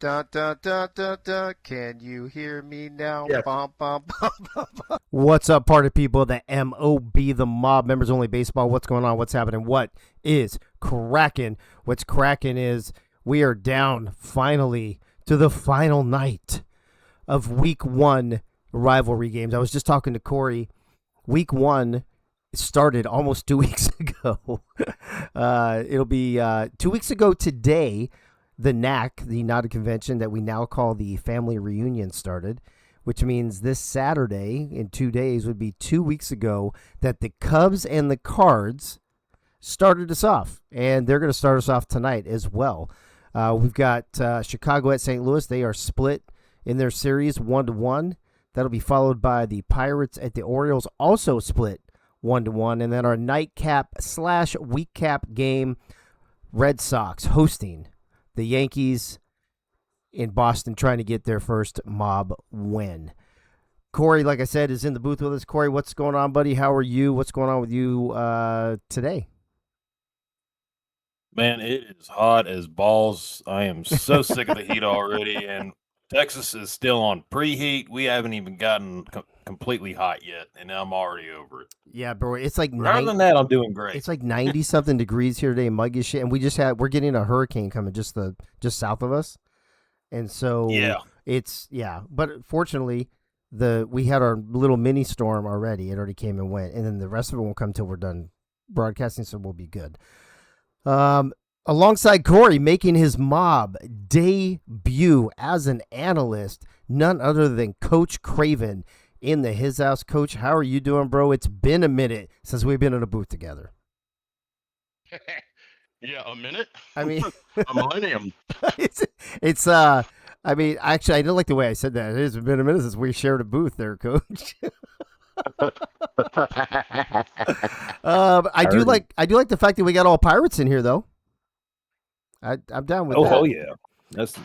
Da, da, da, da, da. Can you hear me now? Yeah. Bum, bum, bum, bum, bum. What's up, party people? The MOB, the Mob Members Only Baseball. What's going on? What's happening? What is cracking? What's cracking is we are down finally to the final night of Week 1 rivalry games. I was just talking to Corey. Week 1 started almost 2 weeks ago. It'll be 2 weeks ago today. The NAC, the NADA convention that we now call the family reunion, started, which means this Saturday in 2 days would be 2 weeks ago that the Cubs and the Cards started us off, and they're going to start us off tonight as well. We've got Chicago at St. Louis. They are split in their series 1-1. That'll be followed by the Pirates at the Orioles, also split 1-1, and then our nightcap / week cap game, Red Sox hosting the Yankees in Boston, trying to get their first mob win. Corey, like I said, is in the booth with us. Corey, what's going on, buddy? How are you? What's going on with you today? Man, it is hot as balls. I am so sick of the heat already, and Texas is still on preheat. We haven't even gotten completely hot yet, and I'm already over it. Yeah, bro, it's like Other than that, I'm doing great. It's like 90 something degrees here today, muggy shit, and we're getting a hurricane coming just south of us, and so But fortunately, we had our little mini storm already. It already came and went, and then the rest of it won't come till we're done broadcasting, so we'll be good. Alongside Corey, making his mob debut as an analyst, none other than Coach Craven in the His House. Coach, how are you doing, bro? It's been a minute since we've been in a booth together. Yeah, a minute? I mean, a millennium. It's I mean, actually, I didn't like the way I said that. It has been a minute since we shared a booth there, Coach. I do like the fact that we got all Pirates in here, though. I'm down with that. Oh, hell yeah. It's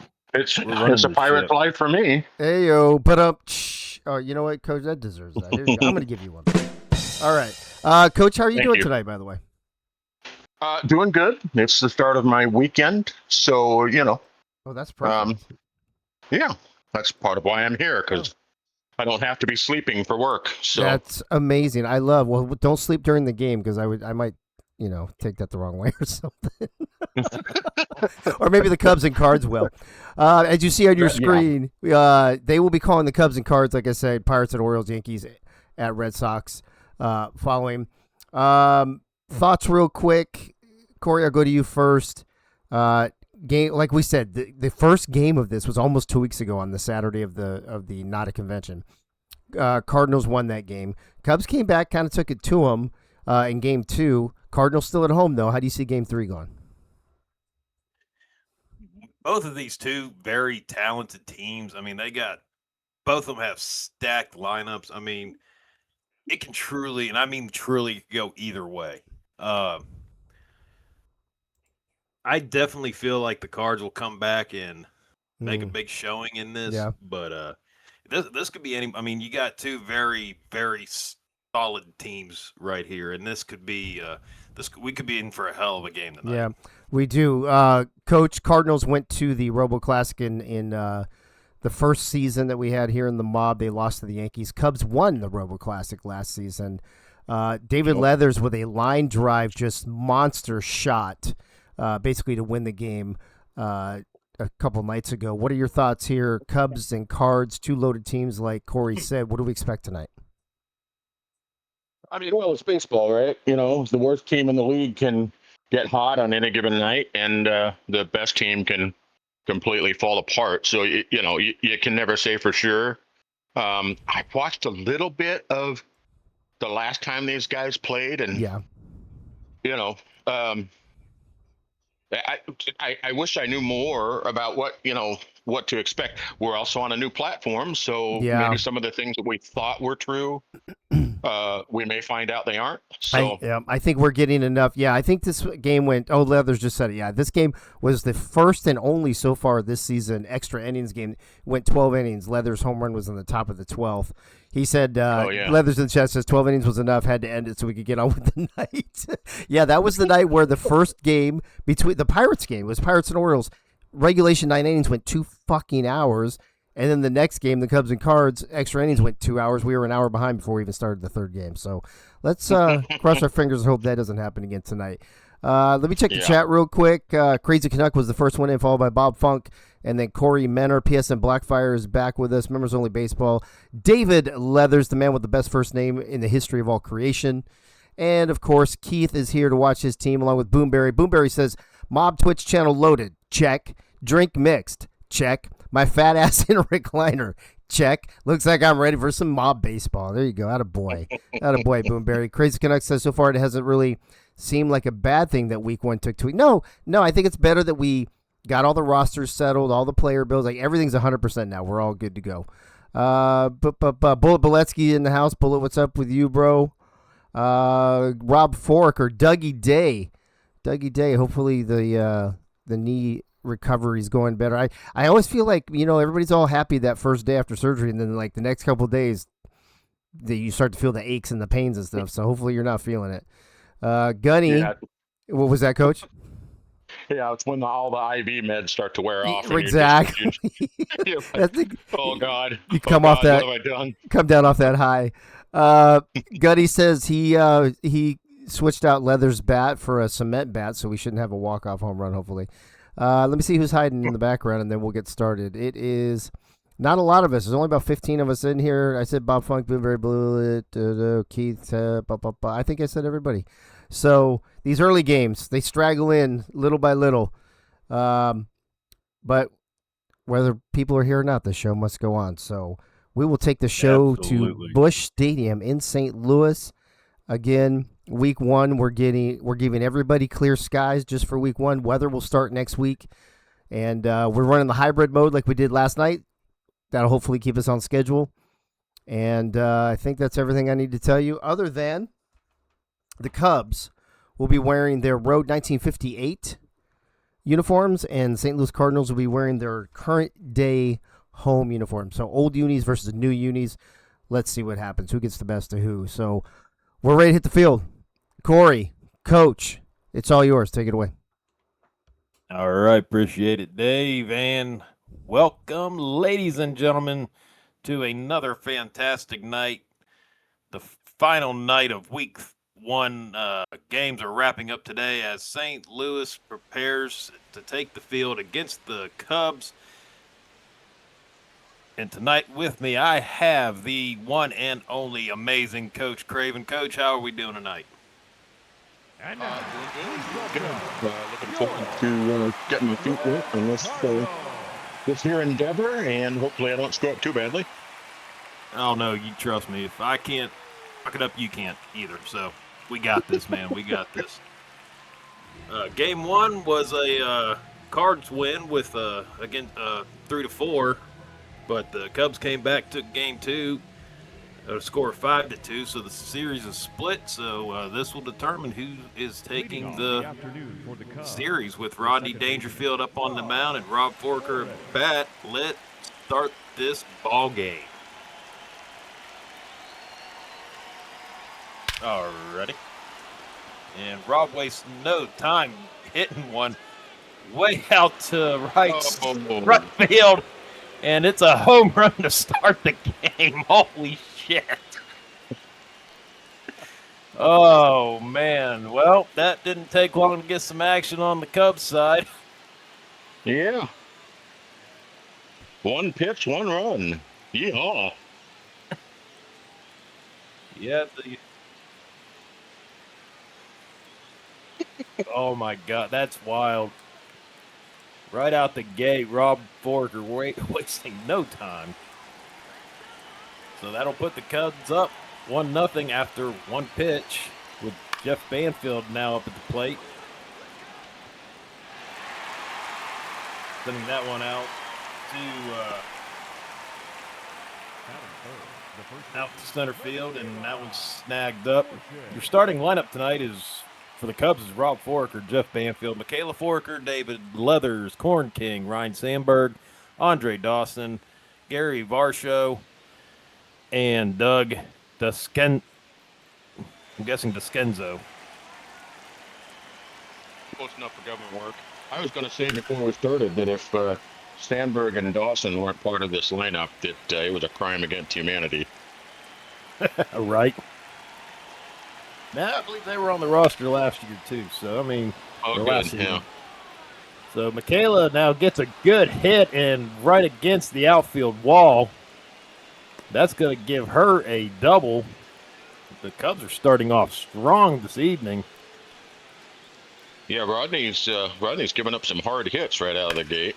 a pirate's life for me. Hey, yo. But, oh, you know what, Coach? That deserves that. Here you go. I'm going to give you one. All right. Coach, how are you doing tonight, by the way? Doing good. It's the start of my weekend, so, Oh, that's perfect. Yeah, that's part of why I'm here, because I don't have to be sleeping for work. So that's amazing. I love. Well, don't sleep during the game, because I might, take that the wrong way or something. Or maybe the Cubs and Cards will. As you see on your screen, they will be calling the Cubs and Cards, like I said, Pirates and Orioles, Yankees at Red Sox following. Thoughts real quick. Corey, I'll go to you first. Game, like we said, the first game of this was almost 2 weeks ago on the Saturday of the NADA convention. Cardinals won that game. Cubs came back, kind of took it to them in game 2. Cardinals still at home, though. How do you see game 3 going? Both of these two very talented teams. I mean, both of them have stacked lineups. I mean, it can truly, and I mean truly, go either way. I definitely feel like the Cards will come back and make a big showing in this. Yeah. But this could be any. I mean, you got two very, very solid teams right here, and this could be we could be in for a hell of a game tonight. Yeah, we do. Coach, Cardinals went to the Robo Classic in the first season that we had here in the Mob. They lost to the Yankees. Cubs won the Robo Classic last season. David Leathers with a line drive, just monster shot, basically to win the game a couple nights ago. What are your thoughts here? Cubs and Cards, two loaded teams, like Corey said. What do we expect tonight? I mean, well, it's baseball, right? The worst team in the league can get hot on any given night, and the best team can completely fall apart. So, you can never say for sure. I watched a little bit of the last time these guys played, and, I wish I knew more about what to expect. We're also on a new platform, so maybe some of the things that we thought were true, we may find out they aren't. So I think we're getting enough. Yeah, I think this game went. Oh, Leathers just said it. Yeah, this game was the first and only so far this season extra innings game. Went 12 innings. Leathers' home run was on the top of the 12th. He said, Leathers in the chat says 12 innings was enough, had to end it so we could get on with the night. Yeah, that was the night where the first game between the Pirates game was Pirates and Orioles. regulation 9 innings went 2 fucking hours. And then the next game, the Cubs and Cards, extra innings went 2 hours. We were an hour behind before we even started the third game. So let's cross our fingers and hope that doesn't happen again tonight. Let me check the chat real quick. Crazy Canuck was the first one in, followed by Bob Funk. And then Corey Menor, PSN Blackfire, is back with us. Members Only Baseball. David Leathers, the man with the best first name in the history of all creation. And, of course, Keith is here to watch his team along with Boomberry. Boomberry says, Mob Twitch channel loaded. Check. Drink mixed. Check. My fat ass in a recliner. Check. Looks like I'm ready for some Mob baseball. There you go. Attaboy. Attaboy, Boomberry. Crazy Canuck says so far it hasn't really seemed like a bad thing that week 1 took 2 weeks. No, I think it's better that we got all the rosters settled, all the player bills. Like, everything's 100% now. We're all good to go. Bullet Boletsky in the house. Bullet, what's up with you, bro? Rob Fork or Dougie Day. Dougie Day, hopefully the knee recovery is going better. I always feel like, everybody's all happy that first day after surgery, and then like the next couple of days you start to feel the aches and the pains and stuff. So hopefully you're not feeling it. Gunny, what was that, Coach? Yeah, it's when all the IV meds start to wear off. And exactly. You're like, oh God, you come off that. What have I done? Come down off that high. Gunny says he switched out Leather's bat for a cement bat, so we shouldn't have a walk-off home run, hopefully. Let me see who's hiding in the background, and then we'll get started. It is not a lot of us. There's only about 15 of us in here. I said Bob Funk, Blueberry Blue, Keith, I think I said everybody. So these early games, they straggle in little by little. But whether people are here or not, the show must go on. So we will take the show to Busch Stadium in St. Louis. Again, week 1, we're giving everybody clear skies just for week 1. Weather will start next week. And we're running the hybrid mode like we did last night. That'll hopefully keep us on schedule. And I think that's everything I need to tell you, other than the Cubs will be wearing their Road 1958 uniforms, and St. Louis Cardinals will be wearing their current day home uniforms. So old unis versus new unis. Let's see what happens. Who gets the best of who? So we're ready to hit the field. Corey, Coach, it's all yours. Take it away. All right. Appreciate it, Dave. And welcome, ladies and gentlemen, to another fantastic night. The final night of week 1. Games are wrapping up today as St. Louis prepares to take the field against the Cubs. And tonight with me, I have the one and only amazing Coach Craven. Coach, how are we doing tonight? Doing good. Looking forward to getting the feet wet in this here endeavor, and hopefully I don't screw up too badly. Oh, no, you trust me. If I can't fuck it up, you can't either. So we got this, man. We got this. Game 1 was a Cards win with again 3-4, but the Cubs came back, took game 2, a score of 5-2. So the series is split. So this will determine who is taking the series with Rodney Dangerfield up on the mound and Rob Forker at bat. Let's start this ball game. Alrighty. And Rob wastes no time hitting one way out to right field. And it's a home run to start the game. Holy shit. Oh, man. Well, that didn't take long to get some action on the Cubs side. Yeah. 1 pitch, 1 run. Yeehaw. Yeah. Oh, my God. That's wild. Right out the gate, Rob Forker wasting no time. So that'll put the Cubs up 1-0 after 1 pitch, with Jeff Banfield now up at the plate. Sending that one out to center field, and that one's snagged up. Your starting lineup tonight for the Cubs is Rob Forker, Jeff Banfield, Michaela Forker, David Leathers, Corn King, Ryan Sandberg, Andre Dawson, Gary Varsho, and Doug Descenzo. close enough for government work. I was going to say before we started that if Sandberg and Dawson weren't part of this lineup, that it was a crime against humanity. Right. Now, I believe they were on the roster last year, too. So, I mean, Oh, or good. last season. Yeah. So, Michaela now gets a good hit and right against the outfield wall. That's going to give her a double. The Cubs are starting off strong this evening. Yeah, Rodney's given up some hard hits right out of the gate.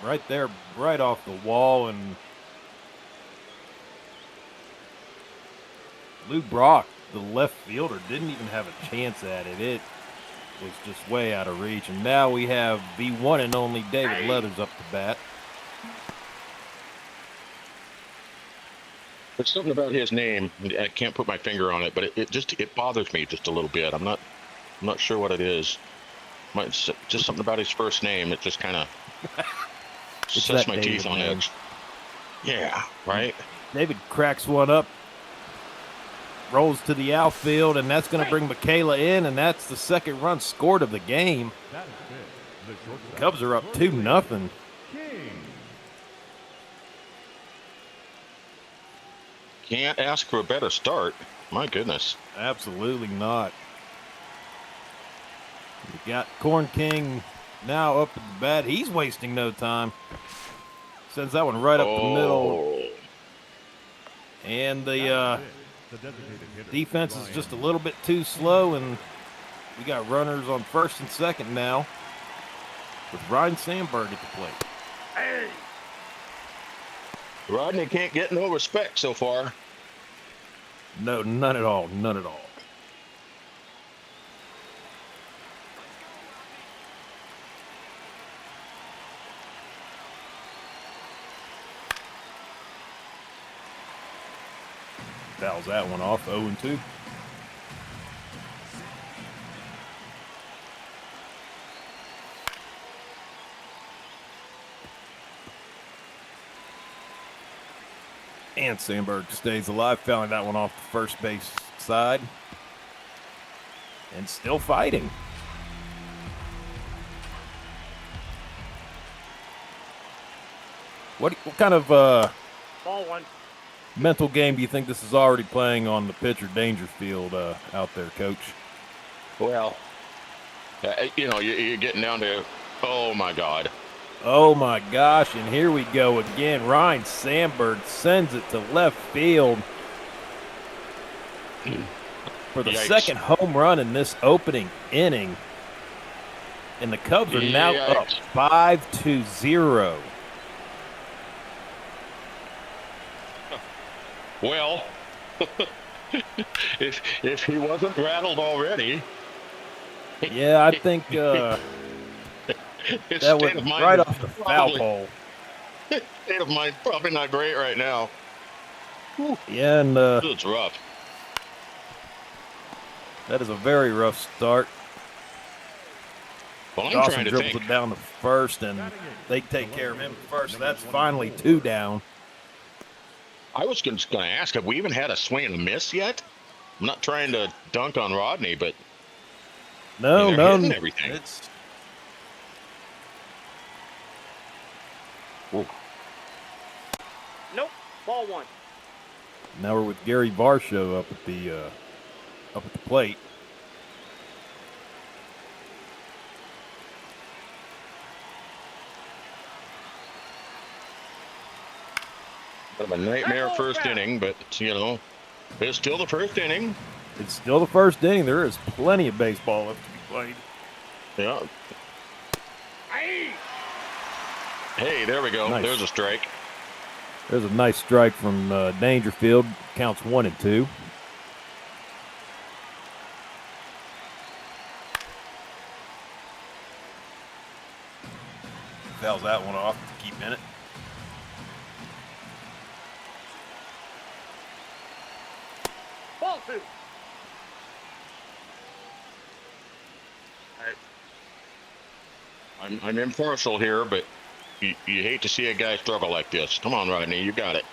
Right there, right off the wall, and Lou Brock, the left fielder, didn't even have a chance at it. It was just way out of reach. And now we have the one and only David Leathers up to bat. There's something about his name. I can't put my finger on it, but it bothers me just a little bit. I'm not sure what it is. Just something about his first name. It just kind of sets my teeth on edge. Yeah, right. David cracks one up, rolls to the outfield, and that's going to bring Michaela in, and that's the second run scored of the game. The Cubs are up 2-0. Can't ask for a better start. My goodness. Absolutely not. We got Corn King now up at the bat. He's wasting no time. Sends that one right up the middle. And the defense is just a little bit too slow, and we got runners on first and second now with Ryan Sandberg at the plate. Hey! Rodney can't get no respect so far. No, none at all. None at all. Fouls that one off, 0-2. And Sandberg stays alive, fouling that one off the first base side. And still fighting. What kind of Ball one. mental game do you think this is already playing on the pitcher Dangerfield out there, Coach? Well, you're getting down to, oh my God. Oh my gosh, and here we go again. Ryan Sandberg sends it to left field for the second home run in this opening inning. And the Cubs are now up 5-0. Well, if he wasn't rattled already. Yeah, I think that went right off the foul pole. State of mind probably not great right now. Whew. Yeah, and it's rough. That is a very rough start. Well, I'm Dawson trying to dribbles think. it down to first, and they take care of him at first. So that's finally 2 down. I was just going to ask, have we even had a swing and a miss yet? I'm not trying to dunk on Rodney, but no, hitting everything. It's Nope. Ball one. now we're with Gary Varsho up at the plate. Kind of a nightmare first inning, but it's still the first inning. It's still the first inning. There is plenty of baseball left to be played. Yeah. Hey, there we go. Nice. There's a strike. There's a nice strike from Dangerfield. Counts 1-2. Fouls that one off to keep in it. Ball two. I'm impartial here, but you hate to see a guy struggle like this. Come on, Rodney, you got it.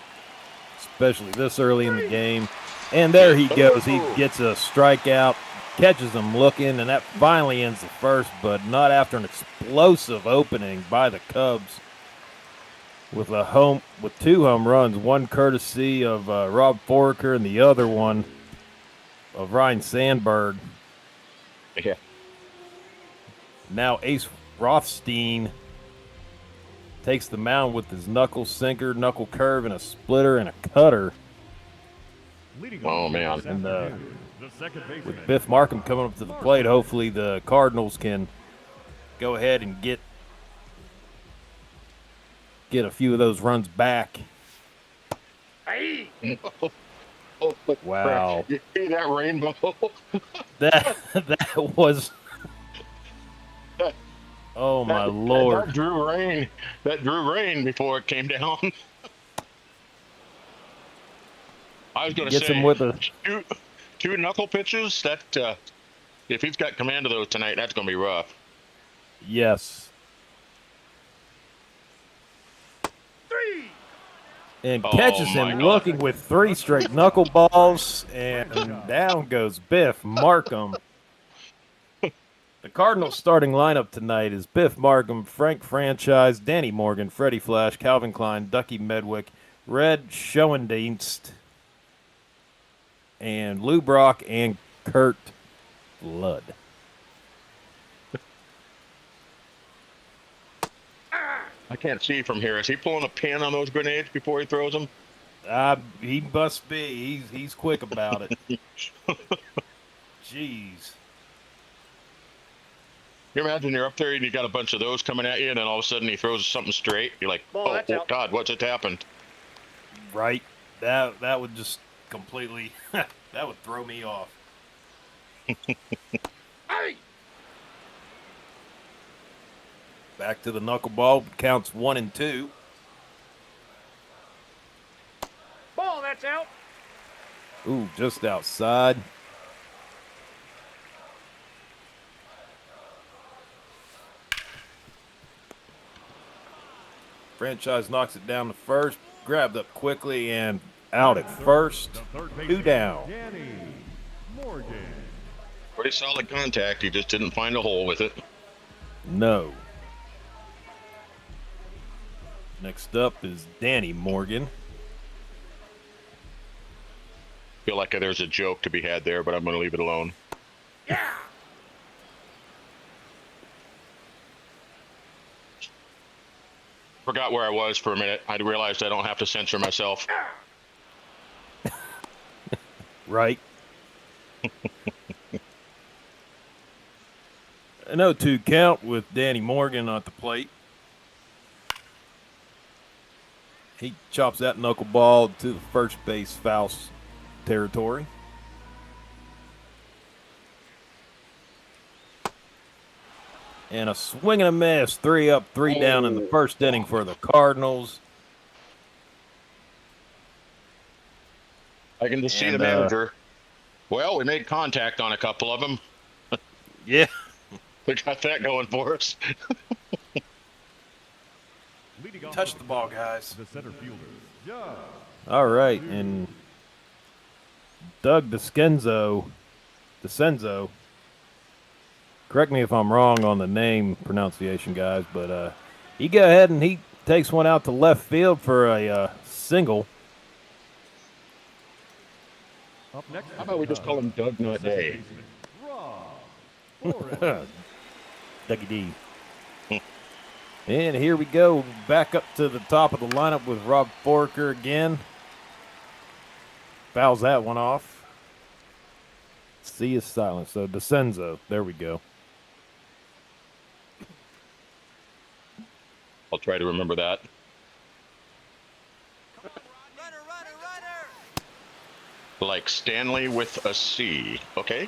especially this early in the game. And there he goes. He gets a strikeout, catches him looking, and that finally ends the first, but not after an explosive opening by the Cubs with two home runs, one courtesy of Rob Foraker and the other one of Ryan Sandberg. Yeah. Now Ace Rothstein takes the mound with his knuckle sinker, knuckle curve, and a splitter and a cutter. Oh, man. And with Biff Markham coming up to the plate, hopefully the Cardinals can go ahead and get a few of those runs back. Hey. Oh, Wow. You see that rainbow? That was. Oh my Lord! That drew rain. That drew rain before it came down. I was going to Gets say him with a two knuckle pitches. That if he's got command of those tonight, that's going to be rough. yes. 3. And Oh, catches my him God. looking with 3 straight knuckleballs, and down goes Biff Markham. The Cardinals' starting lineup tonight is Biff Markham, Frank Franchise, Danny Morgan, Freddie Flash, Calvin Klein, Ducky Medwick, Red Schoendienst, and Lou Brock and Kurt Flood. I can't see from here. Is he pulling a pin on those grenades before he throws them? He must be. He's quick about it. Jeez. You imagine you're up there and you got a bunch of those coming at you, and then all of a sudden he throws something straight. You're like, Ball, oh, that's oh out. God, what's just happened? Right. That would just completely that would throw me off. Hey. Back to the knuckleball. Counts 1 and 2. Ball, that's out. Ooh, just outside. Franchise knocks it down to first. Grabbed up quickly and out at first. 2 down. Pretty solid contact. He just didn't find a hole with it. No. Next up is Danny Morgan. Feel like there's a joke to be had there, but I'm going to leave it alone. Yeah. Forgot where I was for a minute. I realized I don't have to censor myself. Right. An 0-2 count with Danny Morgan at the plate. He chops that knuckleball to the first base foul territory. And a swing and a miss. 3 up, 3 down in the first inning for the Cardinals. I can just see the And, manager. Well, we made contact on a couple of them. Yeah. We got that going for us. Touch the ball, guys. All right, and Doug DeScenzo, correct me if I'm wrong on the name pronunciation, guys, but he go ahead and he takes one out to left field for a single. How about we just call him Doug Nut Day? Dougie D. And here we go, back up to the top of the lineup with Rob Foraker again. Fouls that one off. C is silent, so DeScenzo. There we go. I'll try to remember that. Like Stanley with a C. Okay.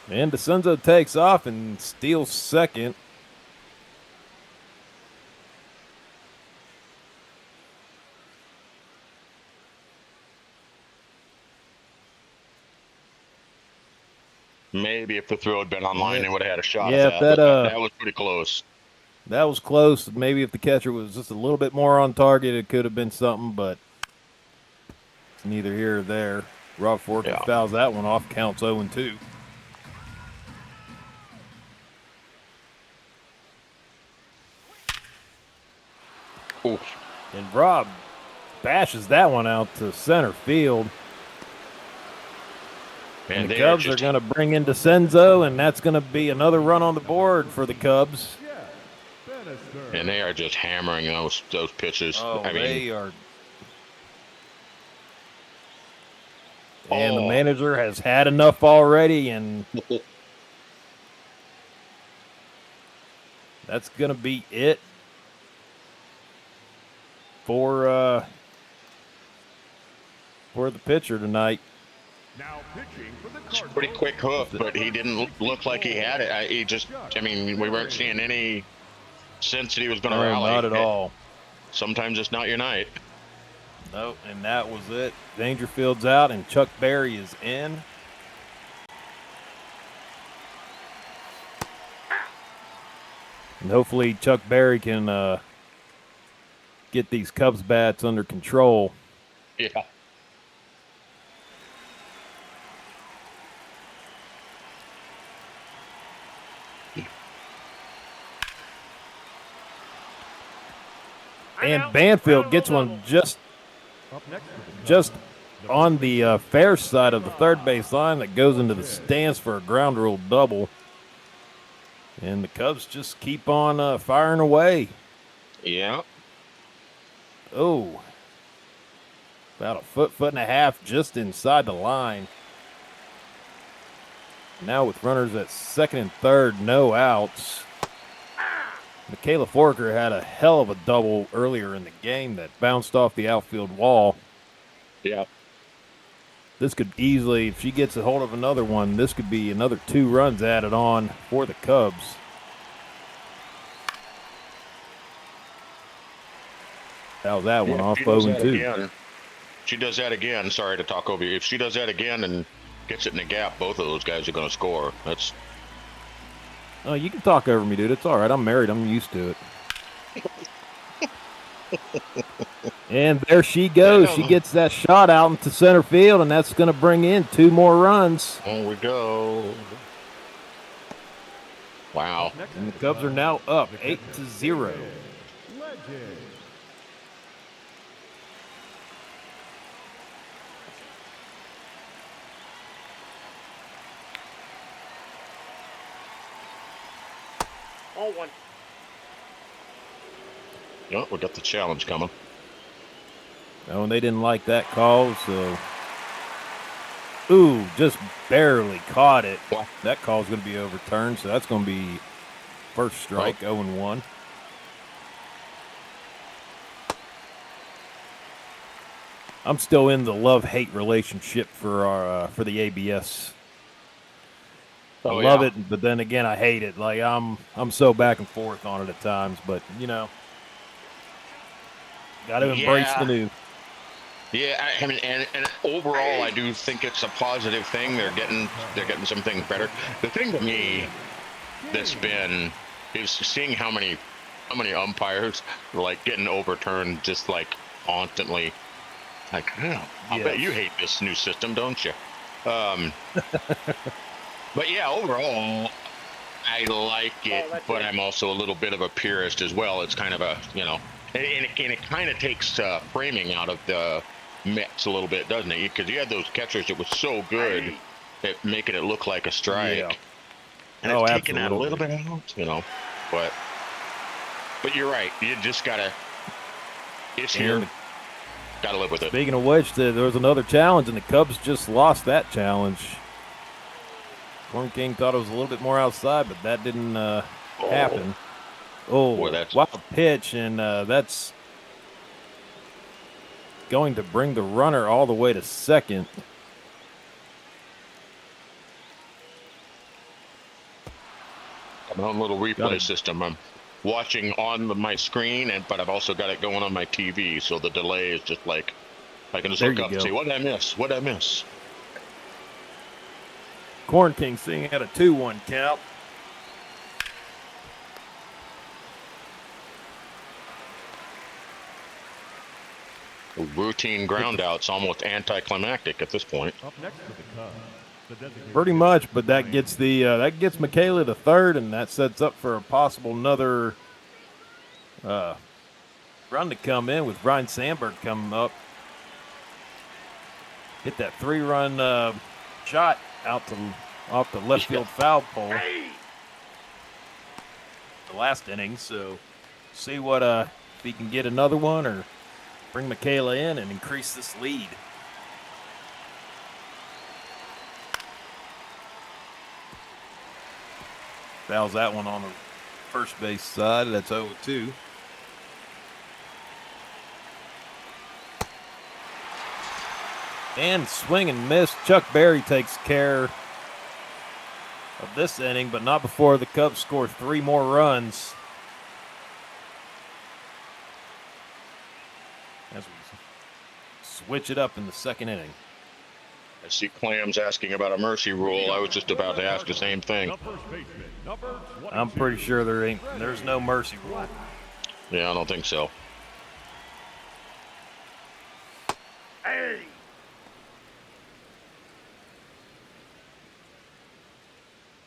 And DeScenzo takes off and steals second. Maybe if the throw had been online, they would have had a shot Yeah, at that. that, But that was pretty close. That was close. Maybe if the catcher was just a little bit more on target, it could have been something, but neither here or there. Rob Forker Yeah. fouls that one off, counts 0-2. Oof. And Rob bashes that one out to center field. Man, And the they Cubs are going to bring in DeCenzo, and that's going to be another run on the board for the Cubs. and they are just hammering those pitches. Oh, I mean, they are. And the manager has had enough already, and that's going to be it for the pitcher tonight. Now pitching for the it's a Cardinals. pretty quick hook, but he didn't look like he had it. I mean, we weren't seeing any sense that he was going to No, rally. not at all. Sometimes it's not your night. No, and that was it. Dangerfield's out, and Chuck Berry is in. And hopefully Chuck Berry can get these Cubs bats under control. Yeah. And Banfield gets one just on the fair side of the third base line that goes into the stands for a ground rule double. And the Cubs just keep on firing away. Yeah. Oh, about a foot and a half just inside the line. Now with runners at second and third, no outs. Michaela Forker had a hell of a double earlier in the game that bounced off the outfield wall. Yeah. This could easily, if she gets a hold of another one, this could be another 2 runs added on for the Cubs. Foul that one off 0-2. She does that again. Sorry to talk over you. If she does that again and gets it in the gap, both of those guys are going to score. That's. Oh, you can talk over me, dude. It's all right. I'm married. I'm used to it. And there she goes. She gets that shot out into center field, and that's going to bring in 2 more runs. There we go. Wow. And the Cubs are now up 8-0. All one. Oh, we got the challenge coming. Oh, and they didn't like that call, so. Ooh, just barely caught it. What? That call's going to be overturned, so that's going to be first strike, 0-1. I'm still in the love-hate relationship for the ABS. I love it, but then again, I hate it. Like I'm so back and forth on it at times, but you know, got to embrace the new. Yeah, I mean, and overall, I do think it's a positive thing. They're getting some things better. The thing to me that's been is seeing how many umpires are like getting overturned just like constantly. Like, I bet you hate this new system, don't you? But yeah, overall, I like it, but I'm also a little bit of a purist as well. It's kind of a, you know, and it kind of takes framing out of the mix a little bit, doesn't it? Because you had those catchers that was so good at making it look like a strike. Yeah. And it's taking that a little bit out, you know. But you're right. You just got to, it's here. Got to live with it. Speaking of which, there was another challenge, and the Cubs just lost that challenge. Corn King thought it was a little bit more outside, but that didn't happen. Oh, wild pitch, and that's going to bring the runner all the way to second. I'm on a little replay system. I'm watching on my screen, but I've also got it going on my TV, so the delay is just like I can just look up and see what did I miss. What did I miss? Corn King seeing at a 2-1 count. Routine ground out's almost anticlimactic at this point. Up next for the Cubs, the designated Pretty hitter, much, but that Ryan gets that gets Michaela to third, and that sets up for a possible another run to come in with Brian Sandberg coming up. Hit that 3-run shot out to off the left field foul pole the last inning. So see what if he can get another one or bring Michaela in and increase this lead. Fouls that one on the first base side. That's 0-2. And swing and miss. Chuck Berry takes care of this inning, but not before the Cubs score 3 more runs. As we switch it up in the second inning. I see Clams asking about a mercy rule. I was just about to ask the same thing. the first baseman, number 22. I'm pretty sure there's no mercy rule. Yeah, I don't think so. Hey!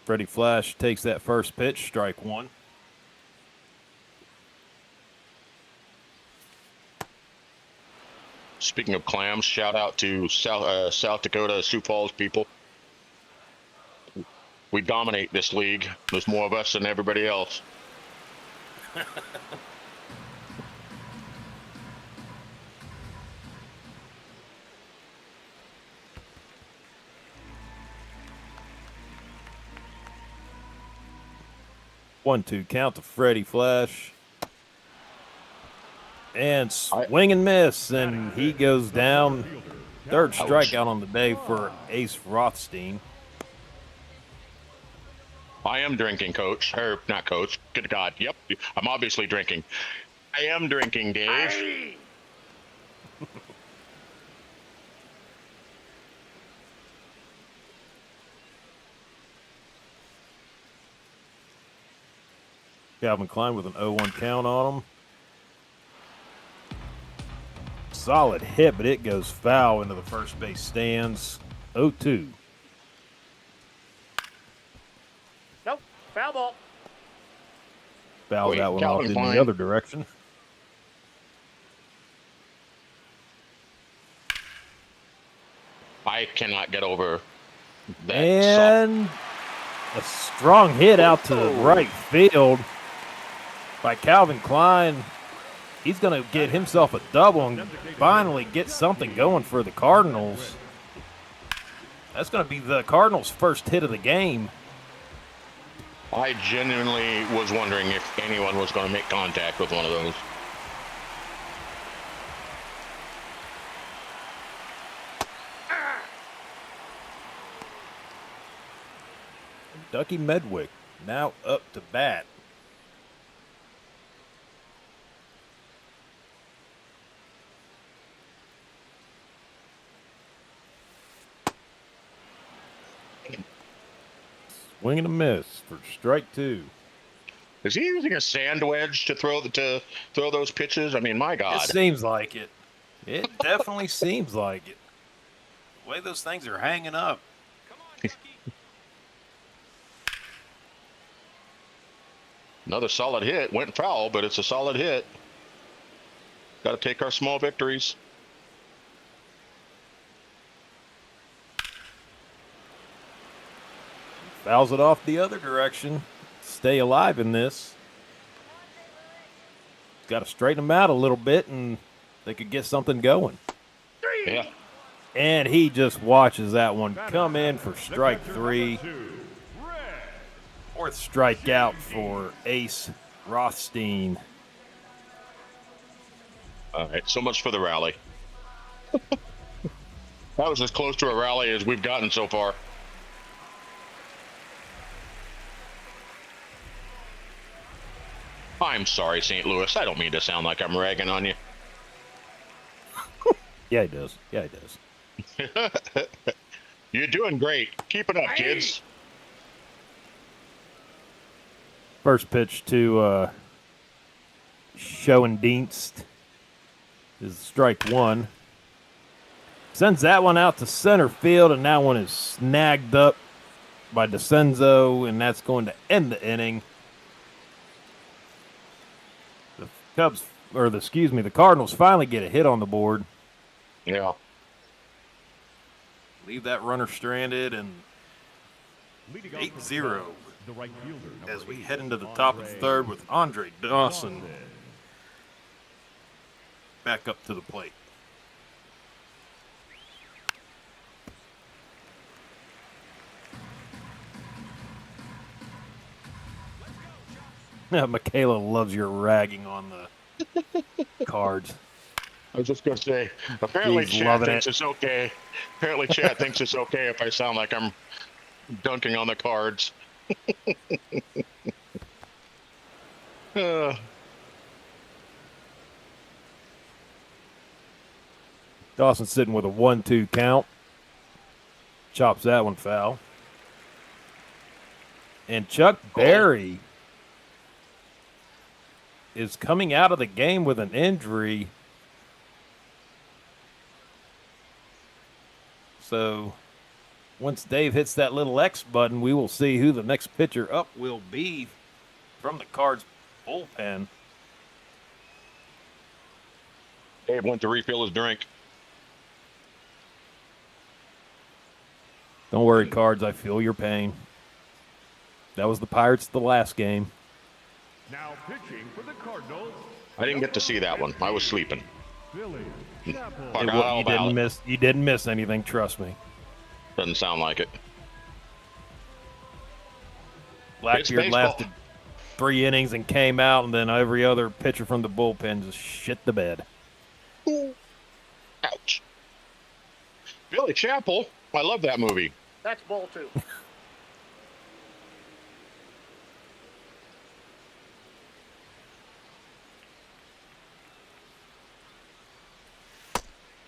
Freddie Flash takes that first pitch, strike 1. Speaking of Clams, shout out to South Dakota, Sioux Falls people. We dominate this league. There's more of us than everybody else. 1-2 count to Freddie Flash. And swing and miss, and he goes down. Third strikeout on the day for Ace Rothstein. I am drinking, Coach. Or not Coach. Good God. Yep. I'm obviously drinking. I am drinking, Dave. Calvin Klein with an 0-1 count on him. Solid hit, but it goes foul into the first base stands. 0-2. Nope, foul ball. Fouls Wait, that one Calvin off in Klein. the other direction. I cannot get over that. And a strong hit out to right field by Calvin Klein. He's going to get himself a double and finally get something going for the Cardinals. That's going to be the Cardinals' first hit of the game. I genuinely was wondering if anyone was going to make contact with one of those. Ducky Medwick now up to bat. Swing and a miss for strike 2. Is he using a sand wedge to throw those pitches? I mean, my God. It seems like it. It definitely seems like it. The way those things are hanging up. Another solid hit. Went foul, but it's a solid hit. Got to take our small victories. Fouls it off the other direction. Stay alive in this. Got to straighten them out a little bit, and they could get something going. Yeah. And he just watches that one come in for strike 3. Fourth strikeout for Ace Rothstein. All right. So much for the rally. That was as close to a rally as we've gotten so far. I'm sorry, St. Louis. I don't mean to sound like I'm ragging on you. Yeah, he does. Yeah, he does. You're doing great. Keep it up, kids. First pitch to Schoendienst. is strike one. Sends that one out to center field, and that one is snagged up by DeCenzo, and that's going to end the inning. The Cardinals finally get a hit on the board. Yeah. Leave that runner stranded, and Leading off 8-0 the right fielder, number as we 8, head into the top of the third with Andre Dawson back up to the plate. Michaela loves your ragging on the cards. I was just gonna say. Apparently, He's Chad loving thinks it. it's okay. Apparently, Chad thinks it's okay if I sound like I'm dunking on the cards. uh, Dawson sitting with a 1-2 count. Chops that one foul. And Chuck Berry is coming out of the game with an injury. So once Dave hits that little X button, we will see who the next pitcher up will be from the Cards bullpen. Dave went to refill his drink. Don't worry, Cards. I feel your pain. That was the Pirates the last game. Now pitching for the Cardinals. I didn't get to see that one. I was sleeping. Billy Chapel. You didn't miss anything. Trust me. Doesn't sound like it. Blackbeard baseball. lasted 3 innings and came out, and then every other pitcher from the bullpen just shit the bed. Ouch. Billy Chapel. I love that movie. That's ball 2.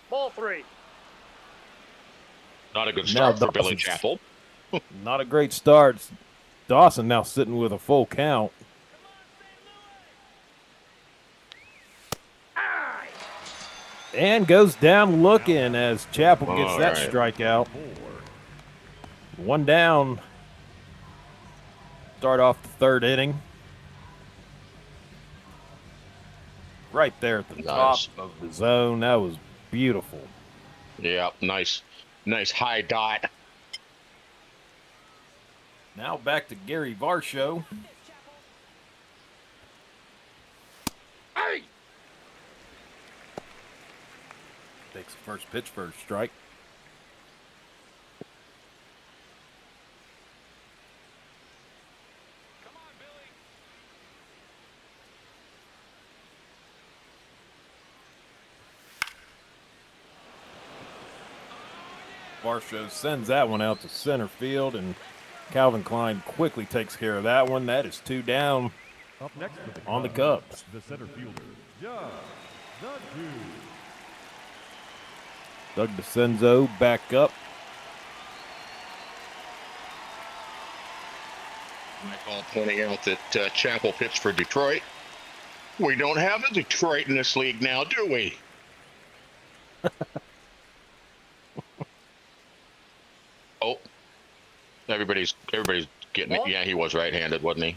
Ball 3. Not a good Now start for Billy Dawson's- Chapel. Not a great start. Dawson now sitting with a full count. And goes down looking as Chapel gets that All strikeout. 1 down. Start off the third inning. Right there at the top Nice. of the zone. That was beautiful. Yeah, nice high dot. Now back to Gary Varsho. Hey! Takes the first pitch for a strike. Varsho sends that one out to center field, and Calvin Klein quickly takes care of that one. That is 2 down. Up next for the On the Cubs. The center fielder, Doug the Dude. Doug DeCenzo back up. Michael pointing out that Chapel pitched for Detroit. We don't have a Detroit in this league now, do we? Oh, everybody's getting it. Yeah, he was right-handed, wasn't he?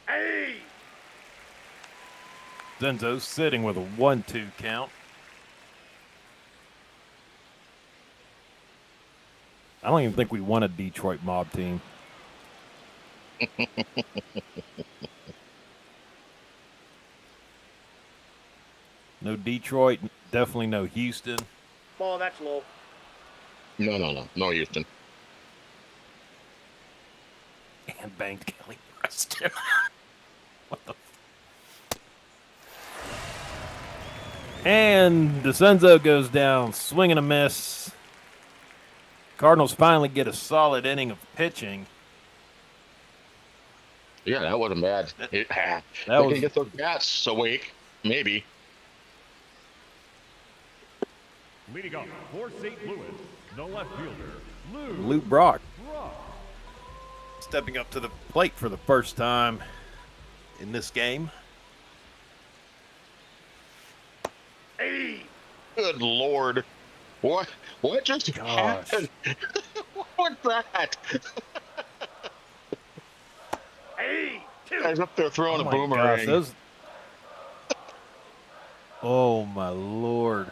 Hey! Zenzo sitting with a 1-2 count. I don't even think we won a Detroit mob team. No Detroit, definitely no Houston. Ball, that's low. No, Houston. And banked Kelly Preston. What the? And DeCenzo goes down, swing and a miss. Cardinals finally get a solid inning of pitching. Yeah, that wasn't bad. They That can was get those bats awake, maybe. Leading off for St. Louis, the left fielder, Lou Luke Brock. Brock. stepping up to the plate for the first time in this game. Hey! Good Lord. What just Gosh. happened? What was that? Hey! Two! Guy's up there throwing Oh a my boomerang. gosh, those. Oh my Lord.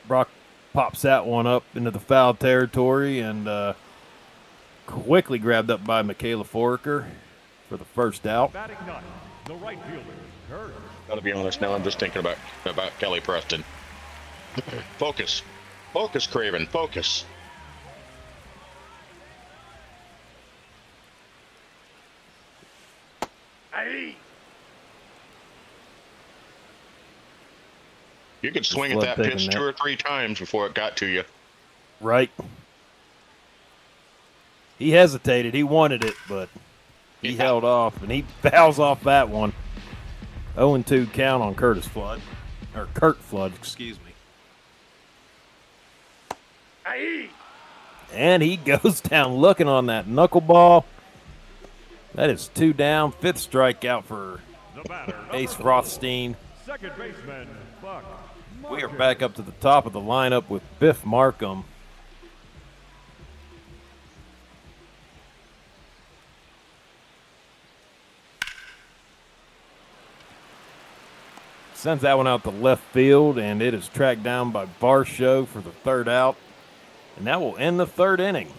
Brock pops that one up into the foul territory and quickly grabbed up by Michaela Foraker for the first out. Batting ninth, the right fielder, Kurt. Gotta be honest now, I'm just thinking about Kelly Preston. Focus. Focus, Craven. Focus. Hey! You could swing at Flood that taking pitch that. 2 or 3 times before it got to you. Right. He hesitated. He wanted it, but he Yeah. held off, and he fouls off that one. 0-2 count on Curtis Flood. Or Kurt Flood, excuse me. Hey! And he goes down looking on that knuckleball. That is 2 down. 5th strikeout for The batter, Ace number Rothstein. 4, second baseman, Buck. We are Markham. back up to the top of the lineup with Biff Markham. Sends that one out to left field, and it is tracked down by Varsho for the 3rd out. And that will end the 3rd inning.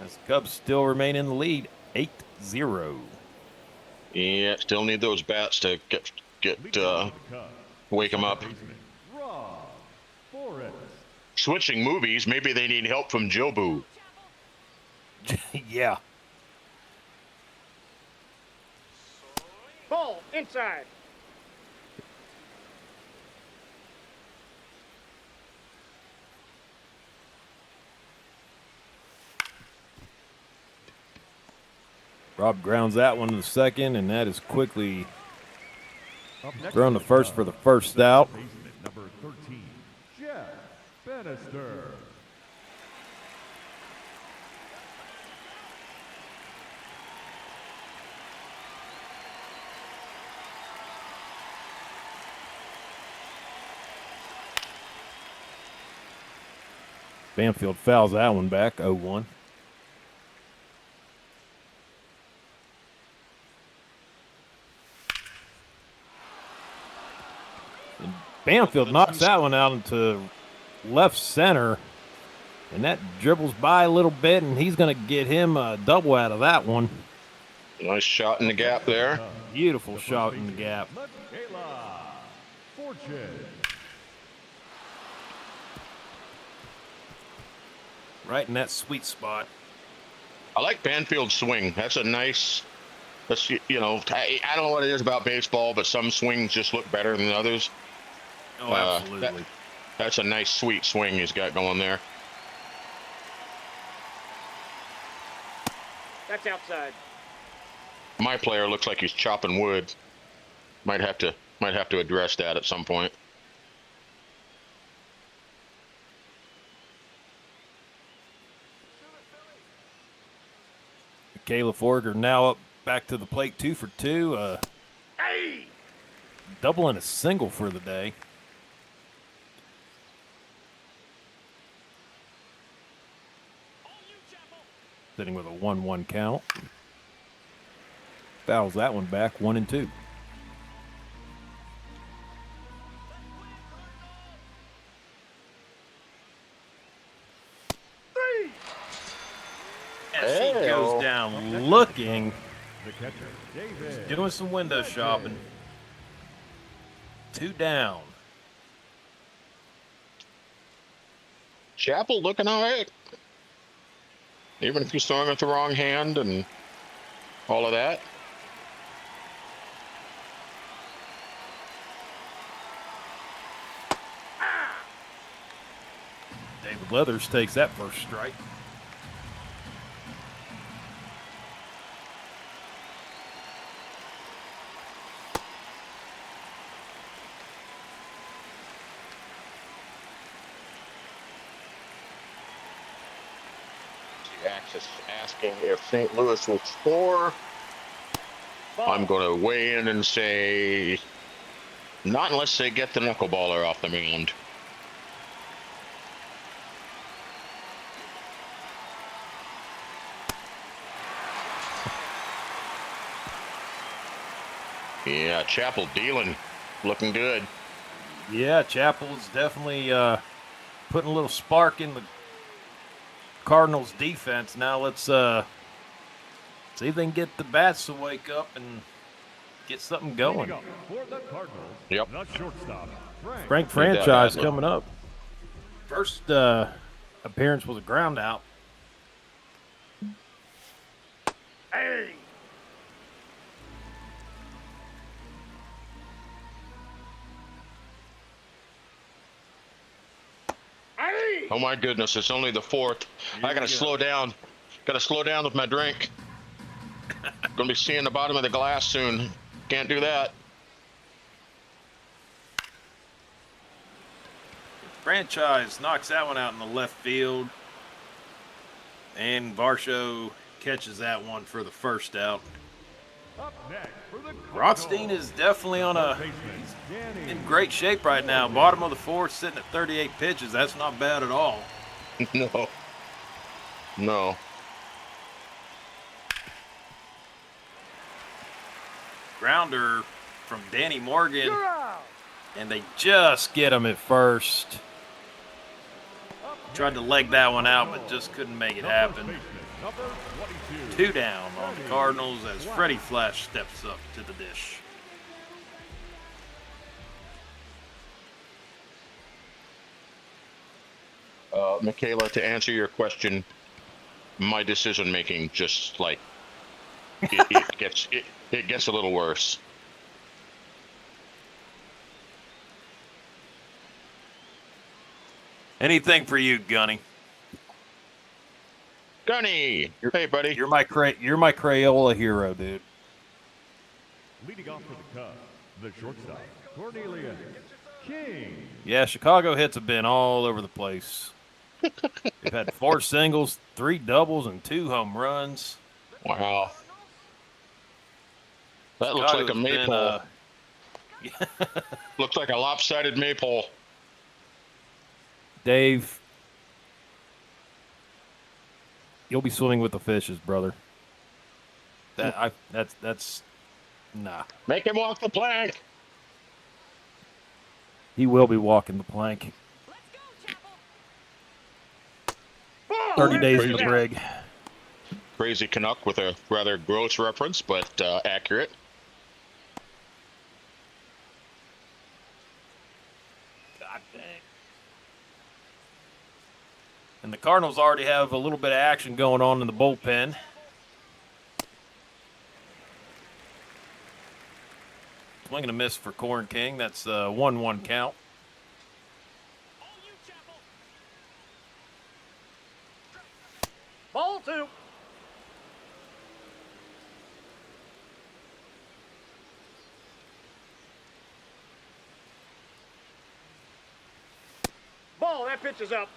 As the Cubs still remain in the lead, 8-0. Yeah, still need those bats to get Leading off the Cubs, wake them second up. baseman, Rob Forrest. Switching movies, maybe they need help from Jobu. Yeah. Ball inside. Rob grounds that one to the second, and that is quickly Up next thrown to the first Cubs, for the first out. baseman, number 13, Jeff Bannister. Banfield fouls that one back, 0-1. And Banfield knocks that one out into left center, and that dribbles by a little bit, and he's going to get him a double out of that one. Nice shot in the gap there. Beautiful shot in the gap. Michaela Fortune. Right in that sweet spot. I like Banfield's swing. That's a nice. That's I don't know what it is about baseball, but some swings just look better than others. Oh, absolutely. That's a nice, sweet swing he's got going there. That's outside. My player looks like he's chopping wood. Might have to address that at some point. Kayla Forger now up back to the plate, 2 for 2. Hey! Double and a single for the day. Sitting with a 1-1 count. Fouls that one back, 1-2. As he goes down looking, The catcher, David. doing some window shopping. 2 down. Chapel looking all right. Even if he's throwing with the wrong hand and all of that. David Leathers takes that first strike. Max is asking if St. Louis will score. I'm going to weigh in and say not unless they get the knuckleballer off the mound. Yeah, Chapel dealing, looking good. Yeah, Chapel's definitely putting a little spark in the Cardinals' defense. Now let's see if they can get the bats to wake up and get something going. For the Cardinals, Yep. the shortstop, Frank Franchise coming up. First appearance was a ground out. Hey! Oh my goodness, it's only the fourth. I gotta slow down. Gotta slow down with my drink. Gonna be seeing the bottom of the glass soon. Can't do that. Franchise knocks that one out in the left field. And Varsho catches that one for the first out. Up next for the Rothstein is definitely in great shape right now. Bottom of the fourth, sitting at 38 pitches. That's not bad at all. No. No. Grounder from Danny Morgan. And they just get him at first. Tried to leg that one out, but just couldn't make it happen. 2 down on the Cardinals as Freddie Flash steps up to the dish. Michaela, to answer your question, my decision making just like it gets a little worse. Anything for you, Gunny. Gunny, hey buddy. You're my Crayola hero, dude. Leading off for the Cubs, the shortstop, Cornelius King. Yeah, Chicago hits have been all over the place. They've had 4 singles, 3 doubles, and 2 home runs. Wow. That looks like a maypole. Looks like a lopsided maypole. Dave, you'll be swimming with the fishes, brother. That's nah. Make him walk the plank. He will be walking the plank. 30 days in the brig. Crazy Canuck with a rather gross reference, but accurate. God dang. And the Cardinals already have a little bit of action going on in the bullpen. Swing and a miss for Corn King. That's a 1-1 count. Ball 2. Ball, that pitch is up.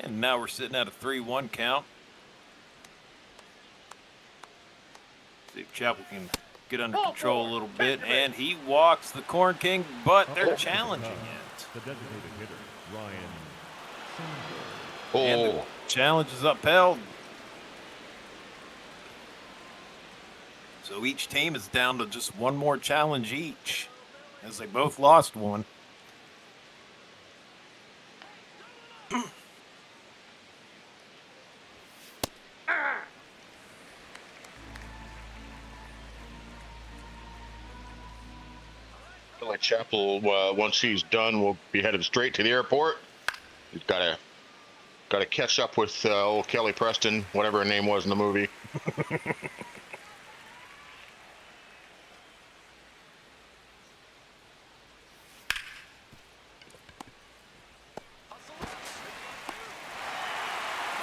And now we're sitting at a 3-1 count. See if Chapel can get under control a little bit. And he walks the Corn King, but they're challenging it. The designated hitter, Ryan Singer. And the challenge is upheld. So each team is down to just one more challenge each, as they both lost one. Like Chapel, once he's done, will be headed straight to the airport. He's got to catch up with old Kelly Preston, whatever her name was in the movie.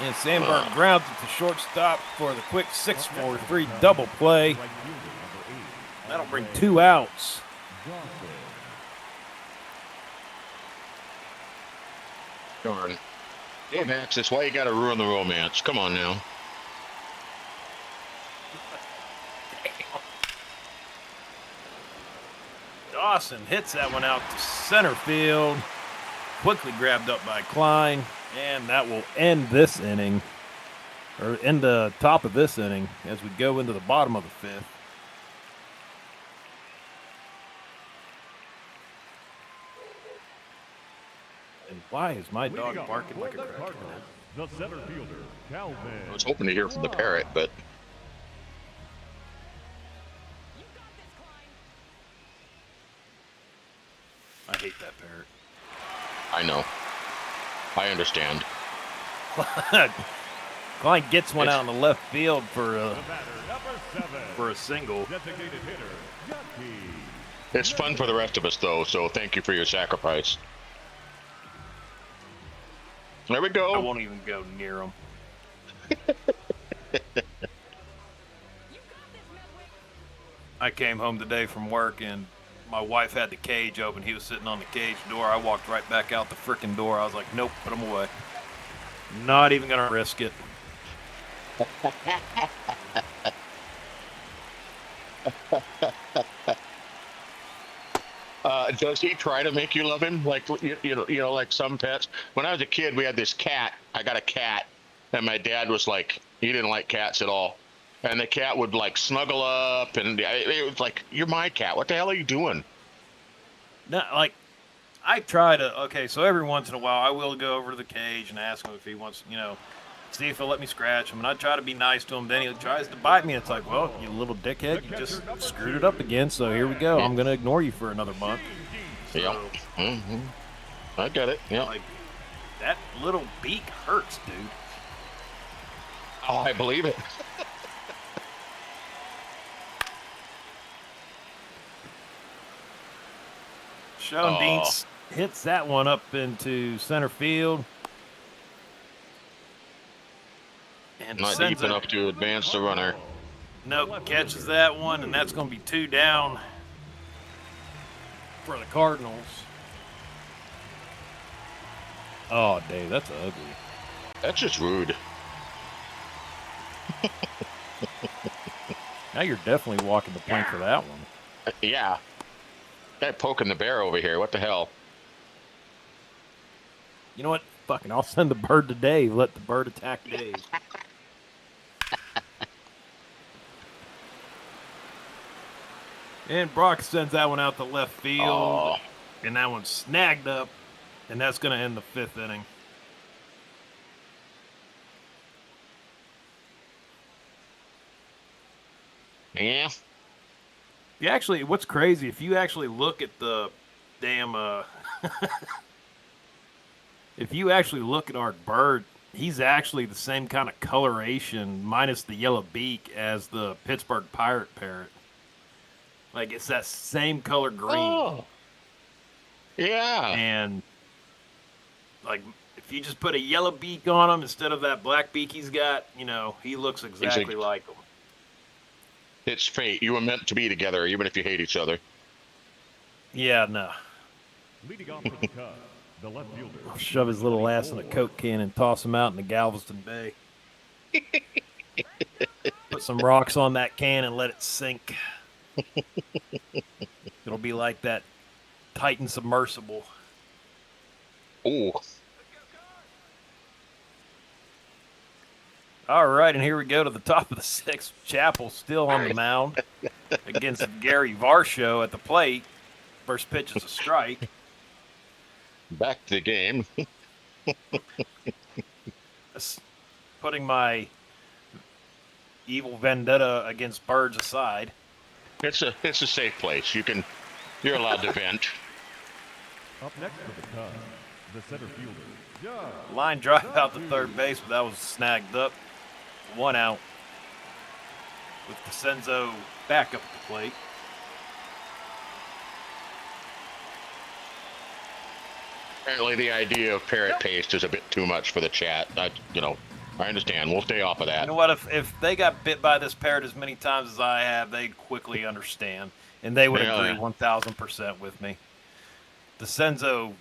And Sandberg grounds at the shortstop for the quick 6-4-3 double play. That'll bring 2 outs. Darn. Hey, Max, that's why you got to ruin the romance. Come on now. Dawson hits that one out to center field. Quickly grabbed up by Klein, and that will end this inning, or end the top of this inning as we go into the bottom of the fifth. And why is my dog Leading off barking for like a the crackhead? Cardinals, the center fielder, Calvin. I was hoping to hear from the parrot, but I hate that parrot. I know. I understand. Klein gets one It's- out in the left field for The batter, number 7. a single. Designated hitter, Yucky. It's fun for the rest of us, though, so thank you for your sacrifice. There we I go. won't even go near him. I came home today from work and my wife had the cage open. He was sitting on the cage door. I walked right back out the frickin' door. I was like, nope, put him away. Not even gonna risk it. Does he try to make you love him like like some pets? When I was a kid, we had this cat. I got a cat, and my dad was like, he didn't like cats at all, and the cat would like snuggle up, and it was like, "You're my cat. What the hell are you doing?" No, like, I try to, okay, so every once in a while I will go over to the cage and ask him if he wants, see if he'll let me scratch him. And I try to be nice to him. Then he tries to bite me. It's like, well, you little dickhead, you just screwed it up again. So here we go. I'm going to ignore you for another month. So, Yeah. I get it. Yeah. like, that little beak hurts, dude. Oh, I believe it. Sean Dean hits that one up into center field. And Not deep enough to advance the runner. Nope, catches that one, and that's going to be 2 down for the Cardinals. Oh, Dave, that's ugly. That's just rude. Now you're definitely walking the plank for that one. Yeah. Guy poking the bear over here. What the hell? You know what? Fucking, I'll send the bird to Dave. Let the bird attack Dave. And Brock sends that one out to left field. Oh. And that one's snagged up. And that's going to end the 5th inning. Yeah. What's crazy, if you actually look at the damn, if you actually look at our bird, he's actually the same kind of coloration, minus the yellow beak, as the Pittsburgh Pirate parrot. Like, it's that same color green. Oh. Yeah. And, like, if you just put a yellow beak on him instead of that black beak he's got, he looks exactly like him. It's fate. You were meant to be together, even if you hate each other. Yeah, no. Leading off for the Cubs, the left fielder. I'll shove his little ass in a Coke can and toss him out in the Galveston Bay. Put some rocks on that can and let it sink. It'll be like that Titan submersible. Oh. All right, and here we go to the top of the 6th. Chappell still on the mound against Gary Varsho at the plate. First pitch is a strike. Back to the game. Putting my evil vendetta against Birds aside. It's a safe place. You're allowed to vent. Up next for the Cubs, the center fielder, Doug. Line drive out to third base, but that was snagged up. 1 out. With DeCenzo back up at the plate. Apparently, the idea of parrot paste is a bit too much for the chat. I understand. We'll stay off of that. You know what? If they got bit by this parrot as many times as I have, they'd quickly understand. And they would agree 1,000% with me. DeCenzo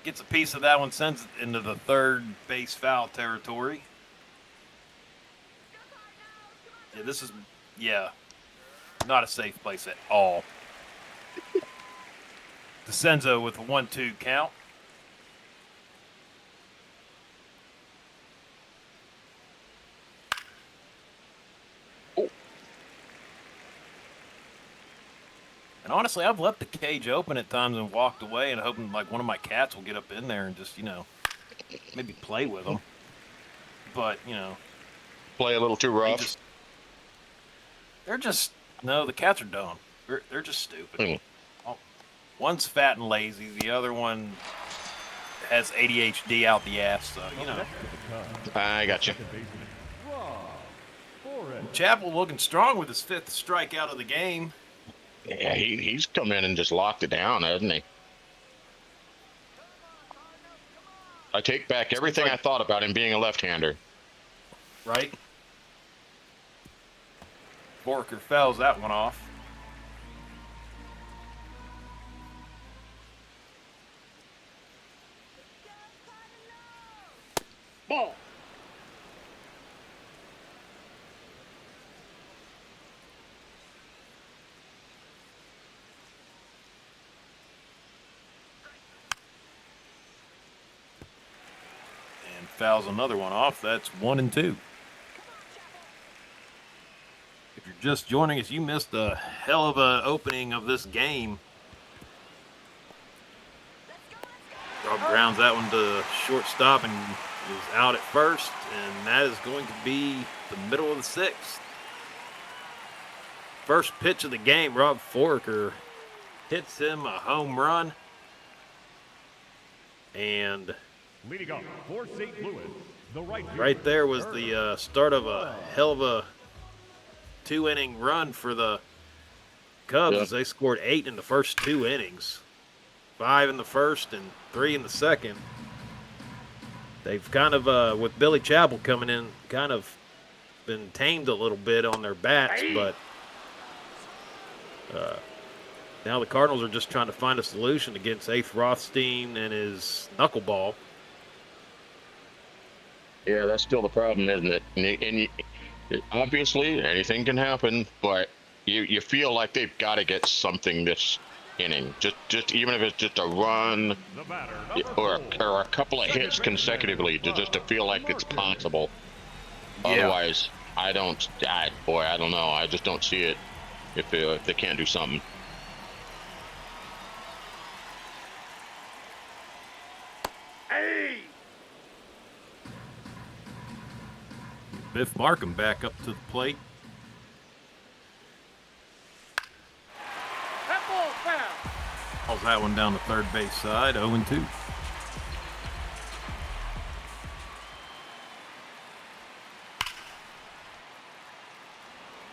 gets a piece of that one, sends it into the third base foul territory. Yeah, this is, not a safe place at all. DeCenzo with a 1-2 count. And honestly, I've left the cage open at times and walked away and hoping like one of my cats will get up in there and just, maybe play with them. But, Play a little too rough. The cats are dumb. They're just stupid. Mm. One's fat and lazy. The other one has ADHD out the ass, so, I got you. Chapel looking strong with his 5th strikeout of the game. Yeah, he's come in and just locked it down, hasn't he? I take back everything I thought about him being a left-hander. Right? Borker fouls that one off. Ball. And fouls another one off. That's 1-2. If you're just joining us, you missed a hell of an opening of this game. Rob grounds that one to shortstop and is out at first, and that is going to be the middle of the 6th. First pitch of the game, Rob Foraker hits him a home run. And Leading off for St. Louis, the right there was the start of a hell of a 2-inning run for the Cubs as they scored 8 in the first 2 innings. 5 in the first and 3 in the second. They've kind of, with Billy Chapel coming in, kind of been tamed a little bit on their bats, but now the Cardinals are just trying to find a solution against Ace Rothstein and his knuckleball. Yeah, that's still the problem, isn't it? And obviously, anything can happen, but you feel like they've got to get something this inning. Just even if it's just a run or a couple of hits consecutively to feel like it's possible. Yeah. Otherwise, I don't know. I just don't see it if they can't do something. Biff Markham back up to the plate. Calls that one down the third base side, 0-2.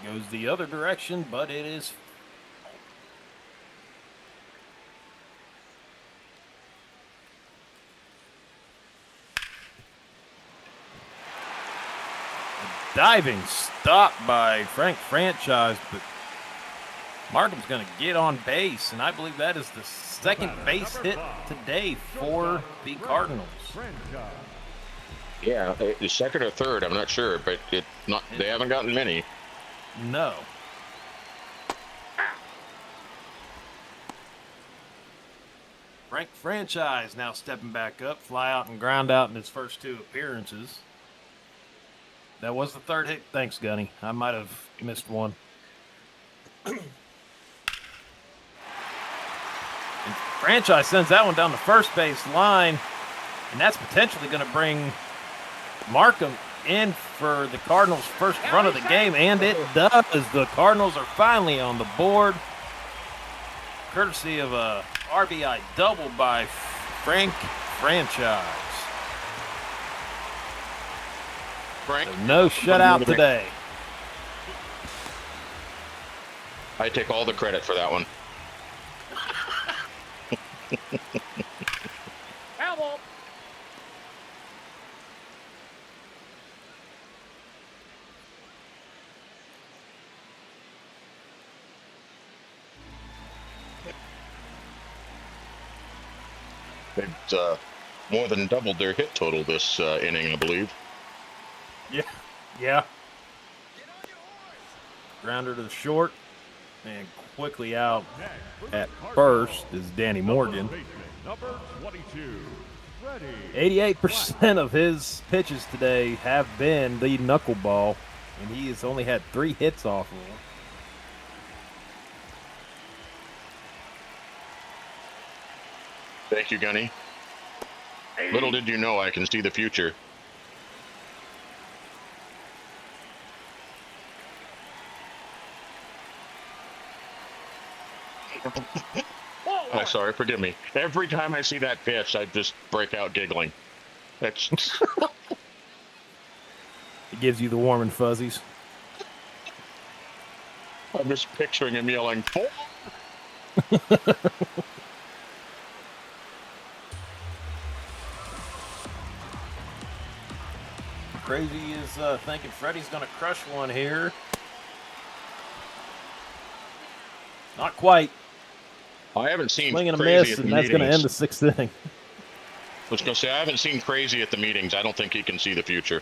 Goes the other direction, but it is diving stop by Frank Franchise, but Markham's going to get on base, and I believe that is the second base hit today for the Cardinals. Yeah, the second or third, I'm not sure, but they haven't gotten many. No. Frank Franchise now stepping back up, fly out and ground out in his first 2 appearances. That was the third hit. Thanks, Gunny. I might have missed one. And Franchise sends that one down the first base line, and that's potentially going to bring Markham in for the Cardinals' first run of the game, and it does. The Cardinals are finally on the board, courtesy of a RBI double by Frank Franchise. Frank, So no shutout today. I take all the credit for that one. They've more than doubled their hit total this inning, I believe. Yeah. Yeah. Grounder to the short. And quickly out at first is Danny Morgan. Number 22, Freddie. 88% of his pitches today have been the knuckleball, and he has only had 3 hits off of them. Thank you, Gunny. Little did you know I can see the future. I'm sorry, forgive me. Every time I see that pitch, I just break out giggling. That's It gives you the warm and fuzzies. I'm just picturing him yelling, "Four!" Crazy is thinking Freddie's going to crush one here. Not quite. I haven't seen Swing and a Crazy miss, at the and that's going to end meetings. the 6th inning. I was going to say, I haven't seen Crazy at the meetings. I don't think he can see the future.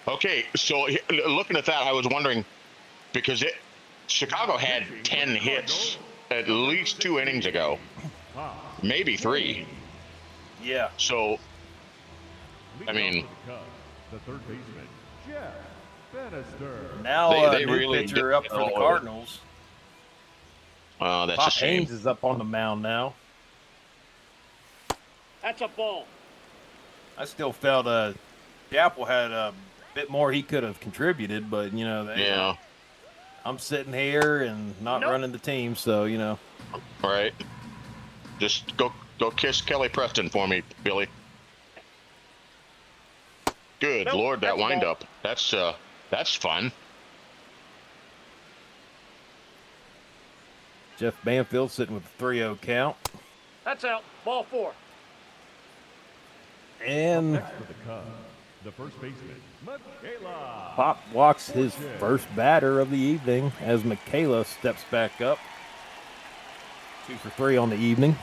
Okay, so looking at that, I was wondering, because Chicago had 10 hits at least 2 innings ago, maybe 3. Yeah. So, I Leading mean, off for the Cubs, the third baseman, Jeff Bannister. Now they new really pitcher up for the Cardinals. That's Pop a shame. Haynes is up on the mound now. That's a ball. I still felt Dapple had a bit more he could have contributed, but Yeah, I'm sitting here and not running the team, so all right. Just go kiss Kelly Preston for me, Billy. Good Nope, Lord, that that's a ball. windup. That's fun. Jeff Banfield sitting with a 3-0 count. That's out. Ball 4. And Next for the Cubs, the first baseman, Michaela. Pop walks his first batter of the evening as Michaela steps back up. 2 for 3 on the evening.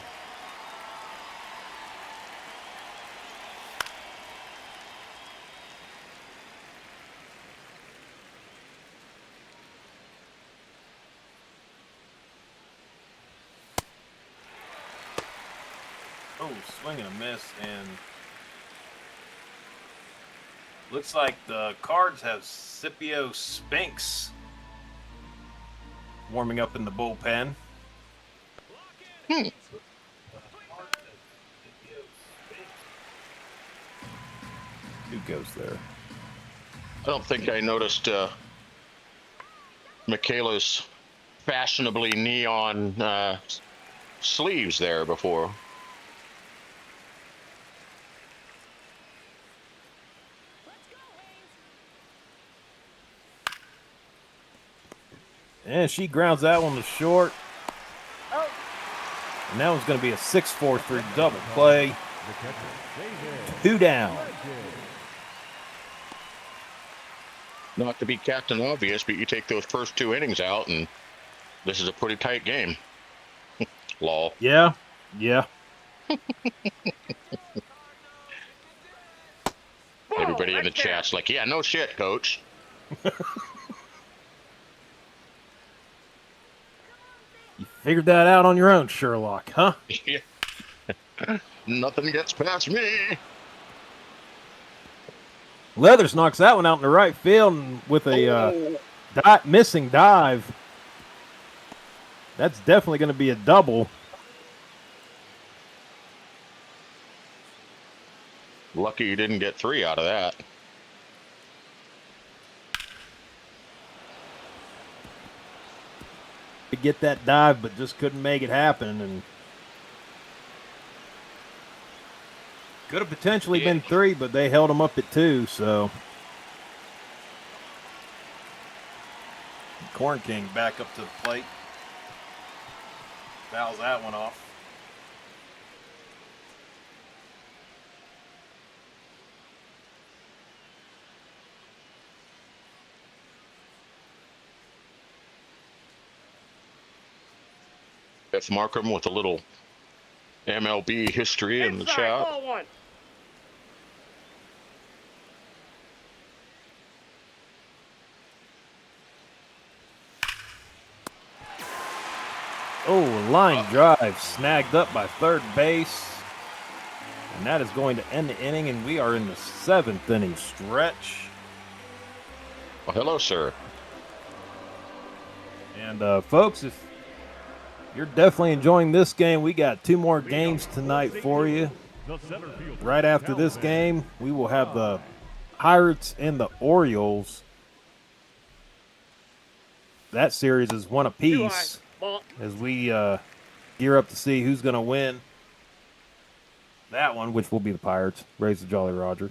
Oh, swing and a miss, and looks like the Cards have Scipio Spinks warming up in the bullpen. Who goes there? I don't think I noticed Michaela's fashionably neon sleeves there before. And she grounds that one to short. And that one's going to be a 6-4-3 double play. 2 down. Not to be Captain Obvious, but you take those first 2 innings out, and this is a pretty tight game. Lol. Yeah. Yeah. Everybody in the right there. chat's like, yeah, no shit, coach. You figured that out on your own, Sherlock, huh? Yeah. Nothing gets past me. Leathers knocks that one out in the right field and with a missing dive. That's definitely going to be a double. Lucky you didn't get 3 out of that. To get that dive, but just couldn't make it happen. And could have potentially been 3, but they held him up at 2, so. Corn King back up to the plate. Fouls that one off. F. Markham with a little MLB history in the Inside, chat. ball one. Oh, line drive snagged up by third base. And that is going to end the inning, and we are in the 7th inning stretch. Well, hello, sir. And folks, if you're definitely enjoying this game, we got 2 more games tonight for you. Right after this game, we will have the Pirates and the Orioles. That series is 1 apiece Ball. as we gear up to see who's going to win that one, which will be the Pirates. Raise the Jolly Roger.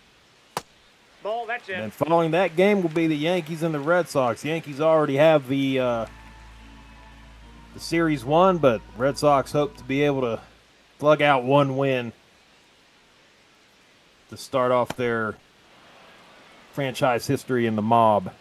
Ball, that's it. And following that game will be the Yankees and the Red Sox. The Yankees already have the series won, but Red Sox hope to be able to plug out 1 win to start off their franchise history in the mob.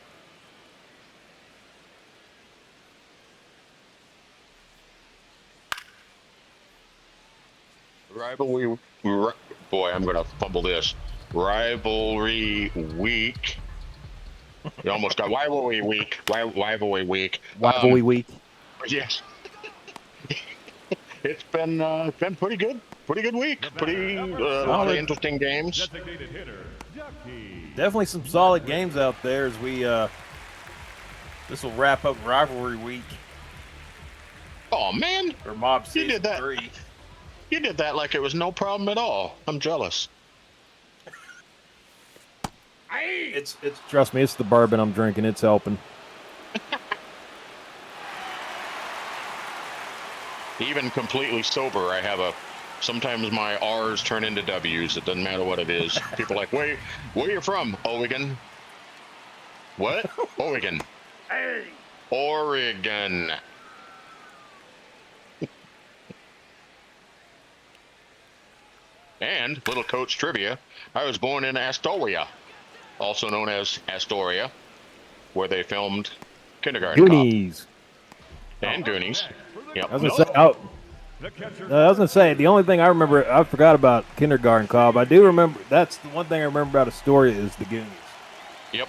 Rivalry, boy, I'm gonna fumble this. Rivalry week. You almost got rivalry week. Rivalry week. Rivalry week. Yes. It's been pretty good. Pretty good week. Pretty a lot of interesting games. Designated hitter, Ducky. Definitely some solid games out there as we this will wrap up rivalry week Oh man, or mob You season did that. 3. you did that like it was no problem at all. I'm jealous. It's trust me, it's the bourbon I'm drinking. It's helping. Even completely sober, I have sometimes my R's turn into W's. It doesn't matter what it is. People are like, where you from? Oregon. What? Oregon. Hey. Oregon. And little coach trivia, I was born in Astoria, also known as Astoria, where they filmed Kindergarten Goonies. Cop and Goonies. Yep. I was gonna say the only thing I forgot about Kindergarten Cop. I do remember that's the one thing I remember about Astoria is the Goonies. Yep.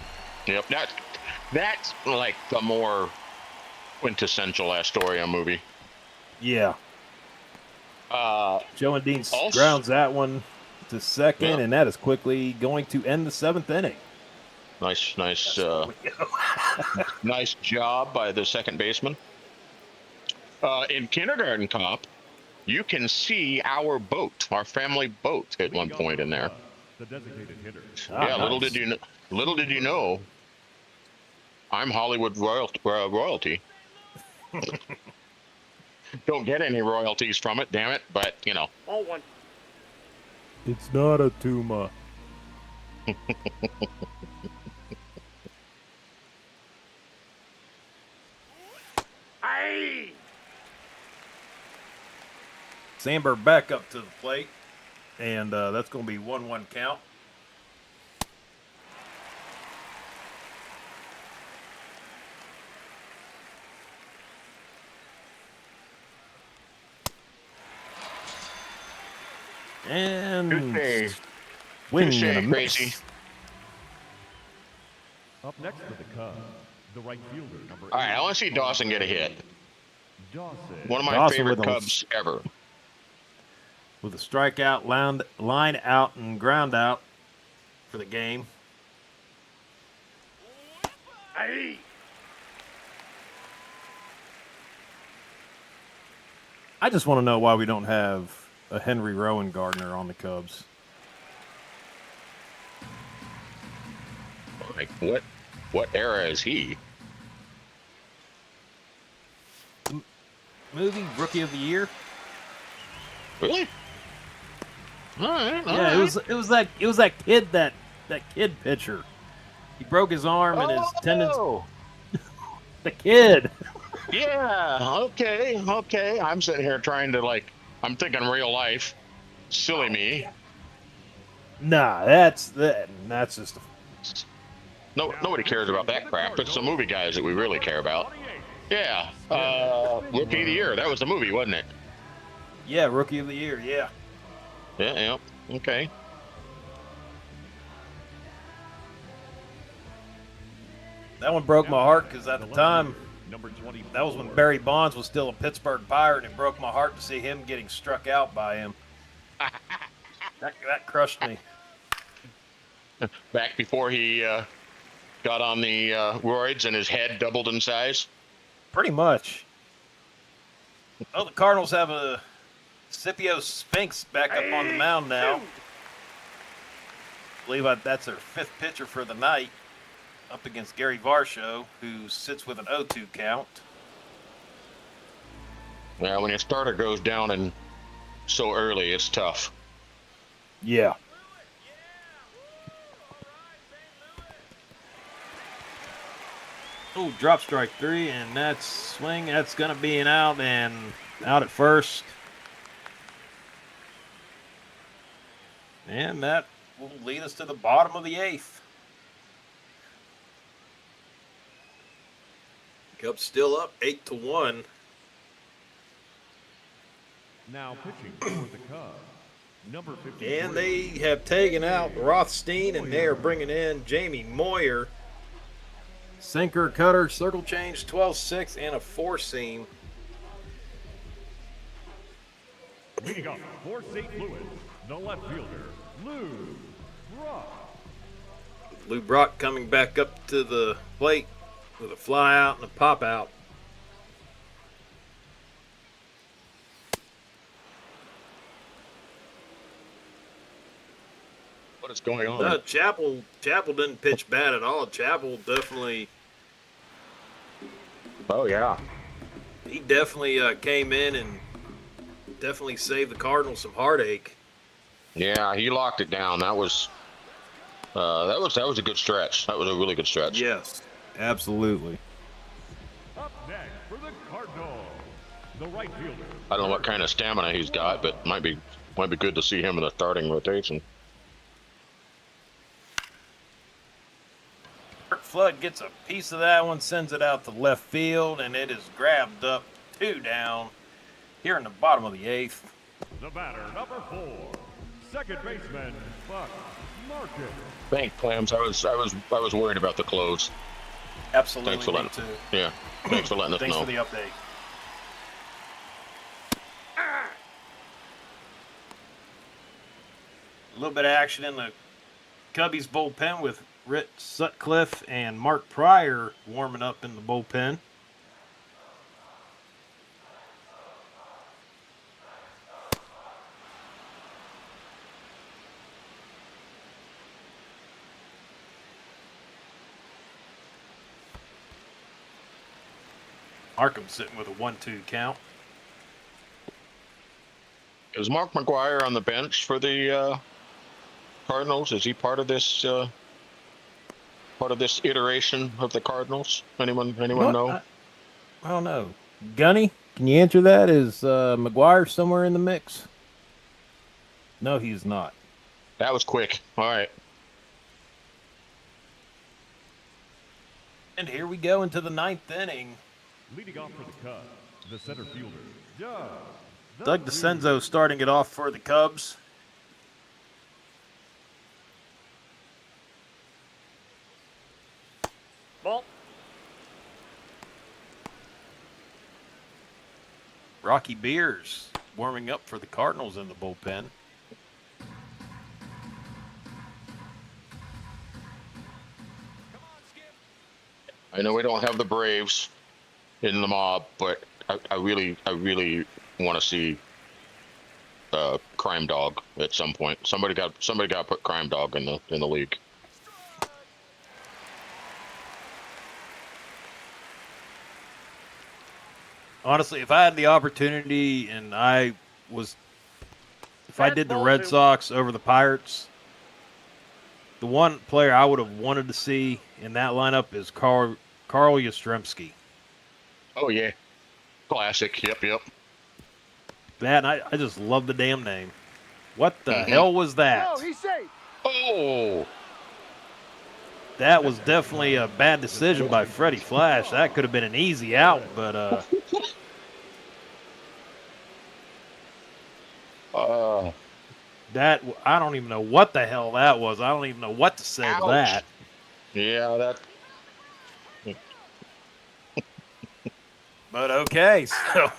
That's like the more quintessential Astoria movie. Yeah. Joe and Dean Also- grounds that one to second, Yeah. and that is quickly going to end the 7th inning. Nice, nice job by the second baseman. In Kindergarten Cop, you can see our boat, our family boat, at one point in there. The designated hitter. Yeah, nice. little did you know, I'm Hollywood royalty. Don't get any royalties from it, damn it, but you know. Ball one. It's not a tumor. Hey. Sandberg back up to the plate, and that's going to be 1-1 count. And Touche. swing Touche, and a miss. crazy. Up next for the Cubs, the right fielder, number All right, I 8, want to see Dawson get a hit. Dawson. One of my Dawson favorite with a- Cubs ever. With a strikeout, line out, and ground out for the game. Hey. I just want to know why we don't have a Henry Rowan Gardner on the Cubs. Like what era is he? Movie Rookie of the Year. Really? All right. all Yeah, right. it was that kid pitcher. He broke his arm and his tendons. Oh, The kid. yeah. Okay. I'm sitting here trying to I'm thinking real life. Silly me. Nah, that's just. Nobody cares about that crap. It's the movie guys that we really care about. Yeah. Rookie of the Year. That was the movie, wasn't it? Yeah, Rookie of the Year. Yeah. Yeah. Okay. That one broke my heart because at the time, Number 24. that was when Barry Bonds was still a Pittsburgh Pirate, and it broke my heart to see him getting struck out by him. That crushed me. Back before he got on the roids and his head doubled in size. Pretty much. Oh, the Cardinals have a Scipio Spinks back up on the mound now. I believe that's their 5th pitcher for the night, up against Gary Varsho, who sits with an 0-2 count. Yeah, when your starter goes down and so early, it's tough. Yeah. Oh, drop strike 3, and that's swing. That's going to be an out, and out at first. And that will lead us to the bottom of the 8th. Cubs still up 8-1. Now pitching for the Cubs. Number 53. And they have taken out Rothstein, and they are bringing in Jamie Moyer. Sinker, cutter, circle change, 12-6, and a 4-seam. Leading off for St. Louis, the left fielder, Lou Brock. Lou Brock coming back up to the plate with a fly out and a pop out. What is going on? Chapel didn't pitch bad at all. Chapel definitely Oh, yeah. came in and definitely saved the Cardinals some heartache. Yeah, he locked it down. That was a good stretch. That was a really good stretch. Yes, absolutely. Up next for the Cardinals, the right fielder. I don't know what kind of stamina he's got, but might be good to see him in the starting rotation. Mark Flood gets a piece of that one, sends it out to left field, and it is grabbed up 2 down here in the bottom of the 8th. The batter, number 4, second baseman, Buck Marcus. Thanks, Clams. I was worried about the close. Absolutely. Thanks for letting. Too. Yeah. Thanks for letting us Thanks know. for the update. A little bit of action in the Cubbies bullpen with Rich Sutcliffe and Mark Pryor warming up in the bullpen. Markham sitting with a 1-2 count. Is Mark McGuire on the bench for the Cardinals? Is he part of this iteration of the Cardinals? Anyone know? I don't know. Gunny, can you answer that? Is McGuire somewhere in the mix? No, he's not. That was quick. All right. And here we go into the 9th inning. Leading off for the Cubs, the center fielder, Doug DeCenzo starting it off for the Cubs. Ball. Rocky Beers warming up for the Cardinals in the bullpen. I know we don't have the Braves in the mob, but I really want to see Crime Dog at some point. Somebody got to put Crime Dog in the league. Honestly, if I had the opportunity and if I did the Red Sox over the Pirates, the one player I would have wanted to see in that lineup is Carl Yastrzemski. Oh yeah, classic. Yep. That, and I just love the damn name. What the hell was that? Oh, he's safe. Oh, That was definitely a bad decision by Freddie Flash. That could have been an easy out, but that I don't even know what the hell that was. I don't even know what to say to ouch. that. Yeah, that. But okay, so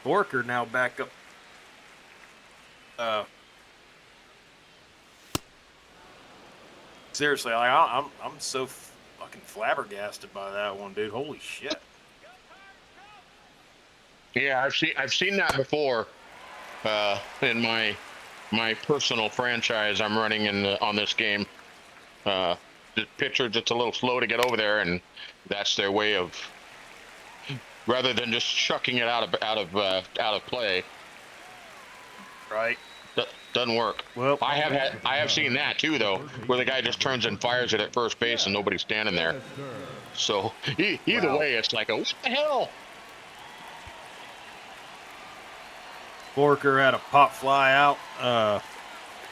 Borker now back up. Seriously, I'm so fucking flabbergasted by that one, dude. Holy shit. Yeah, I've seen that before. In my personal franchise I'm running on this game. The pitcher just a little slow to get over there, and that's their way of, rather than just chucking it out of play. Right. Doesn't work. Well, I have seen that too, though, where the guy just turns and fires it at first base and nobody's standing there. So either Wow. way, it's like, what the hell? Borker had a pop fly out.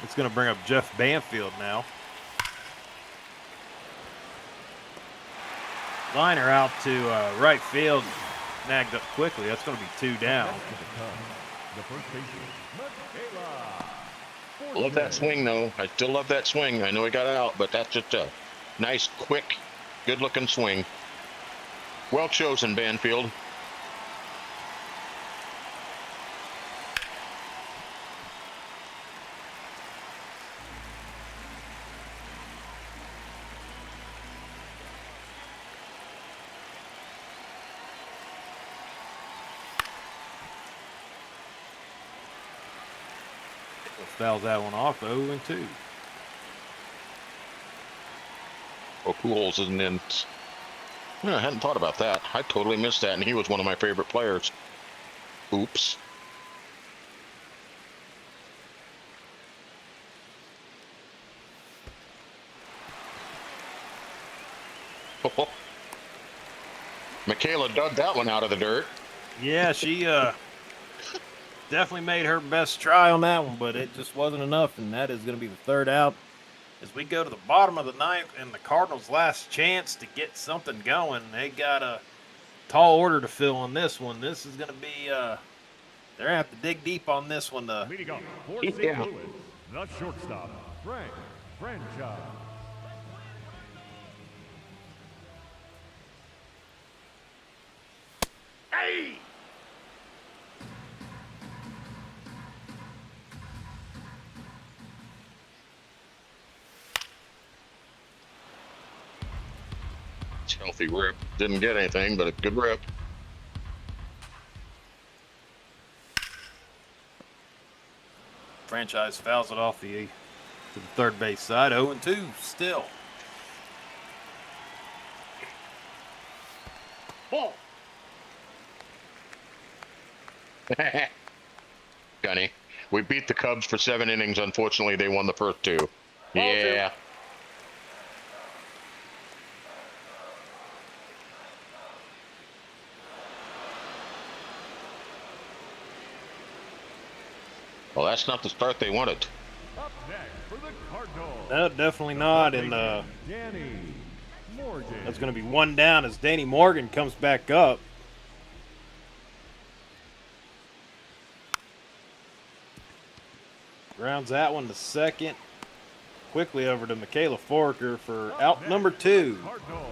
It's going to bring up Jeff Banfield now. Liner out to right field, nagged up quickly. That's going to be 2 down. The first baseman, Michaela. Love that swing, though. I still love that swing. I know he got out, but that's just a nice, quick, good-looking swing. Well chosen, Banfield. Fouls that one off, 0-2. Oh, Pujols isn't in. Yeah, I hadn't thought about that. I totally missed that, and he was one of my favorite players. Oops. Oh. Michaela dug that one out of the dirt. Yeah, she definitely made her best try on that one, but it just wasn't enough, and that is going to be the 3rd out. As we go to the bottom of the 9th and the Cardinals' last chance to get something going, they got a tall order to fill on this one. This is going to be, they're going to have to dig deep on this one. Leading off for St. Louis, the shortstop, Frank Franchise. Hey! It's a healthy rip. Didn't get anything, but a good rip. Franchise fouls it off to the 3rd base side. 0-2 still. Ball. Gunny, we beat the Cubs for 7 innings. Unfortunately, they won the first 2. Yeah. Well, that's not the start they wanted. Up next for the Cardinals, No, definitely not. And Danny Morgan. that's going to be 1 down as Danny Morgan comes back up. Grounds that one to second. Quickly over to Michaela Forker for out number 2. Cardinals,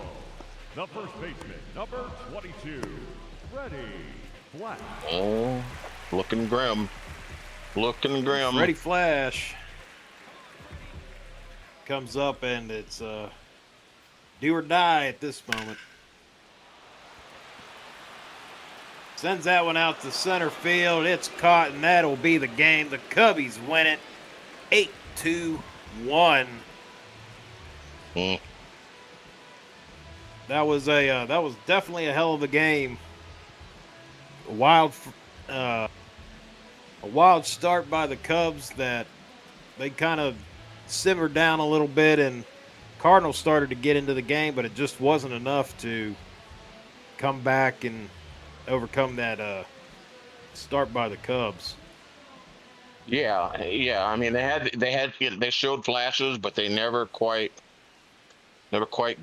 the first baseman, number 22, Freddie Flash. Oh, looking grim. Looking grim. Freddie Flash comes up, and it's do or die at this moment. Sends that one out to center field. It's caught, and that'll be the game. The Cubbies win it 8-1. That was definitely a hell of a game. A wild start by the Cubs that they kind of simmered down a little bit, and Cardinals started to get into the game, but it just wasn't enough to come back and overcome that start by the Cubs. Yeah. I mean, they showed flashes, but they never quite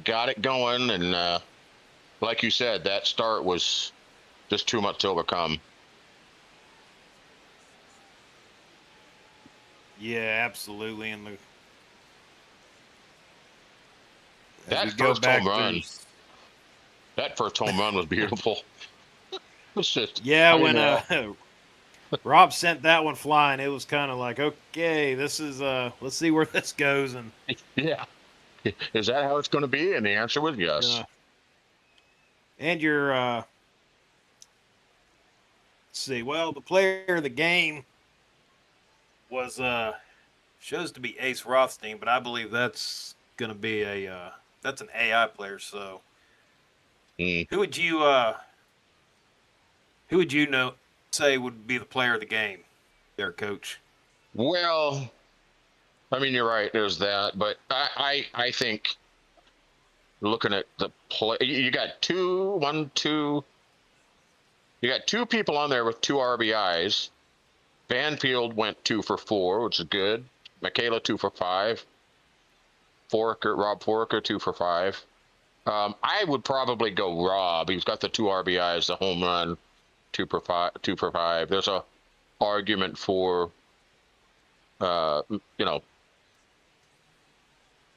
got it going. And like you said, that start was just too much to overcome. Yeah, absolutely. And as we That go first home back through, run, that first home run was beautiful. It's just, yeah, I mean, when Rob sent that one flying, it was kind of like, okay, this is let's see where this goes, and yeah, is that how it's going to be? And the answer was yes. uh, and your let's see, well, the player of the game was shows to be Ace Rothstein, but I believe that's going to be a that's an AI player. So Mm. who would you know say would be the player of the game, there, Coach? Well, I mean, you're right. There's that, but I think looking at the play, you got you got two people on there with two RBIs. Banfield went 2 for 4, which is good. Michaela 2 for 5. Rob Foraker 2 for 5. I would probably go Rob. He's got the two RBIs, the home run, 2 for 5. 2 for 5. There's a argument for uh, you know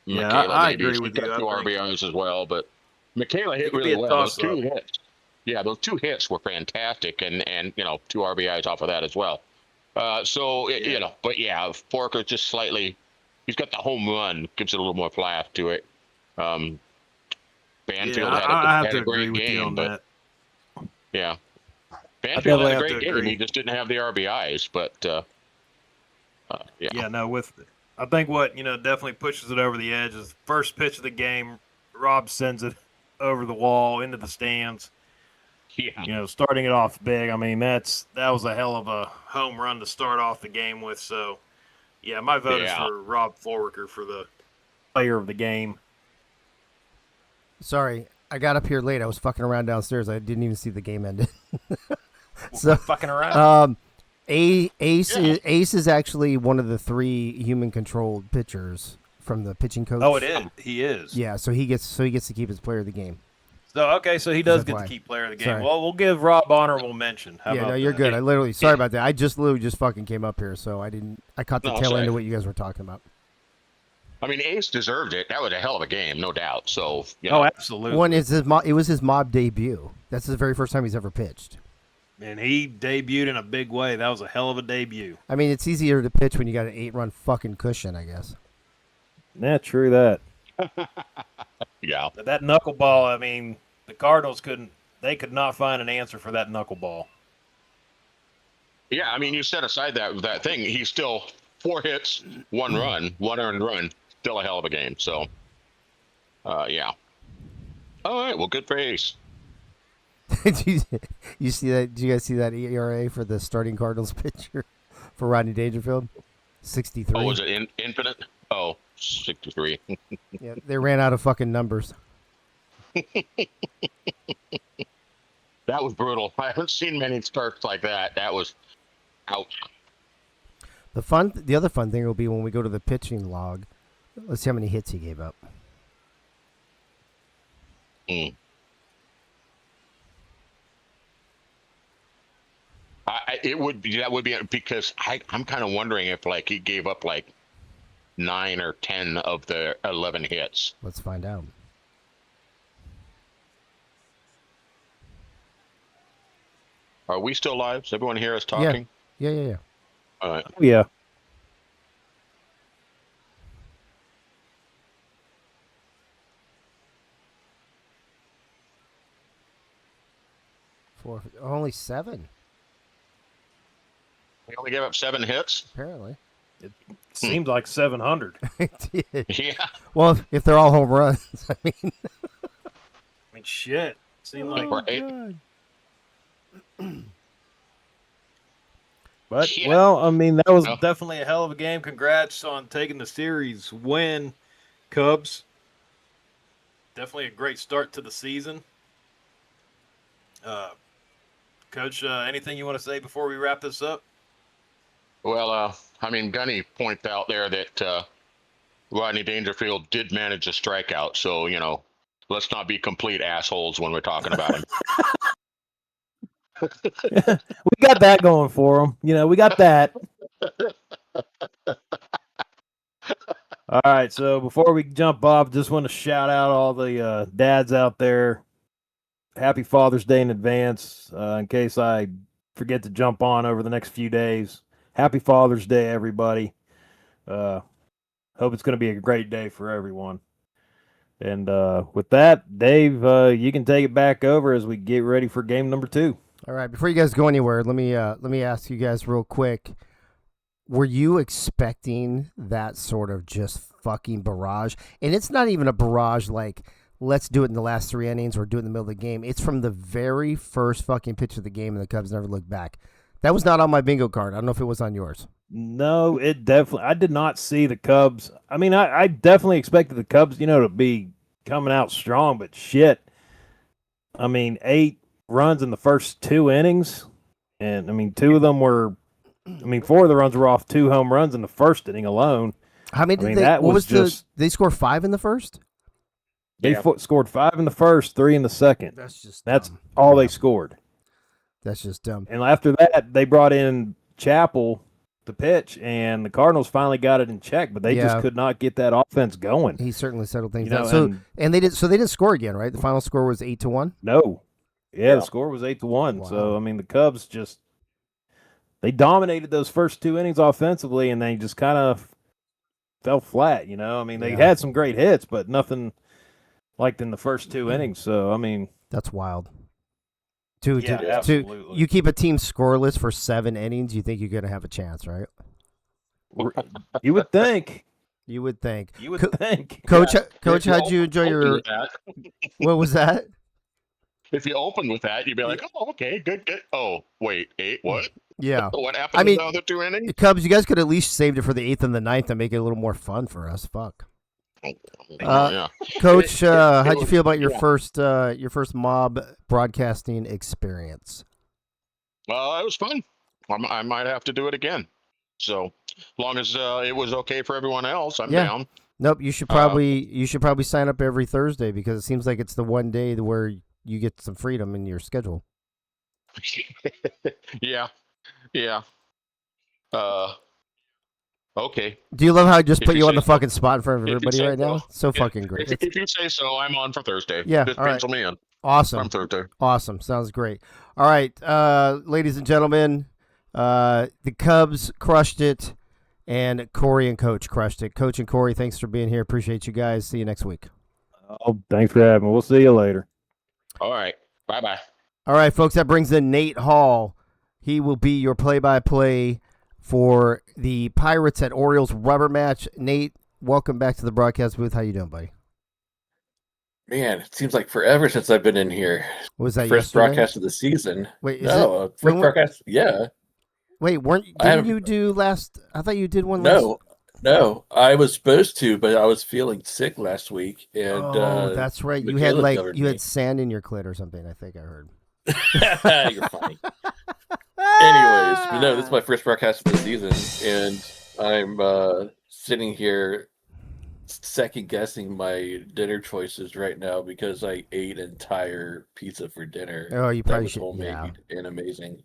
Yeah, Michaela I maybe. agree She's with you. got I two think RBIs as well, but Michaela it hit could be really a well. Those toss two up. hits. Yeah, those two hits were fantastic, and two RBIs off of that as well. Yeah, But yeah, Forker just slightly. He's got the home run, gives it a little more flash to it. Um, yeah, Banfield I have had to a agree great with you game, on but that. yeah, I Banfield had definitely a have to great game. He agree. just didn't have the RBIs, but yeah, Yeah, no, with I think what definitely pushes it over the edge is the first pitch of the game. Rob sends it over the wall into the stands. yeah, Starting it off big. I mean, that was a hell of a home run to start off the game with. So, yeah, my vote is yeah. for Rob Foraker for the player of the game. Sorry, I got up here late. I was fucking around downstairs. I didn't even see the game ended. So, Quit fucking around. Yeah. Ace is actually one of the 3 human controlled pitchers from the pitching coach. Oh, it is. He is. Yeah, so he gets to keep his player of the game. So okay, so he Just does get to FYI. keep player of the game. Sorry. Well, we'll give Rob honorable mention. How Yeah, about no, you're that? good. I literally sorry about that. I just literally just fucking came up here, so I caught the No, tail end sorry. of what you guys were talking about. I mean, Ace deserved it. That was a hell of a game, no doubt. So Oh, absolutely. One is it was his mob debut. That's the very first time he's ever pitched. And he debuted in a big way. That was a hell of a debut. I mean, it's easier to pitch when you got an 8-run fucking cushion, I guess. Yeah, true that. yeah. That knuckleball, I mean, the Cardinals could not find an answer for that knuckleball. Yeah, I mean, you set aside that thing. He's still 4 hits, 1 run, 1 earned run. Still a hell of a game. So, yeah. All right. Well, good for Ace. you see that? Do you guys see that ERA for the starting Cardinals pitcher for Rodney Dangerfield? 63. Oh, was it infinite? Oh, 63. Yeah, they ran out of fucking numbers. That was brutal. I haven't seen many starts like that. That was ouch. The other fun thing will be when we go to the pitching log. Let's see how many hits he gave up. Mm. It would be because I'm kind of wondering if like he gave up like 9 or 10 of the 11 hits. Let's find out. Are we still live? Does everyone hear us talking? Yeah. All right. Oh, yeah. Only 7, We only gave up 7 hits. apparently. It seemed like 700. It did. Yeah. Well, if they're all home runs, I mean. I mean, shit. Seemed like. Right. God. But, Yeah. well, I mean, that was No. definitely a hell of a game. Congrats on taking the series win, Cubs. Definitely a great start to the season. Coach, anything you want to say before we wrap this up? Well, I mean, Gunny pointed out there that Rodney Dangerfield did manage a strikeout, so let's not be complete assholes when we're talking about him. We got that going for him. We got that. All right, so before we jump off, just want to shout out all the dads out there. Happy Father's Day in advance. In case I forget to jump on over the next few days. Happy Father's Day, everybody. Hope it's going to be a great day for everyone. And with that, Dave, you can take it back over as we get ready for game number 2. All right, before you guys go anywhere, let me ask you guys real quick. Were you expecting that sort of just fucking barrage? And it's not even a barrage like, let's do it in the last 3 innings or do it in the middle of the game. It's from the very first fucking pitch of the game, and the Cubs never looked back. That was not on my bingo card. I don't know if it was on yours. No, it definitely. I did not see the Cubs. I mean, I definitely expected the Cubs, to be coming out strong, but shit. I mean, 8 runs in the first 2 innings, and I mean, 4 of the runs were off 2 home runs in the first inning alone. How many did they? That what was just they scored 5 in the first? They scored 5 in the first, 3 in the second. That's dumb. all they scored. That's just dumb. And after that, they brought in Chappell to pitch, and the Cardinals finally got it in check, but they just could not get that offense going. He certainly settled things down. So they didn't score again, right? The final score was 8-1. No, the score was 8-1. Wow. So I mean, the Cubs they dominated those first 2 innings offensively, and they just kind of fell flat. I mean, they had some great hits, but nothing like in the first 2 innings. So I mean, that's wild. Absolutely. You keep a team scoreless for 7 innings, you think you're going to have a chance, right? You would think. You would think. Coach, how'd you enjoy your... What was that? If you opened with that, you'd be like, oh, okay, good. Oh, wait, 8, what? Yeah. What happened in the other 2 innings? Cubs, you guys could at least saved it for the 8th and the 9th and make it a little more fun for us. Fuck. Coach, how'd you feel about your first mob broadcasting experience? Well, it was fun. I might have to do it again. So, as long as it was okay for everyone else, I'm down. Nope, you should probably sign up every Thursday because it seems like it's the one day where you get some freedom in your schedule. Yeah. Okay. Do you love how I just put you on the fucking spot in front of everybody right now? So fucking great. If you say so, I'm on for Thursday. Yeah, just all right. pencil me in. Awesome. On Thursday. Awesome. Sounds great. All right, ladies and gentlemen, the Cubs crushed it, and Corey and Coach crushed it. Coach and Corey, thanks for being here. Appreciate you guys. See you next week. Oh, thanks for having me. We'll see you later. All right. Bye-bye. All right, folks, that brings in Nate Hall. He will be your play-by-play for the Pirates at Orioles rubber match. Nate, welcome back to the broadcast booth. How you doing, buddy? Man, it seems like forever since I've been in here. Was that first yesterday? broadcast of the season? Wait, first broadcast? Yeah. Wait, didn't you do last? I thought you did one last. No, I was supposed to, but I was feeling sick last week, and that's right. You had sand in your clit or something. I think I heard. You're funny. Anyways, but no, this is my first broadcast of the season, and I'm sitting here second guessing my dinner choices right now because I ate entire pizza for dinner. Oh, you probably should. Homemade and amazing.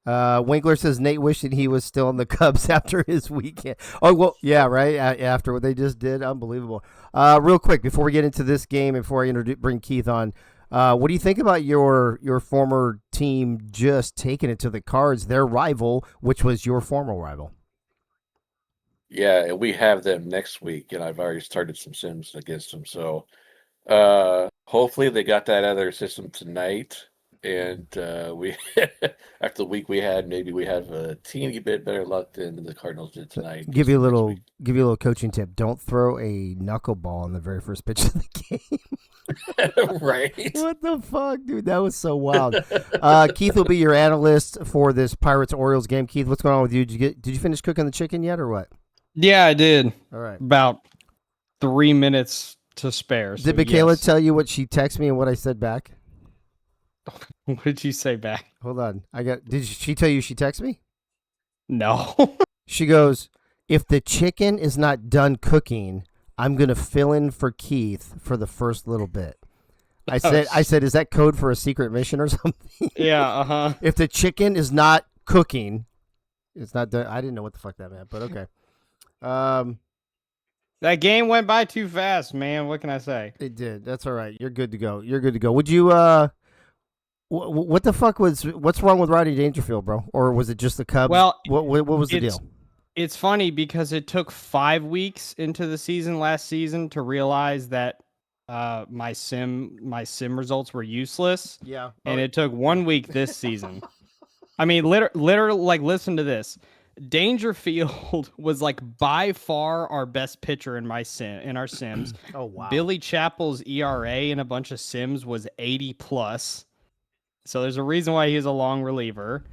Winkler says Nate wishing he was still in the Cubs after his weekend. Oh, well, yeah, right? After what they just did. Unbelievable. Real quick, before we get into this game, before I bring Keith on, what do you think about your former team just taking it to the Cards, their rival, which was your former rival? Yeah, and we have them next week, and I've already started some sims against them. So hopefully they got that out of their system tonight. And we, after the week we had, maybe we have a teeny bit better luck than the Cardinals did tonight. Give you a little coaching tip. Don't throw a knuckleball on the very first pitch of the game. Right? What the fuck, dude? That was so wild. Keith will be your analyst for this Pirates Orioles game. Keith, what's going on with you? Did you finish cooking the chicken yet, or what? Yeah, I did. All right. About 3 minutes to spare. Did Michaela tell you what she texted me and what I said back? What did you say back? Hold on. Did she tell you she texted me? No. She goes, if the chicken is not done cooking, I'm gonna fill in for Keith for the first little bit. I said, is that code for a secret mission or something? Yeah, uh-huh. If the chicken is not cooking, it's not done. I didn't know what the fuck that meant, but okay. That game went by too fast, man. What can I say? It did. That's all right. You're good to go. You're good to go. Would you what the fuck what's wrong with Rodney Dangerfield, bro? Or was it just the Cubs? Well, what was the deal? It's funny because it took 5 weeks into the season last season to realize that my sim results were useless. Yeah. And it took 1 week this season. I mean, literally, like, listen to this. Dangerfield was like by far our best pitcher in our sims. Oh wow. Billy Chappell's ERA in a bunch of sims was 80 plus. So there's a reason why he's a long reliever.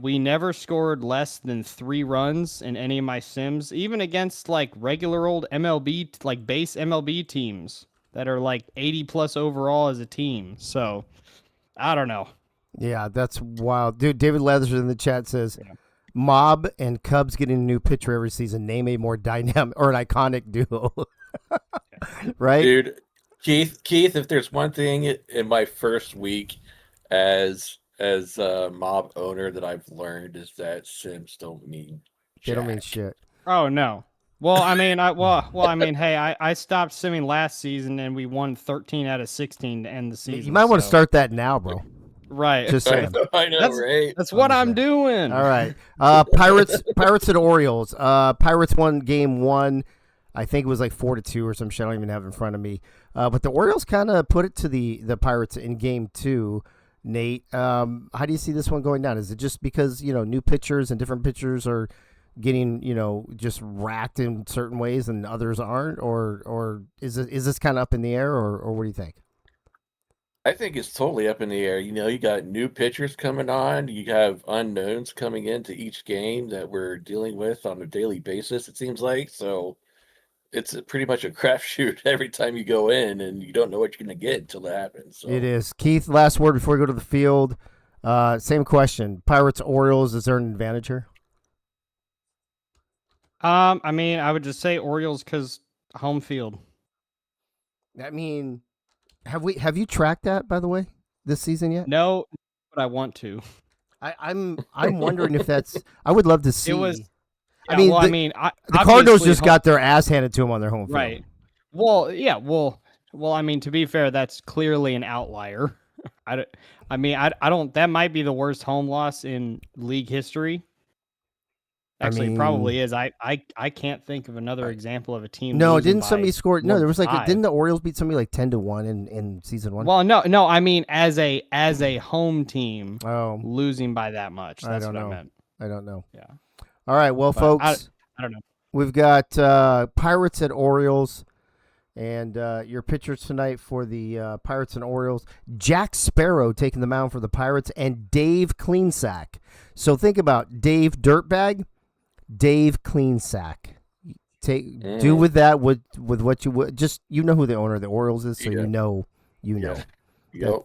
We never scored less than 3 runs in any of my sims, even against like regular old MLB, like base MLB teams that are like 80 plus overall as a team. So I don't know. Yeah, that's wild. Dude, David Leathers in the chat says, Mob and Cubs getting a new pitcher every season. Name a more dynamic or an iconic duo. Right? Dude, Keith, if there's one thing in my first week as a Mob owner that I've learned is that sims don't mean They don't mean jack. shit. Oh no. Well, I mean, hey, I stopped simming last season and we won 13 out of 16 to end the season. You might want to start that now, bro. Right. Just saying. I know, right? That's what I'm doing. All right. Pirates and Orioles. Pirates won game 1. I think it was like 4-2 or some shit. I don't even have it in front of me. But the Orioles kind of put it to the Pirates in game 2. Nate, how do you see this one going down? Is it just because, new pitchers and different pitchers are getting, just racked in certain ways and others aren't? Or is this kind of up in the air, or what do you think? I think it's totally up in the air. You got new pitchers coming on. You have unknowns coming into each game that we're dealing with on a daily basis, it seems like. So it's pretty much a crapshoot every time you go in, and you don't know what you're going to get until that happens. So. It is. Keith, last word before we go to the field. Same question. Pirates, Orioles, is there an advantage here? I mean, I would just say Orioles because home field. I mean, have you tracked that, by the way, this season yet? No, but I want to. I'm wondering if that's. I would love to see. It was. I mean, the Cardinals just got their ass handed to them on their home field. Right. Well, yeah. Well. I mean, to be fair, that's clearly an outlier. I don't. That might be the worst home loss in league history. Actually, it probably is. I can't think of another example of a team. No, didn't somebody score? No, there was like 5. Didn't the Orioles beat somebody like 10-1 in season 1? Well, no. I mean, as a home team, losing by that much. That's I don't what know. I meant. I don't know. Yeah. All right, well, But folks, I don't know. we've got Pirates at Orioles, and your pitchers tonight for the Pirates and Orioles: Jack Sparrow taking the mound for the Pirates, and Dave Cleansack. So think about Dave Dirtbag. Dave Cleansack. Do with that with what you would. Just who the owner of the Orioles is, so you know. Yep.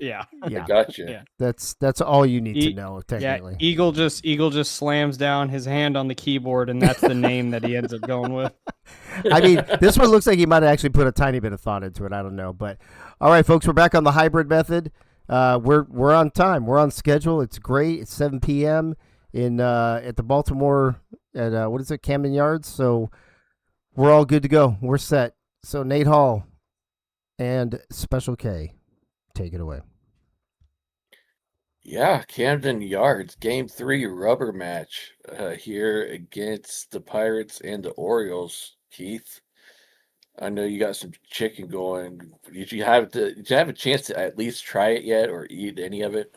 Yeah. I gotcha. Yeah. That's all you need to know, technically. Yeah, Eagle just slams down his hand on the keyboard, and that's the name that he ends up going with. I mean, this one looks like he might have actually put a tiny bit of thought into it. I don't know, but all right, folks, we're back on the hybrid method. We're on time. We're on schedule. It's great. It's 7 p.m. in at the Baltimore at what is it, Camden Yards. So we're all good to go. We're set. So Nate Hall and Special K, take it away. Yeah, Camden Yards, Game 3 rubber match here against the Pirates and the Orioles. Keith, I know you got some chicken going. Did you have a chance to at least try it yet, or eat any of it?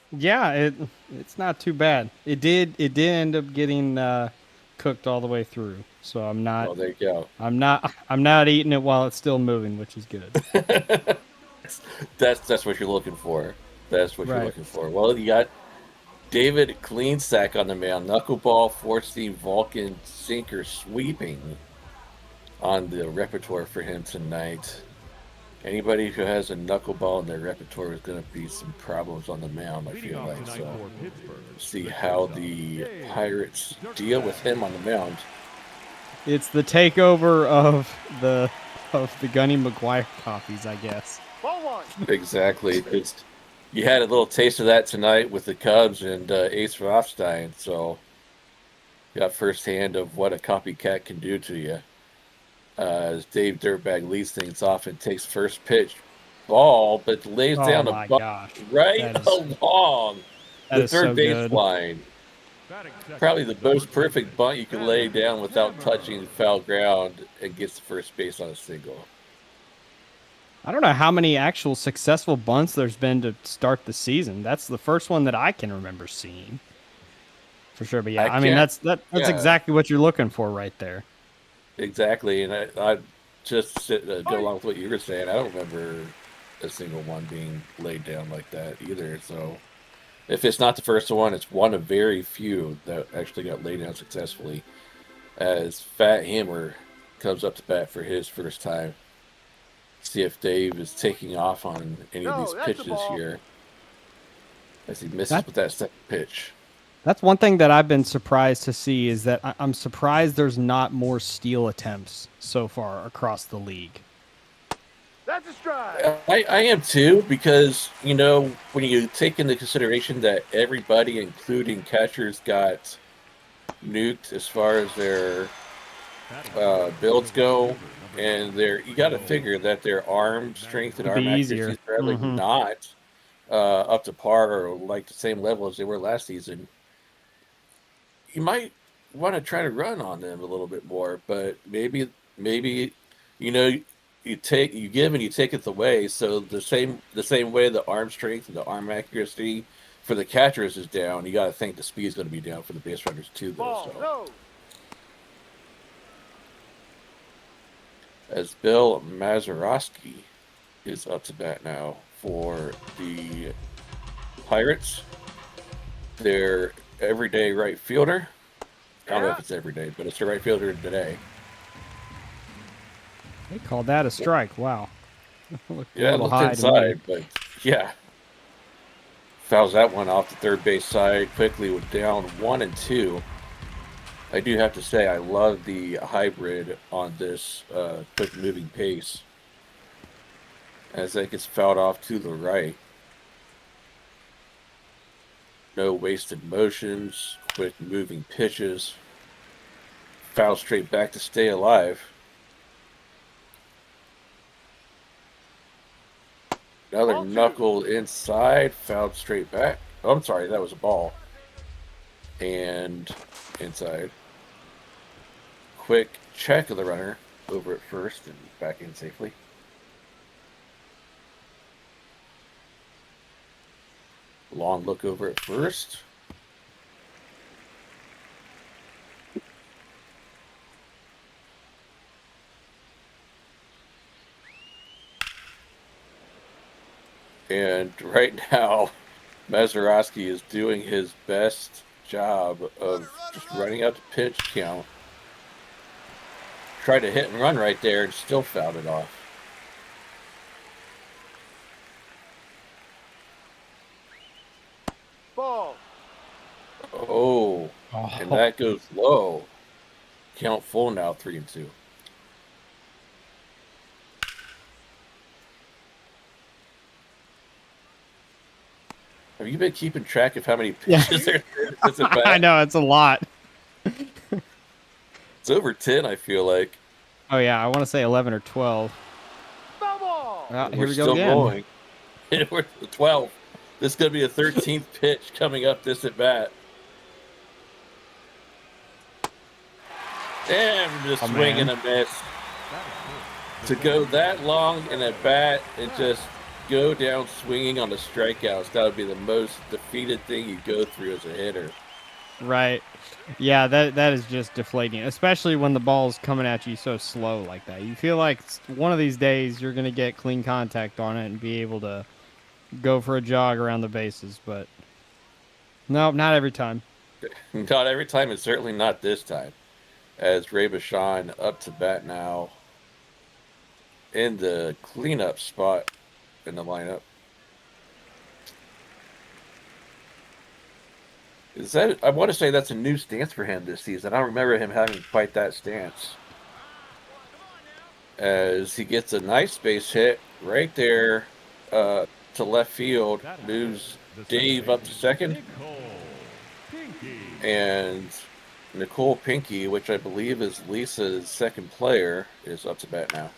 Yeah, it's not too bad. It did end up getting cooked all the way through. So I'm not. Oh, there you go. I'm not eating it while it's still moving, which is good. That's what you're looking for. That's what you're Right. looking for. Well, you got David Cleansack on the mound, knuckleball, 4-seam Vulcan sinker sweeping on the repertoire for him tonight. Anybody who has a knuckleball in their repertoire is going to be some problems on the mound, I Leading feel off like. tonight So, for Pittsburgh, see the how shortstop, the Dave Pirates the deal with shortstop. him on the mound. It's the takeover of the Gunny McGuire copies, I guess. Ball one. Exactly. You had a little taste of that tonight with the Cubs and Ace Rothstein, so you got firsthand of what a copycat can do to you. As Dave Dirtbag leads things off and takes first pitch ball, but lays Oh down a my bunt gosh. right That is along that the is third so base good. line. Batting second, Probably the most first perfect baseman, bunt you can lay Adam down without Hammer. touching foul ground and gets the first base on a single. I don't know how many actual successful bunts there's been to start the season. That's the first one that I can remember seeing. For sure, but yeah, I I mean can't, that's yeah, exactly what you're looking for right there. exactly. And I just go along with what you were saying. I don't remember a single one being laid down like that either. So if it's not the first one, it's one of very few that actually got laid down successfully. As Fat Hammer comes up to bat for his first time. See if Dave is taking off on any of these No, that's the pitches ball. here as he misses That with that second pitch. that's one thing that I've been surprised to see is that I'm surprised there's not more steal attempts so far across the league. That's a strike. I am too, because, when you take into consideration that everybody, including catchers, got nuked as far as their builds go, and you got to figure that their arm strength and It'd be arm accuracy easier. is probably Hmm. not up to par or like the same level as they were last season. You might want to try to run on them a little bit more, but maybe you know you give and you take it away. So the same way the arm strength and the arm accuracy for the catchers is down, you got to think the speed is going to be down for the base runners too, though. Ball. So No. as Bill Mazeroski is up to bat now for the Pirates, their everyday right fielder. I don't know if it's every day, but it's the right fielder today. They called that a strike. Wow. Looked a Yeah, it little looked high to me. inside, but yeah. Fouls that one off the third base side quickly with down 1-2. I do have to say I love the hybrid on this quick moving pace as that gets fouled off to the right. No wasted motions, quick moving pitches. Foul straight back to stay alive. Another Ball two. knuckle inside, fouled straight back. Oh, I'm sorry, that was a ball. And inside. Quick check of the runner over at first and back in safely. Long look over at first. And right now, Mazeroski is doing his best job of just running out the pitch count. Tried to hit and run right there and still fouled it off. Ball. Oh, and that goes low. Count full now, 3-2. Have you been keeping track of how many pitches there is at bat? I know it's a lot. It's over 10, I feel like. Oh yeah, I want to say 11 or 12. Foul ball. Ah, here We're we go still again. going. We're at 12. This is going to be the 13th pitch coming up this at bat. And just swing and a miss. To go that long in a bat and just go down swinging on the strikeouts, that would be the most defeated thing you go through as a hitter. Right. Yeah, that is just deflating, especially when the ball's coming at you so slow like that. You feel like one of these days you're going to get clean contact on it and be able to go for a jog around the bases, but no, not every time. Not every time, and certainly not this time. As Ray Bashan up to bat now in the cleanup spot in the lineup. Is that? I want to say that's a new stance for him this season. I don't remember him having quite that stance. As he gets a nice base hit right there to left field, moves Dave up to second, and Nicole Pinky, which I believe is Lisa's second player, is up to bat now.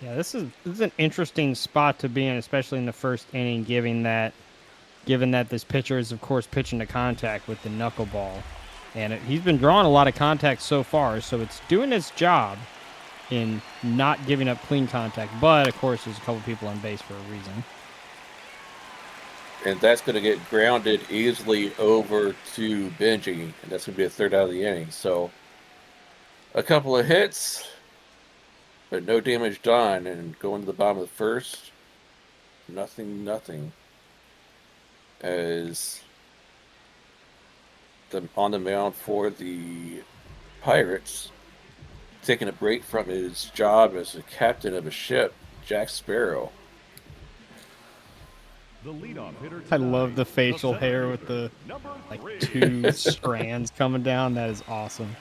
Yeah, this is an interesting spot to be in, especially in the first inning, given that this pitcher is, of course, pitching to contact with the knuckleball. And he's been drawing a lot of contact so far, so it's doing its job in not giving up clean contact. But, of course, there's a couple people on base for a reason. And that's going to get grounded easily over to Benji, and that's going to be a third out of the inning. So a couple of hits, but no damage done, and going to the bottom of the first, nothing. As on the mound for the Pirates, taking a break from his job as a captain of a ship, Jack Sparrow. The leadoff hitter I love the tonight, facial center hair with fielder, the number 3. 2 strands coming down. That is awesome.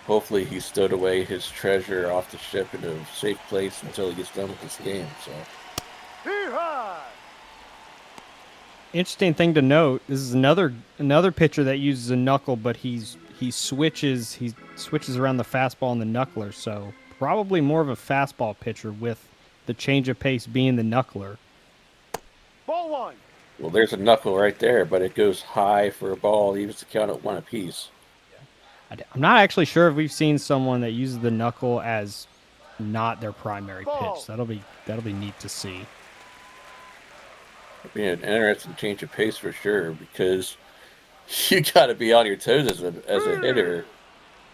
Hopefully he stowed away his treasure off the ship in a safe place until he gets done with this game. So Hee-haw! Interesting thing to note, this is another pitcher that uses a knuckle, but he switches around the fastball and the knuckler, so probably more of a fastball pitcher with the change of pace being the knuckler. Ball 1. well, there's a knuckle right there, but it goes high for a ball. He used to count at one apiece. I'm not actually sure if we've seen someone that uses the knuckle as not their primary Ball. pitch. That'll be neat to see. It'd be an interesting change of pace for sure, because you got to be on your toes as a hitter.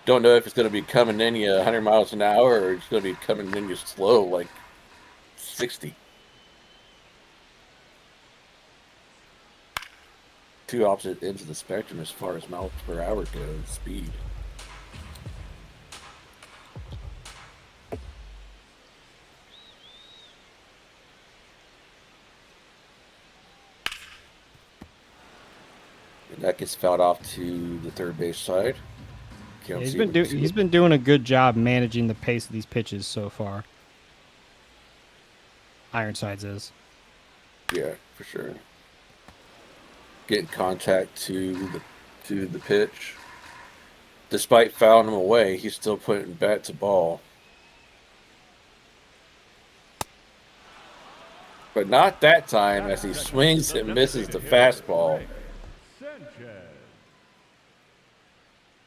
Don't know if it's going to be coming in you 100 miles an hour or it's going to be coming in you slow, like 60. Two opposite ends of the spectrum as far as miles per hour goes, speed. And that gets fouled off to the third base side. Yeah, he's been doing a good job managing the pace of these pitches so far. Ironsides is. Yeah, for sure. Getting contact to the pitch. Despite fouling him away, he's still putting bat to ball. But not that time, as he swings and misses the fastball.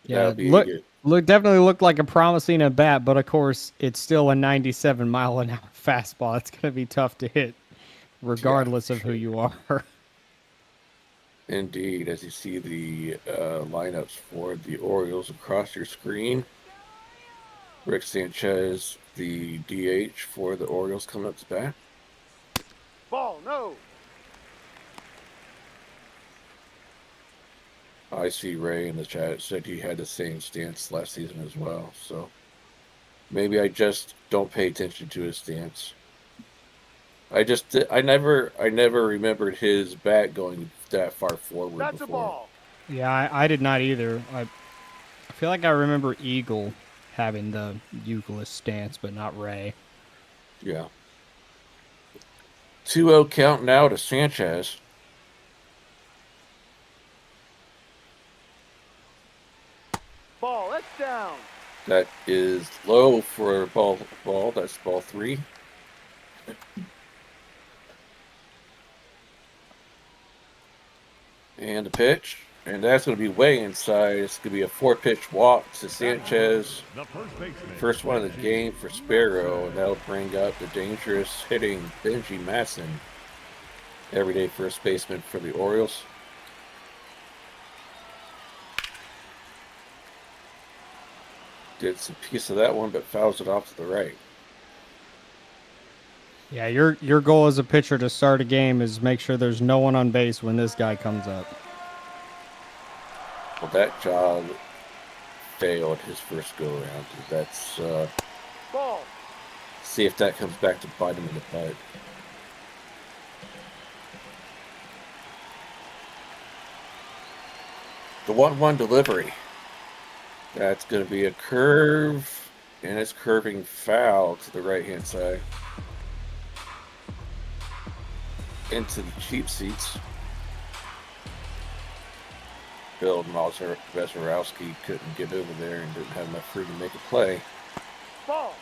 Yeah, Good. definitely looked like a promising at bat, but of course it's still a 97 mile an hour fastball. It's going to be tough to hit, regardless of who you are. Indeed, as you see the lineups for the Orioles across your screen. Rick Sanchez, the DH for the Orioles, coming up to bat. Ball, no. I see Ray in the chat said he had the same stance last season as well. So maybe I just don't pay attention to his stance. I never remembered his bat going that far forward That's before. a ball. Yeah, I did not either. I feel like I remember Eagle having the Euclid stance, but not Ray. Yeah. 2-0 count now to Sanchez. Ball, that's down. That is low for ball. That's ball 3. And the pitch. And that's going to be way inside. It's going to be a 4-pitch walk to Sanchez. First one of the game for Sparrow. And that'll bring up the dangerous hitting Benji Masson. Everyday first baseman for the Orioles. Gets a piece of that one, but fouls it off to the right. Yeah, your goal as a pitcher to start a game is make sure there's no one on base when this guy comes up. Well, that job failed his first go around. That's Ball. see if that comes back to bite him in the butt. The 1-1 delivery. That's going to be a curve, and it's curving foul to the right-hand side. Into the cheap seats. Bill Mazeroski couldn't get over there and didn't have enough room to make a play. Ball.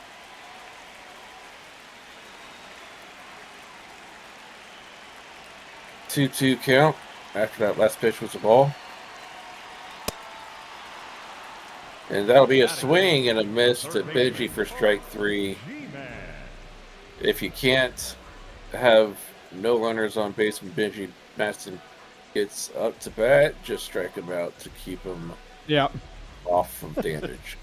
2-2 count. After that last pitch was a ball. And that'll be a swing and a miss to Benji for strike 3. If you can't have no runners on base when Benji Matson gets up to bat, just strike him out to keep him off from damage.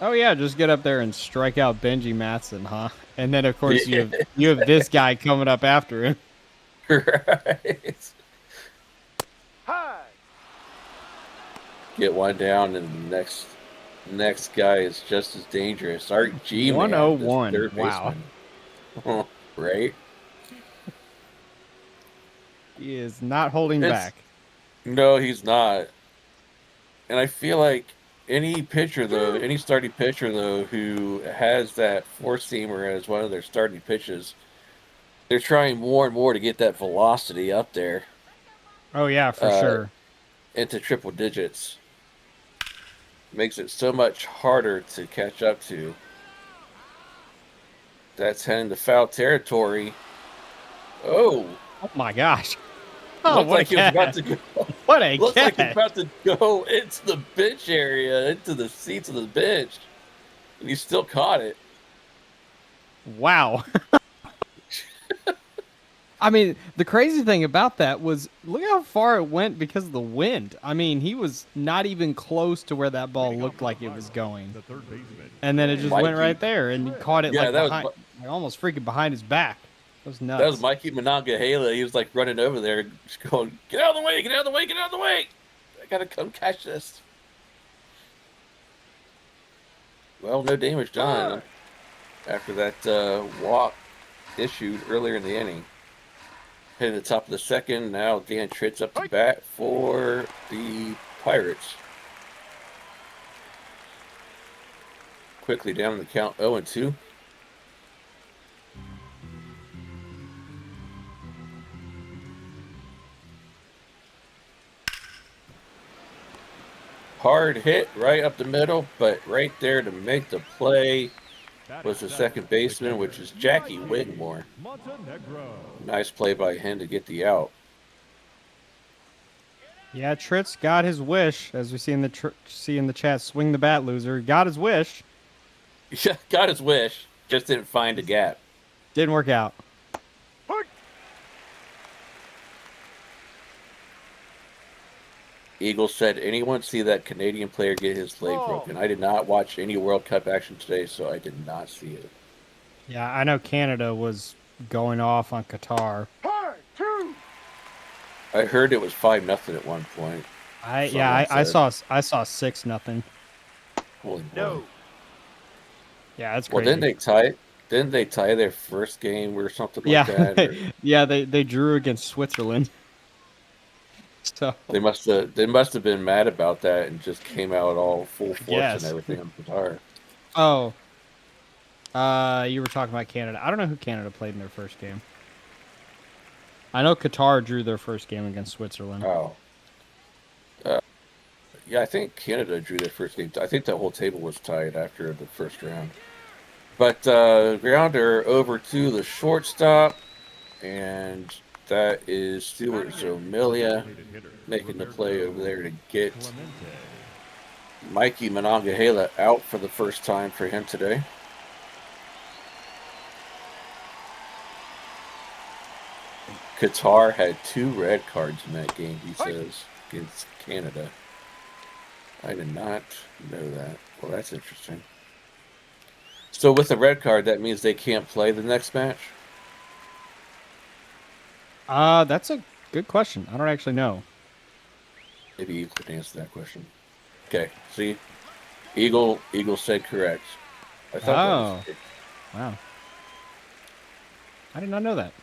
Oh yeah, just get up there and strike out Benji Matson, huh? And then of course you have this guy coming up after him. Right. High. Get one down, and the next guy is just as dangerous. Art G. 101. Third Wow. baseman. Right? He is not holding back. No, he's not. And I feel like any starting pitcher though, who has that four-seamer as one of their starting pitches, they're trying more and more to get that velocity up there. Oh yeah, for sure. Into triple digits. Makes it so much harder to catch up to. That's heading to foul territory. Oh my gosh. Oh, looks what like a he was about catch. to go. What a Looks catch. like he's about to go into the bench area, into the seats of the bench. And he still caught it. Wow. I mean, the crazy thing about that was look how far it went because of the wind. I mean, he was not even close to where that ball looked like it was going. And then it just went right there, and he caught it like almost freaking behind his back. It was nuts. That was Mikey Monongahela. He was like running over there, just going, "Get out of the way! Get out of the way! Get out of the way! I gotta come catch this." Well, no damage done after that walk issued earlier in the inning. Hitting the top of the second. Now Dan Tritt's up to bat for the Pirates. Quickly down the count, 0-2. Hard hit right up the middle, but right there to make the play was the second baseman, which is Jackie Whitmore. Nice play by him to get the out. Yeah, Tritz got his wish, as we see in the chat. Swing the bat, loser. Got his wish. Yeah, got his wish. Just didn't find a gap. Didn't work out. Eagles said, anyone see that Canadian player get his leg broken? I did not watch any World Cup action today, so I did not see it. Yeah, I know Canada was going off on Qatar. I heard it was 5-0 at one point. I saw 6-0. Holy no. Yeah, that's well, crazy. didn't they tie their first game or something like that? Or... yeah, they drew against Switzerland. So they must have been mad about that and just came out all full force and everything on Qatar. Oh. You were talking about Canada. I don't know who Canada played in their first game. I know Qatar drew their first game against Switzerland. Oh. Yeah, I think Canada drew their first game. I think the whole table was tied after the first round. But grounder over to the shortstop, and that is Stuart Zomilia making the play over there to get Mikey Monongahela out for the first time for him today. Qatar had 2 red cards in that game, he says, against Canada. I did not know that. Well, that's interesting. So with the red card, that means they can't play the next match? That's a good question. I don't actually know. Maybe you could answer that question. Okay, see? Eagle said correct. I thought that was it. Wow. I did not know that.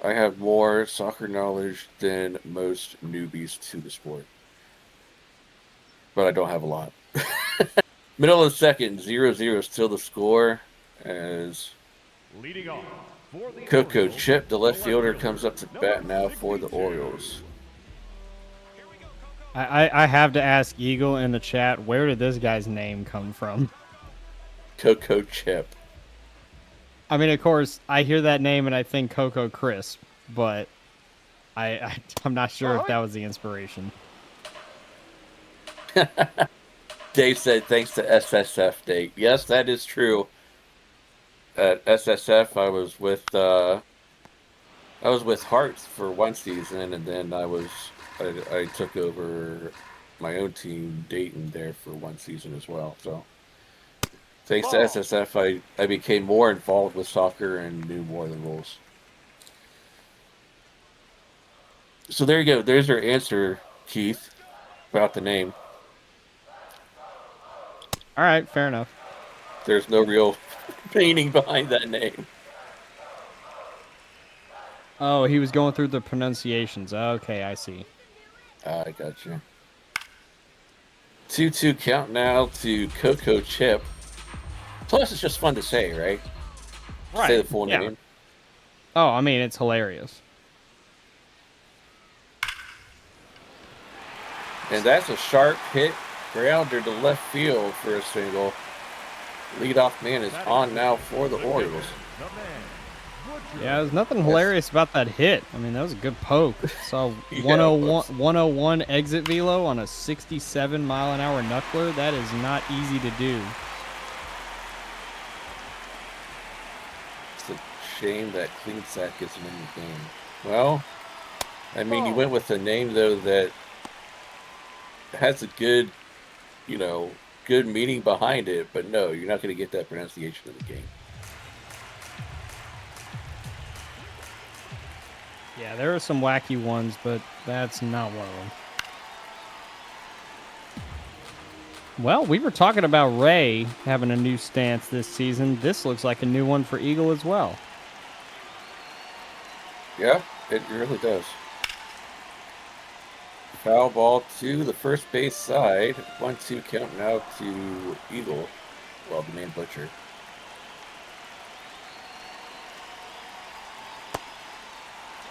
I have more soccer knowledge than most newbies to the sport. But I don't have a lot. Middle of the second, 0-0 still the score as Leading off for the Coco Orioles, Chip, the left fielder, comes up to bat now for the 62. Orioles. I have to ask Eagle in the chat, where did this guy's name come from? Coco Chip. I mean, of course, I hear that name and I think Coco Crisp, but I'm not sure if that was the inspiration. Dave said thanks to SSF Dave. Yes, that is true. At SSF, I was with Hearts for one season, and then I took over my own team, Dayton, there for one season as well. So thanks to SSF, I became more involved with soccer and knew more of the rules. So there you go. There's your answer, Keith, about the name. All right, fair enough. There's no real meaning behind that name. Oh, he was going through the pronunciations. Okay, I see. I got you. 2-2 count now to Coco Chip. Plus, it's just fun to say, right? Right. Say the full name. Oh, I mean, it's hilarious. And that's a sharp hit grounder to left field for a single. Leadoff man is on now for the Orioles. Yeah, there's nothing hilarious about that hit. I mean, that was a good poke. Saw 101 exit velo on a 67 mile an hour knuckler. That is not easy to do. It's a shame that Clean Sack isn't in the game. Well, I mean, you went with a name, though, that has a good, good meaning behind it, but no, you're not going to get that pronunciation in the game. Yeah, there are some wacky ones, but that's not one of them. Well, we were talking about Ray having a new stance this season. This looks like a new one for Eagle as well. Yeah, it really does. Foul ball to the first base side. 1-2 count now to Eagle. Well, the main butcher.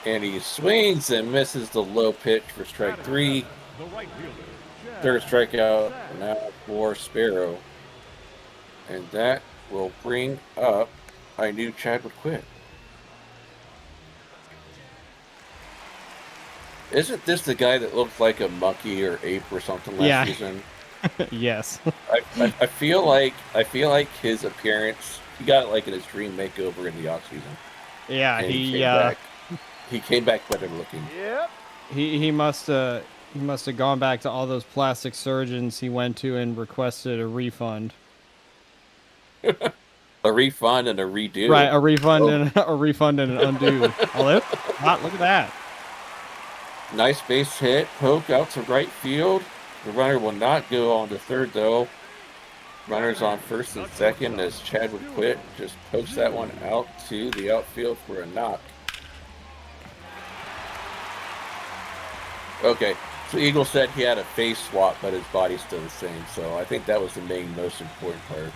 And he swings and misses the low pitch for strike 3. Third strikeout now for Sparrow. And that will bring up, I knew Chad would quit. Isn't this the guy that looked like a monkey or ape or something last season? Yes. I feel like his appearance, he got like an extreme makeover in the offseason. Yeah, he came back better looking. Yep. He must have gone back to all those plastic surgeons he went to and requested a refund. A refund and a redo. Right, a refund and an undo. Oh, look at that. Nice base hit, poke out to right field. The runner will not go on to third though. Runners on first and second as Chad would quit. Just pokes that one out to the outfield for a knock. Okay, so Eagle said he had a face swap, but his body's still the same. So I think that was the most important part.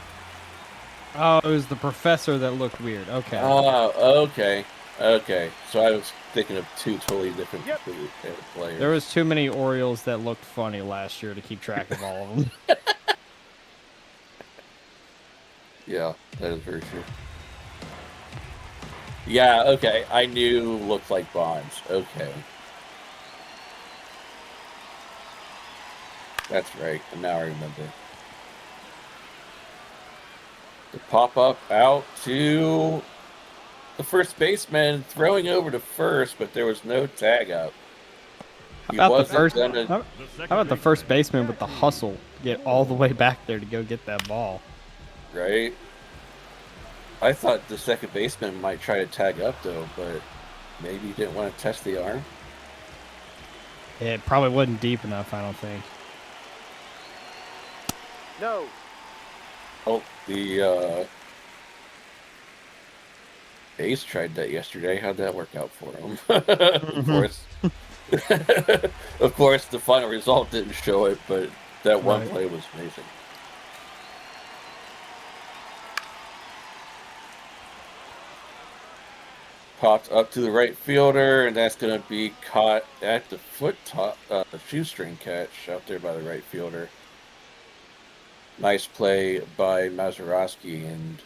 Oh, it was the professor that looked weird. Okay. Oh, okay. Okay. So I was thinking of two totally different players. There was too many Orioles that looked funny last year to keep track of all of them. Yeah, that is very true. Yeah, okay. I knew looked like Bonds. Okay. That's right. And now I remember. The pop-up out to the first baseman, throwing over to first, but there was no tag up. How about the first baseman with the hustle to get all the way back there to go get that ball? Right? I thought the second baseman might try to tag up, though, but maybe he didn't want to test the arm. It probably wasn't deep enough, I don't think. No. Oh, the Ace tried that yesterday. How'd that work out for him? Of course. Of course, the final result didn't show it, but that one Right. play was amazing. Popped up to the right fielder, and that's going to be caught at the shoestring catch out there by the right fielder. Nice play by Mazeroski, and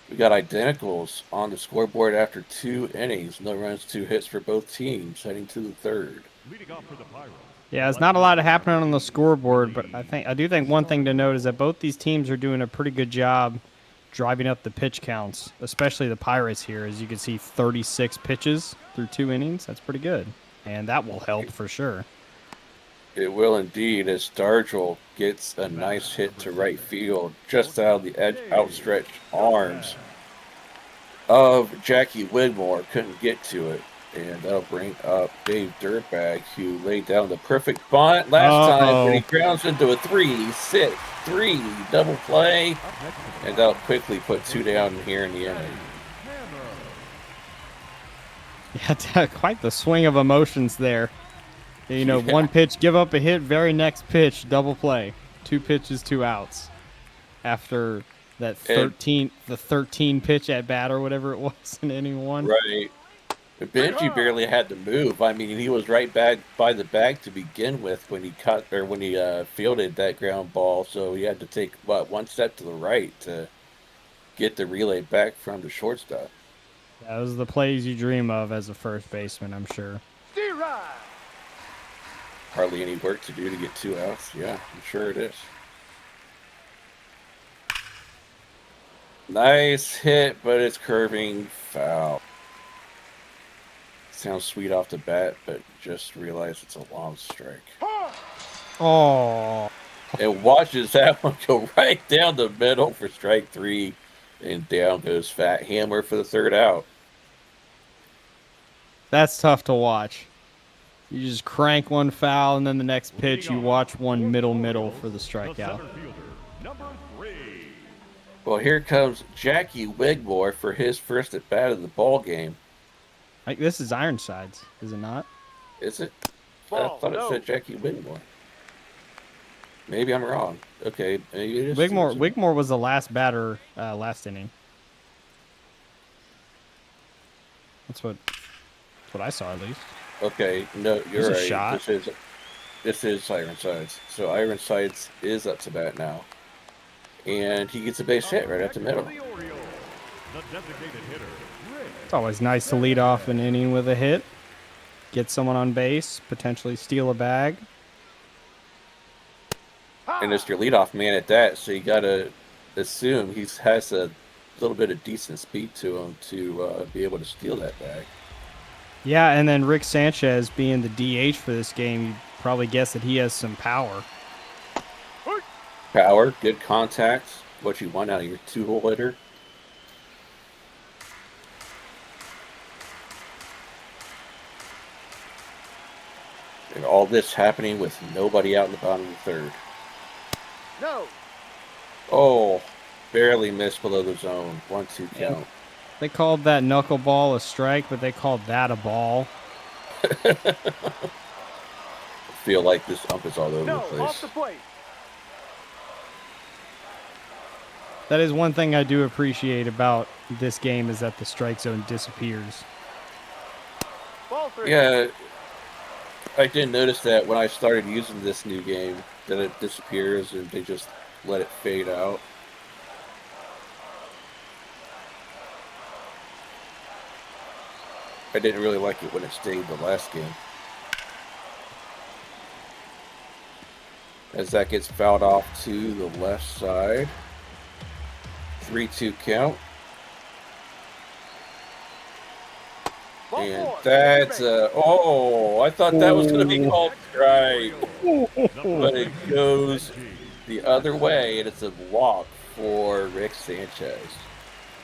we got identicals on the scoreboard after 2 innings. No runs, 2 hits for both teams, heading to the third. Leading off for the Pirates. Yeah, it's not a lot happening on the scoreboard, but I do think one thing to note is that both these teams are doing a pretty good job driving up the pitch counts, especially the Pirates here. As you can see, 36 pitches through 2 innings. That's pretty good, and that will help for sure. It will indeed, as Stargell gets a nice hit to right field, just out of the outstretched arms of Jackie Widmore. Couldn't get to it, and that'll bring up Dave Dirtbag, who laid down the perfect bunt last time, but he grounds into a 3-6-3 double play, and that'll quickly put 2 down here in the inning. Yeah, quite the swing of emotions there. You know, Yeah. one pitch, give up a hit, very next pitch, double play. 2 pitches, 2 outs. After that 13 pitch at bat or whatever it was in inning 1. Right. Benji barely had to move. I mean, he was right back by the bag to begin with when he fielded that ground ball. So he had to take 1 step to the right to get the relay back from the shortstop. That was the plays you dream of as a first baseman, I'm sure. Steer right. Hardly any work to do to get 2 outs. Yeah, I'm sure it is. Nice hit, but it's curving foul. Sounds sweet off the bat, but just realize it's a long strike. Oh, And watches that one go right down the middle for strike 3, and down goes Fat Hammer for the 3rd out. that's tough to watch. You just crank one foul, and then the next pitch you watch one middle for the strikeout. Center fielder, number 3. Well, here comes Jackie Wigmore for his first at bat of the ball game. Like, this is Ironsides, is it not? Is it? Ball, I thought no. it said Jackie Wigmore. Maybe I'm wrong. Okay, maybe it is. Wigmore was the last batter last inning. That's what I saw, at least. Okay, no, you're There's a right. shot. This is Ironsides. So Ironsides is up to bat now. And he gets a base hit right at the middle. The Orioles, the designated hitter, Rick. It's always nice to lead off an inning with a hit. Get someone on base, potentially steal a bag. And it's your leadoff man at that, so you gotta assume he has a little bit of decent speed to him to be able to steal that bag. Yeah, and then Rick Sanchez being the DH for this game, you probably guess that he has some power. Power, good contact, what you want out of your 2-hole hitter. And all this happening with nobody out in the bottom of the 3rd. No. Oh, barely missed below the zone. 1-2 count. They called that knuckleball a strike, but they called that a ball. I feel like this ump is all over No. the place. Off the plate. That is one thing I do appreciate about this game is that the strike zone disappears. Ball 3. Yeah, I did notice that when I started using this new game, that it disappears and they just let it fade out. I didn't really like it when it stayed the last game. As that gets fouled off to the left side. 3-2 count. Ball And 4. that's I thought that was going to be called strike. But it goes the other way, and it's a walk for Rick Sanchez.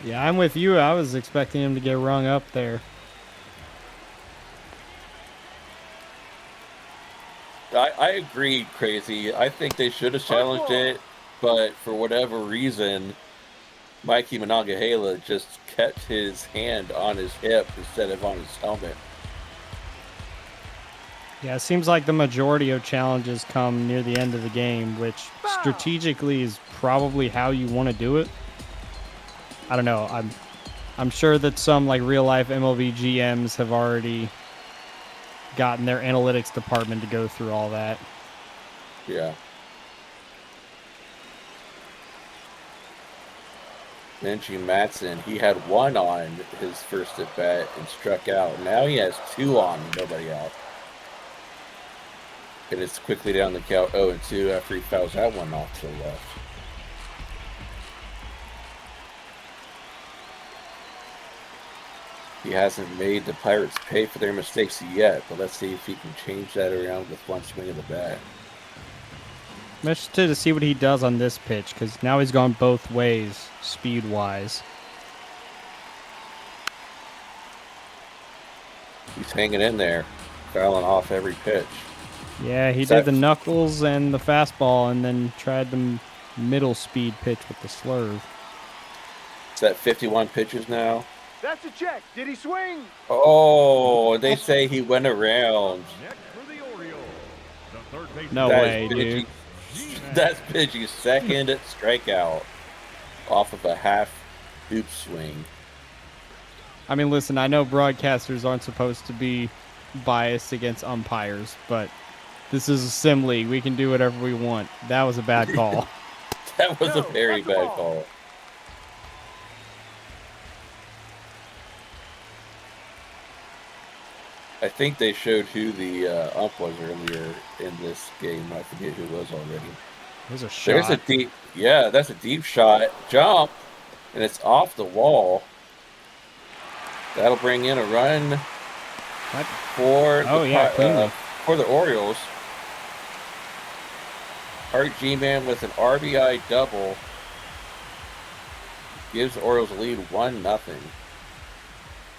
Yeah, I'm with you. I was expecting him to get rung up there. I agree, Crazy. I think they should have challenged it, but for whatever reason, Mikey Monongahela just kept his hand on his hip instead of on his helmet. Yeah, it seems like the majority of challenges come near the end of the game, which strategically is probably how you want to do it. I don't know. I'm sure that some like real life MLB GMs have already gotten their analytics department to go through all that. Yeah. Benji Matson, he had 1 on his first at bat and struck out. Now he has 2 on, nobody out. And it's quickly down the count 0-2 after he fouls that one off to the left. He hasn't made the Pirates pay for their mistakes yet, but let's see if he can change that around with one swing of the bat. I'm interested to see what he does on this pitch, because now he's gone both ways, speed-wise. He's hanging in there, fouling off every pitch. Yeah, he did the knuckles and the fastball, and then tried the middle speed pitch with the slurve. Is that 51 pitches now? That's a check. Did he swing? Oh, they say he went around. Next for the Orioles, the third baseman. No way, dude. That's Pidgey's second strikeout off of a half hoop swing. I mean, listen, I know broadcasters aren't supposed to be biased against umpires, but this is a sim league. We can do whatever we want. That was a bad call. That was a very bad call. I think they showed who the ump was earlier in this game. I forget who it was already. There's a shot. There's a deep, yeah, that's a deep shot. Jump, and it's off the wall. That'll bring in a run for for the Orioles. Art G-Man with an RBI double gives the Orioles a lead 1-0.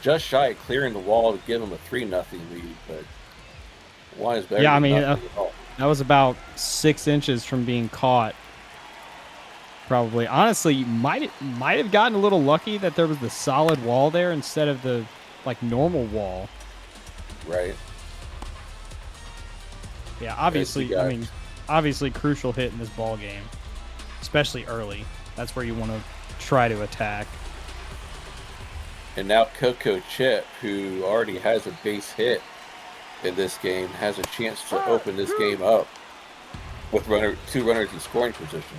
Just shy of clearing the wall to give them a 3-0 lead, but one is better. Yeah, I than mean, nothing at all. that was about 6 inches from being caught. Probably, honestly, you might have gotten a little lucky that there was the solid wall there instead of the like normal wall. Right. Yeah, obviously, I mean, obviously crucial hit in this ball game, especially early. That's where you want to try to attack. And now Coco Chip, who already has a base hit in this game, has a chance to open this game up with 2 runners in scoring position.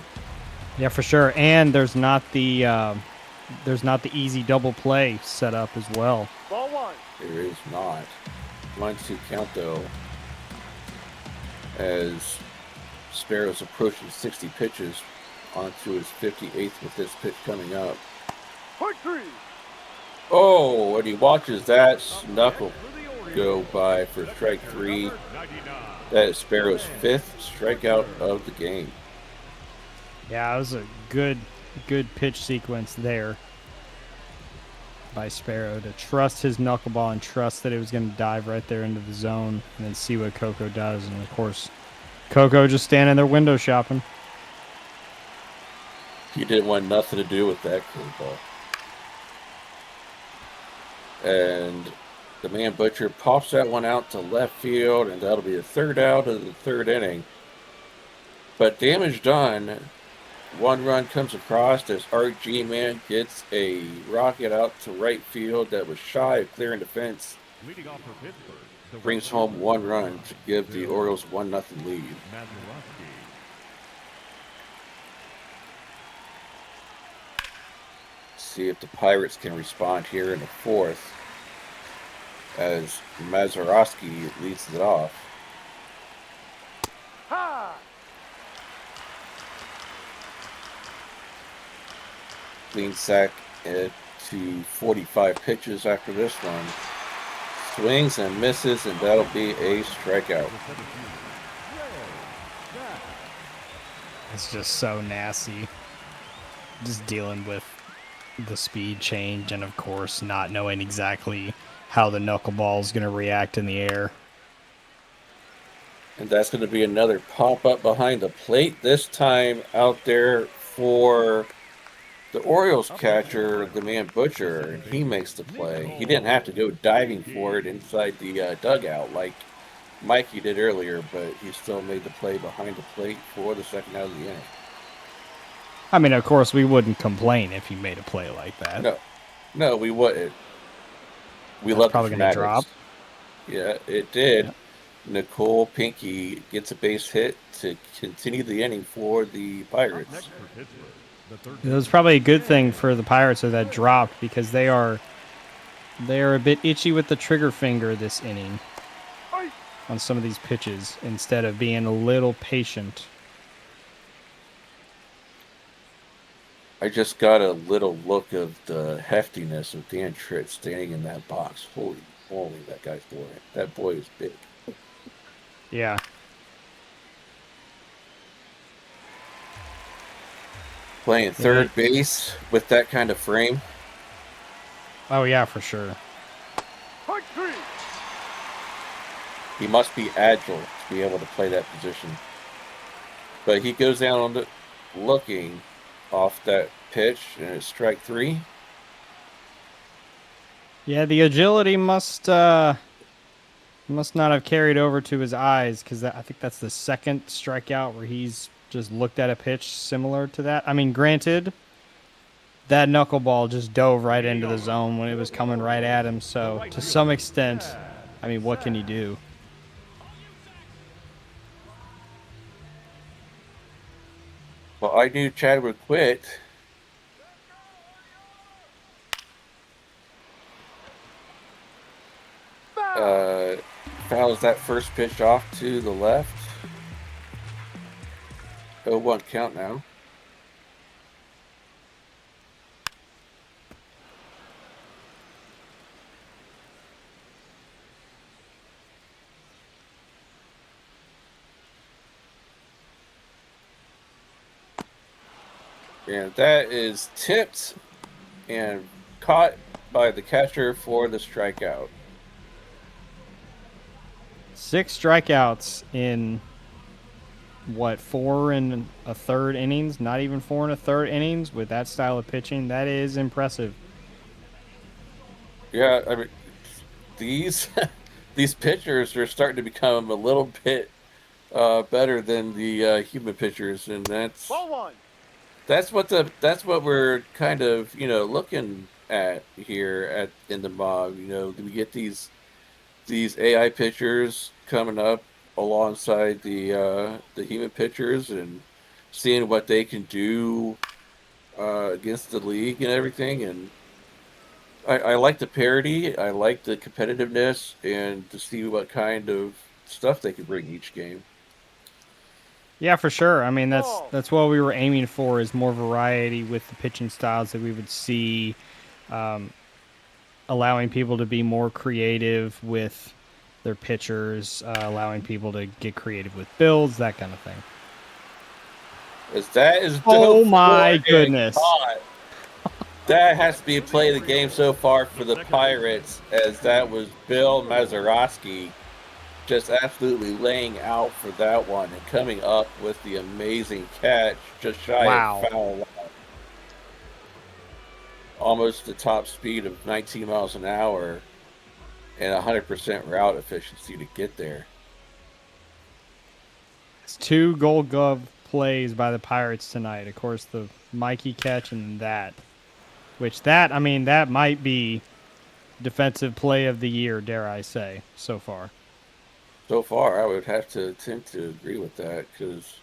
Yeah, for sure. And there's not the easy double play set up as well. Ball 1. There is not. 1-2 count though, as Sparrow's approaching 60 pitches onto his 58th with this pitch coming up. Point 3. Oh, and he watches that knuckle go by for strike 3. That is Sparrow's 5th strikeout of the game. Yeah, it was a good pitch sequence there by Sparrow to trust his knuckleball and trust that it was going to dive right there into the zone and then see what Coco does. And, of course, Coco just standing there window shopping. He didn't want nothing to do with that curveball. And the man Butcher pops that one out to left field, and that'll be a 3rd out of the 3rd inning. But damage done. 1 run comes across as Art G-Man gets a rocket out to right field that was shy of clearing the fence. Leading off for Pittsburgh, Brings home 1 run to give the Orioles 1-0 lead. See if the Pirates can respond here in the 4th as Mazeroski leads it off. Ha! Clean sack to 45 pitches after this one. Swings and misses, and that'll be a strikeout. It's just so nasty. Just dealing with the speed change and, of course, not knowing exactly how the knuckleball is going to react in the air. And that's going to be another pop up behind the plate. This time out there for the Orioles catcher, the man Butcher, and he makes the play. He didn't have to go diving for it inside the dugout like Mikey did earlier, but he still made the play behind the plate for the second out of the inning. I mean, of course, we wouldn't complain if he made a play like that. No, we wouldn't. We That's love the probably gonna drop. Yeah, it did. Yep. Nicole Pinky gets a base hit to continue the inning for the Pirates. It was probably a good thing for the Pirates that that dropped because they are a bit itchy with the trigger finger this inning on some of these pitches instead of being a little patient. I just got a little look of the heftiness of Dan Tritt standing in that box. Holy moly, that guy's boy. That boy is big. Yeah. Playing third base with that kind of frame. Oh, yeah, for sure. Point 3. He must be agile to be able to play that position. But he goes down on the looking off that pitch, and it's strike 3. Yeah, the agility must not have carried over to his eyes because I think that's the second strikeout where he's just looked at a pitch similar to that. I mean, granted, that knuckleball just dove right into the zone when it was coming right at him. So to some extent, I mean, what can you do? Well, I knew Chad would quit. Fouls that first pitch off to the left. 0-1 count now. And that is tipped and caught by the catcher for the strikeout. 6 strikeouts in, 4 and a third innings? Not even 4 and a third innings with that style of pitching. That is impressive. Yeah, I mean, these pitchers are starting to become a little bit better than the human pitchers, and that's what we're kind of looking at here in the mob. We get these AI pitchers coming up alongside the human pitchers and seeing what they can do against the league and everything. And I like the parity. I like the competitiveness, and to see what kind of stuff they can bring each game. Yeah, for sure. I mean, that's what we were aiming for, is more variety with the pitching styles that we would see, allowing people to be more creative with their pitchers, allowing people to get creative with builds, that kind of thing. That is oh my goodness. That has to be a play of the game so far for the Pirates, as that was Bill Mazeroski just absolutely laying out for that one and coming up with the amazing catch just shy of foul line. Almost the top speed of 19 miles an hour and 100% route efficiency to get there. It's 2 Gold Glove plays by the Pirates tonight. Of course, the Mikey catch and that. That might be defensive play of the year, dare I say, so far. So far, I would have to tend to agree with that, because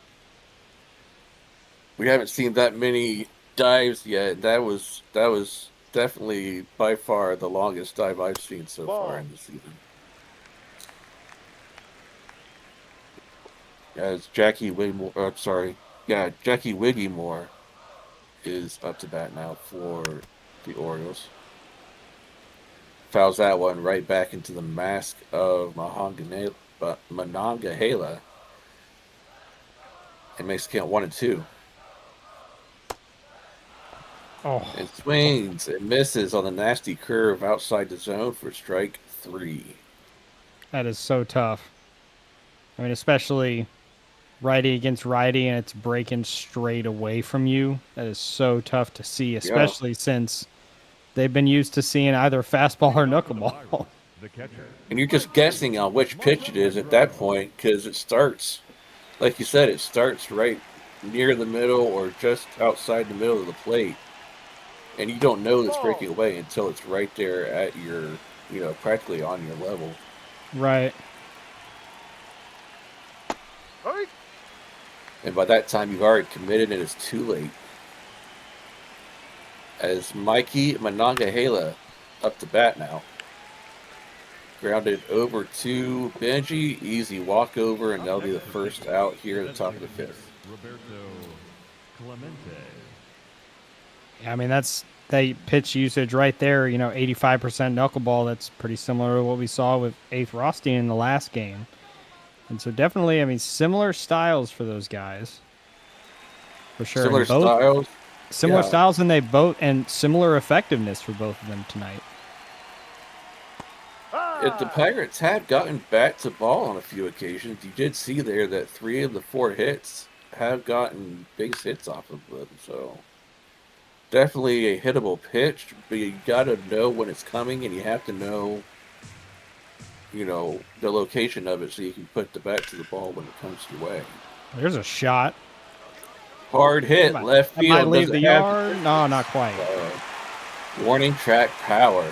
we haven't seen that many dives yet. That was definitely by far the longest dive I've seen so far in the season. As Jackie Whitmore is up to bat now for the Orioles. Fouls that one right back into the mask of Monongahela. It makes it count 1-2. Oh. And swings and misses on the nasty curve outside the zone for strike 3. That is so tough. I mean, especially righty against righty, and it's breaking straight away from you. That is so tough to see, especially since they've been used to seeing either fastball or knuckleball. The catcher. And you're just guessing on which pitch it is at that point because it starts, like you said, it starts right near the middle or just outside the middle of the plate. And you don't know it's breaking away until it's right there at your, practically on your level. Right. And by that time, you've already committed and it's too late. As Mikey Monongahela up to bat now. Grounded over to Benji. Easy walkover, and that'll be the first out here at the top of the fifth. Roberto Clemente. Yeah, I mean, that's that pitch usage right there, 85% knuckleball. That's pretty similar to what we saw with 8th Rothstein in the last game. And so definitely, I mean, similar styles for those guys. For sure. Similar styles? Similar styles, and and similar effectiveness for both of them tonight. If the Pirates have gotten bat to ball on a few occasions, you did see there that 3 of the 4 hits have gotten base hits off of them. So definitely a hittable pitch, but you got to know when it's coming, and you have to know, the location of it so you can put the bat to the ball when it comes your way. There's a shot. Hard hit, left field. Might leave the yard. No, not quite. Warning track power.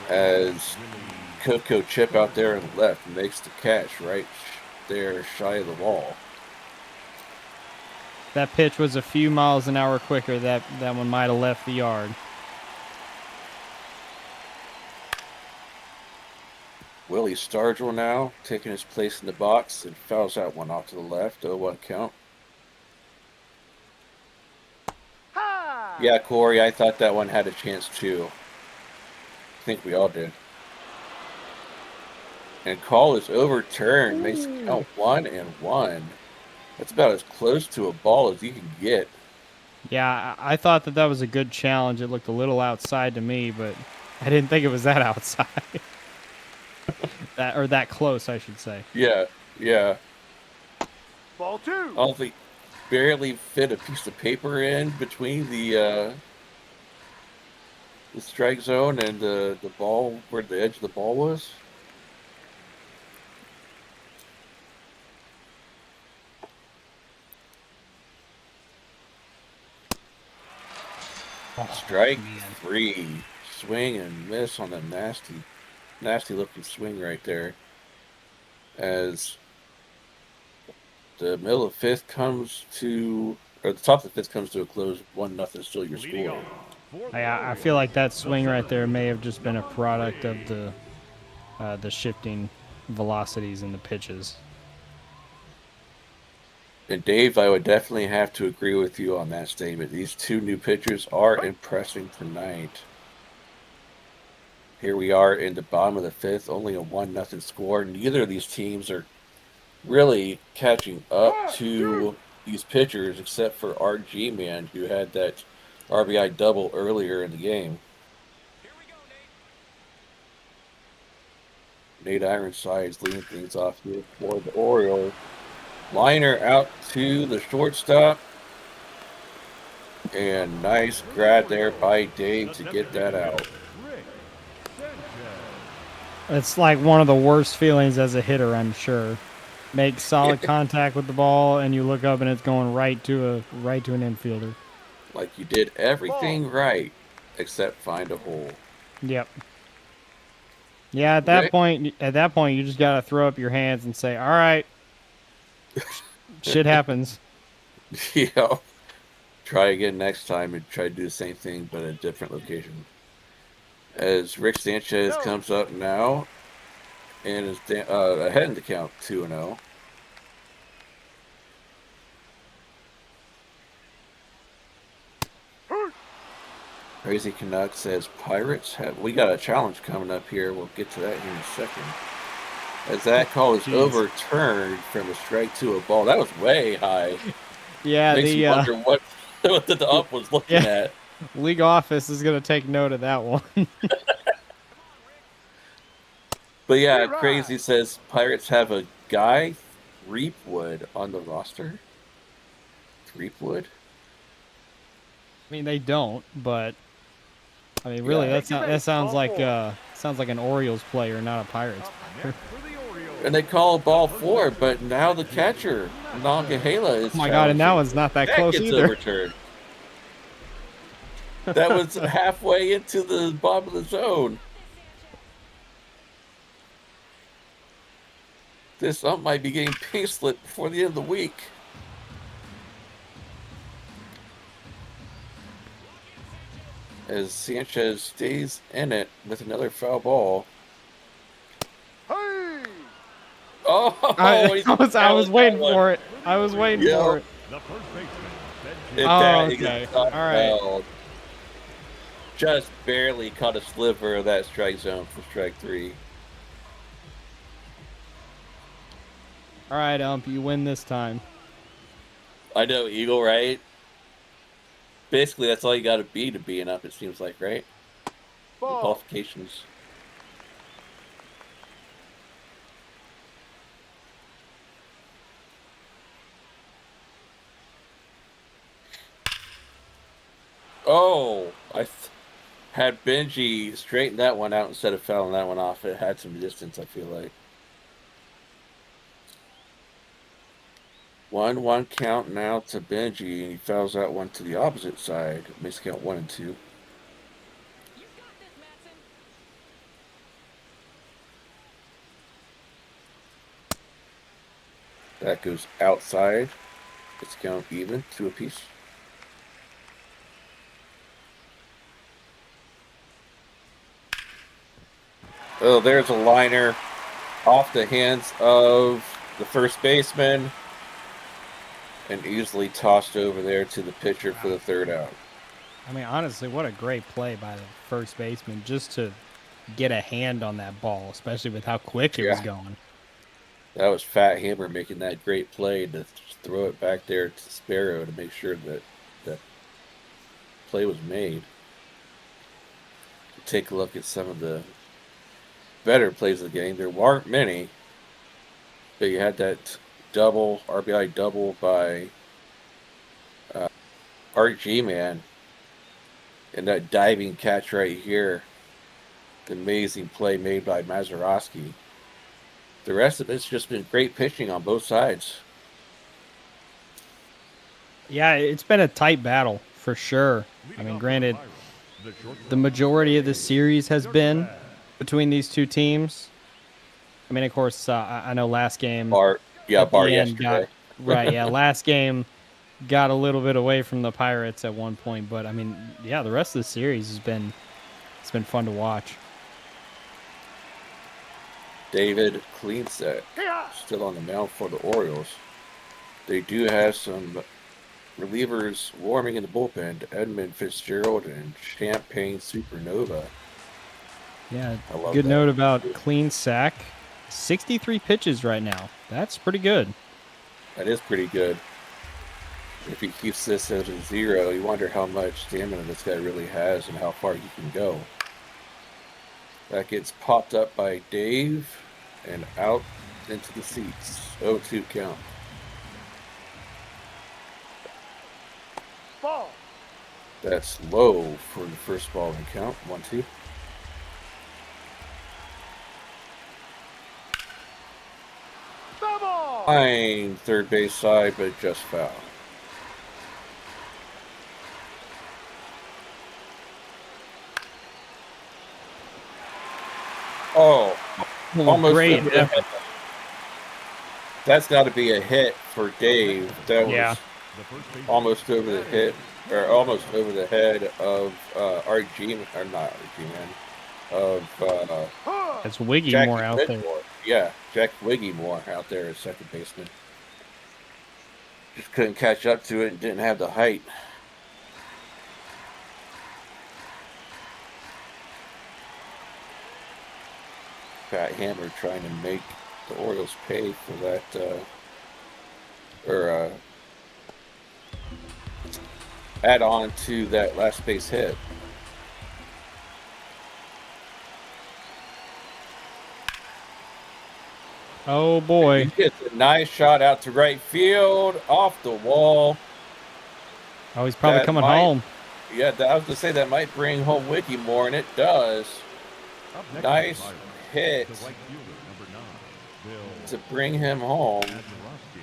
As Coco Chip out there on the left makes the catch right there shy of the wall. That pitch was a few miles an hour quicker. That one might have left the yard. Willie Stargell now taking his place in the box and fouls that one off to the left. 0-1 count. Yeah, Corey, I thought that one had a chance too. I think we all did. And call is overturned. Makes it count 1-1. That's about as close to a ball as you can get. Yeah, I thought that was a good challenge. It looked a little outside to me, but I didn't think it was that outside. that close, I should say. Yeah. Ball 2. I don't think barely fit a piece of paper in between the strike zone and the ball where the edge of the ball was. Strike 3. Swing and miss on the nasty looking swing right there. As the middle of fifth comes to, or the top of the fifth comes to a close. 1-0 still your score. I feel like that swing right there may have just been a product of the shifting velocities in the pitches. And Dave, I would definitely have to agree with you on that statement. These 2 new pitchers are impressing tonight. Here we are in the bottom of the fifth, only a 1-0 score. Neither of these teams are really catching up to these pitchers except for RG Man, who had that RBI double earlier in the game. Nate Ironside's leading things off here for the Orioles. Liner out to the shortstop. And nice grab there by Dave to get that out. It's like one of the worst feelings as a hitter, I'm sure. Make solid contact with the ball, and you look up and it's going right to an infielder. Like you did everything right, except find a hole. Yep. Yeah, at that point, you just gotta throw up your hands and say, "All right, shit happens." Yeah. Try again next time and try to do the same thing, but at a different location. As Rick Sanchez comes up now and is ahead in the count, 2-0. Crazy Canuck says Pirates we got a challenge coming up here. We'll get to that here in a second. As that call is overturned from a strike to a ball. That was way high. Yeah, Makes you wonder what the ump was looking at. League office is going to take note of that one. But yeah, Crazy says Pirates have a guy, Threepwood, on the roster. Threepwood? I mean, they don't, but I mean, really, Yeah. that sounds like an Orioles player, not a Pirates player. And they call ball 4, but now the catcher, Nongahela, is Oh my god, and that challenging. one's not that That close gets either. overturned. That was halfway into the bottom of the zone. This ump might be getting pink-slipped before the end of the week. As Sanchez stays in it with another foul ball. Hey! Oh, I was waiting for it. I was waiting for it. The first baseman, Okay. All right. Well, just barely caught a sliver of that strike zone for strike 3. All right, ump, you win this time. I know, Eagle, right? Basically, that's all you got to be an up, it seems like, right? The Ball. qualifications. Oh, had Benji straighten that one out instead of fouling that one off. It had some distance, I feel like. 1-1 count now to Benji, and he fouls that one to the opposite side. Makes count 1 and 2. That goes outside. It's count even, 2 apiece. Oh, there's a liner off the hands of the first baseman and easily tossed over there to the pitcher for the third out. I mean, honestly, what a great play by the first baseman just to get a hand on that ball, especially with how quick it was going. That was Fat Hammer making that great play to just throw it back there to Sparrow to make sure that that play was made. Take a look at some of the better plays of the game. There weren't many, but you had that double, RBI double by RG, man. And that diving catch right here. The amazing play made by Mazeroski. The rest of it's just been great pitching on both sides. Yeah, it's been a tight battle for sure. I mean, granted, the majority of the series has been between these two teams. I mean, of course, I know last game. Bar yesterday. Last game got a little bit away from the Pirates at one point, but I mean, yeah, the rest of the series has been fun to watch. David Cleanset still on the mound for the Orioles. They do have some relievers warming in the bullpen. Edmund Fitzgerald and Champagne Supernova. Yeah, I love good that. note about clean sack. 63 pitches right now. That's pretty good. That is pretty good. If he keeps this at a 0, you wonder how much stamina this guy really has and how far he can go. That gets popped up by Dave and out into the seats. 0-2 count. Ball. That's low for the first ball and count. 1-2. Double. Fine third base side, but just foul. Oh, almost great. over the head. That's got to be a hit for Dave. That was almost over the hit, or almost over the head of RG, or not RG, man, of That's Wiggy Jackie more out there. Whitmore. Yeah, Jack Wiggy-Moore out there as second baseman. Just couldn't catch up to it and didn't have the height. Fat Hammer trying to make the Orioles pay for that, add on to that last base hit. Oh boy. He gets a nice shot out to right field, off the wall. Oh, he's probably That coming might- home. Yeah, I was gonna say that might bring home Wiki more, and it does. Up next Nice on the hit the right fielder, number 9, Bill to bring him home. Mazeroski.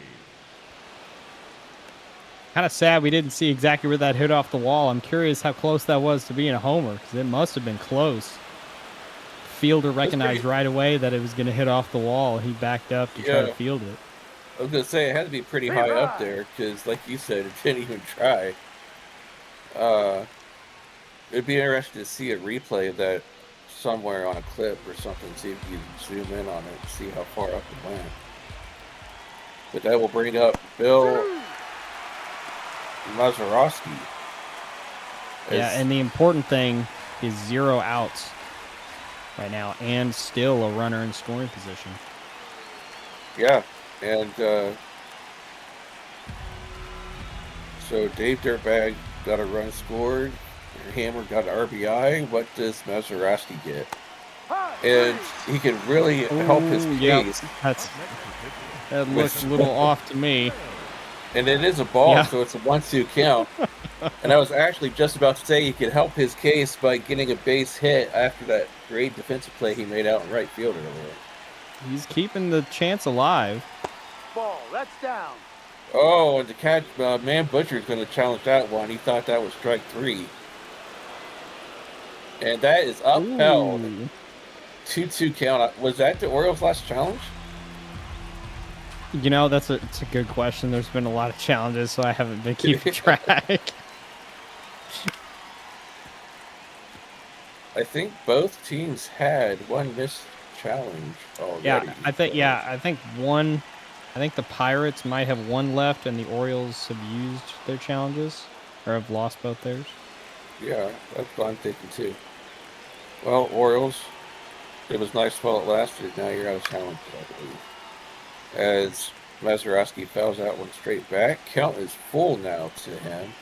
Kind of sad we didn't see exactly where that hit off the wall. I'm curious how close that was to being a homer, because it must have been close. Fielder recognized right away that it was going to hit off the wall. He backed up to try to Yeah. field it. I was gonna say it had to be pretty high up there because, like you said, it didn't even try. It'd be interesting to see a replay of that somewhere on a clip or something. See if you can zoom in on it and see how far up it went. But that will bring up Bill Mazeroski. Yeah, and the important thing is 0 outs right now and still a runner in scoring position. Yeah, and so Dave Dirtbag got a run scored. Hammer got an RBI. What does Mazeroski get? And he can really help his case. That looks a little off to me. And it is a ball, Yeah. so it's a 1-2 count. And I was actually just about to say he could help his case by getting a base hit after that great defensive play he made out in right field earlier. He's keeping the chance alive. Ball, that's down. Oh, and the catch, Man Butcher's going to challenge that one. He thought that was strike 3. And that is upheld. Ooh. 2-2 count. Was that the Orioles' last challenge? You know, it's a good question. There's been a lot of challenges, so I haven't been keeping track. I think both teams had one missed challenge already. Yeah, I think one. I think the Pirates might have one left, and the Orioles have used their challenges, or have lost both theirs. Yeah, that's what I'm thinking too. Well, Orioles, it was nice while it lasted. Now you're out of challenge, I believe. As Mazeroski fouls out one straight back. Count is full now to him.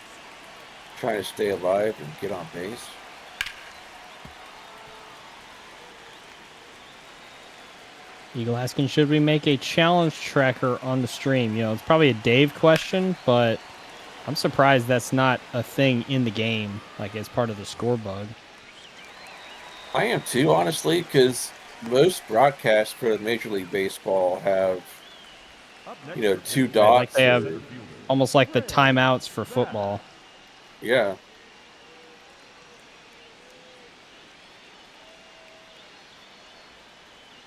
Trying to stay alive and get on base. Eagle asking, should we make a challenge tracker on the stream? You know, it's probably a Dave question, but I'm surprised that's not a thing in the game, like as part of the score bug. I am too, honestly, because most broadcasts for Major League Baseball have, 2 dots. Like they have almost like the timeouts for football. Yeah.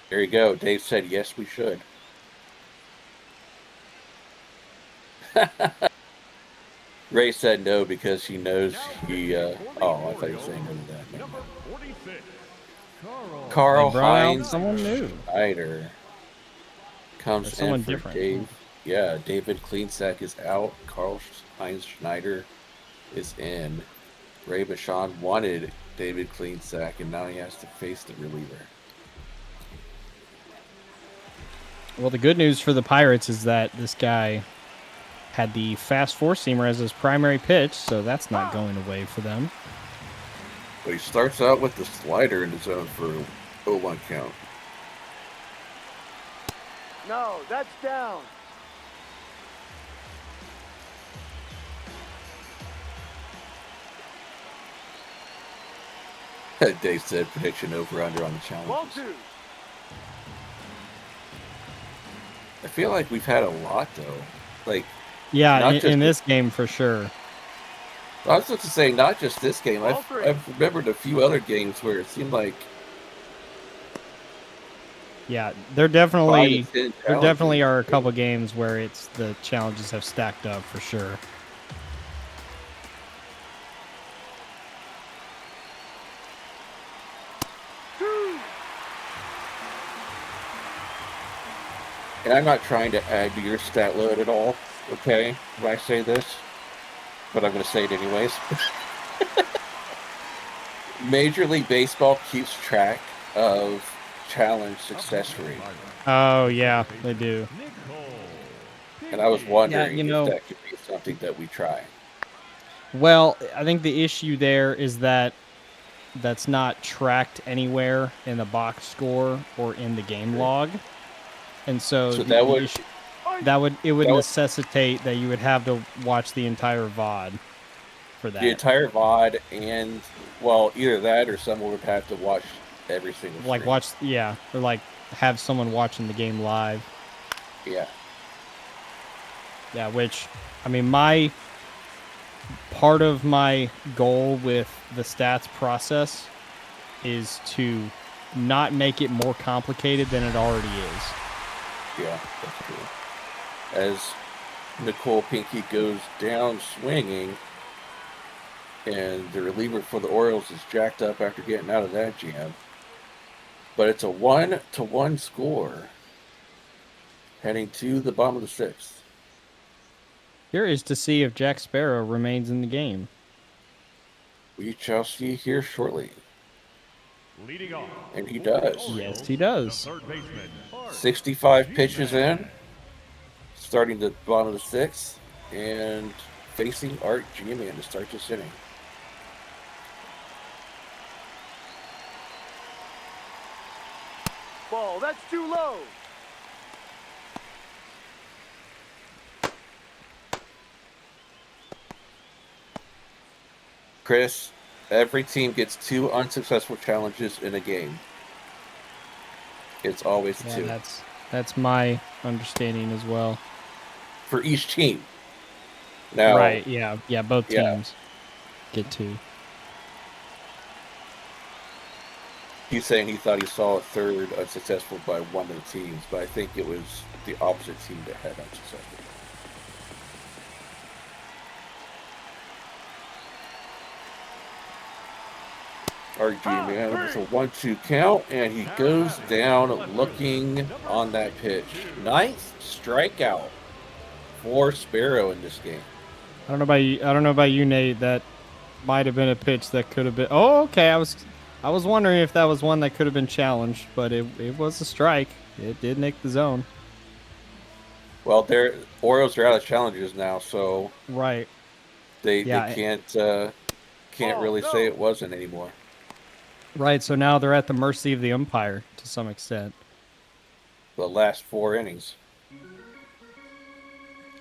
There you go. Dave said, yes, we should. Ray said no because he knows he, I thought he was saying no to that. Number 46, Carl They brought out Heinz someone new. Schneider comes Or someone in for different. Dave. Yeah, David Cleansack is out. Carl Heinz Schneider is in. Ray Bashan wanted David Cleansack, and now he has to face the reliever. Well, the good news for the Pirates is that this guy had the fast four-seamer as his primary pitch, so that's not going away for them. But he starts out with the slider in the zone for 0-1 count. No, that's down. Dave said prediction over-under on the Ball challenge. 2. I feel like we've had a lot, though. Like, Yeah, Not in just this game for sure. I was just to say, not just this game. All three. I've remembered a few other games where it seemed like Yeah, there definitely 5 to 10 there definitely challenges. are a couple games where it's the challenges have stacked up for sure. And I'm not trying to add to your stat load at all, okay, when I say this, but I'm going to say it anyways. Major League Baseball keeps track of challenge success rate, Oh yeah, they do. and I was wondering you know- if that could be something that we try. Well, I think the issue there is that that's not tracked anywhere in the box score or in the game log. And so, So the that would issue, it would necessitate that you would have to watch the entire VOD for that. the entire VOD, and well, either that or someone would have to watch every single Like stream. watch, yeah, or like have someone watching the game live. Yeah. Yeah, which, I mean, part of my goal with the stats process is to not make it more complicated than it already is. Yeah, that's true. As Nicole Pinky goes down swinging, and the reliever for the Orioles is jacked up after getting out of that jam. But it's a 1-1 score, heading to the bottom of the sixth. Curious to see if Jack Sparrow remains in the game. We shall see here shortly. Leading off. And he does. Yes, he does. The third baseman. 65 pitches in, starting the bottom of the sixth, and facing Art G-Man to start this inning. Ball, that's too low. Chris, every team gets 2 unsuccessful challenges in a game. It's always Yeah, 2. that's my understanding as well. For each team. Now, Right, yeah, both Yeah. teams get 2. he's saying he thought he saw a third unsuccessful by one of the teams, but I think it was the opposite team that had unsuccessful. RG man with a 1-2 count, and he goes down looking on that pitch. Ninth strikeout for Sparrow in this game. I don't know about you, Nate. That might have been a pitch that could have been. Oh, okay. I was wondering if that was one that could have been challenged, but it was a strike. It did nick the zone. Well, Orioles are out of challenges now, so Right. they Yeah. can't really say it wasn't anymore. Right. So now they're at the mercy of the umpire to some extent. The last 4 innings.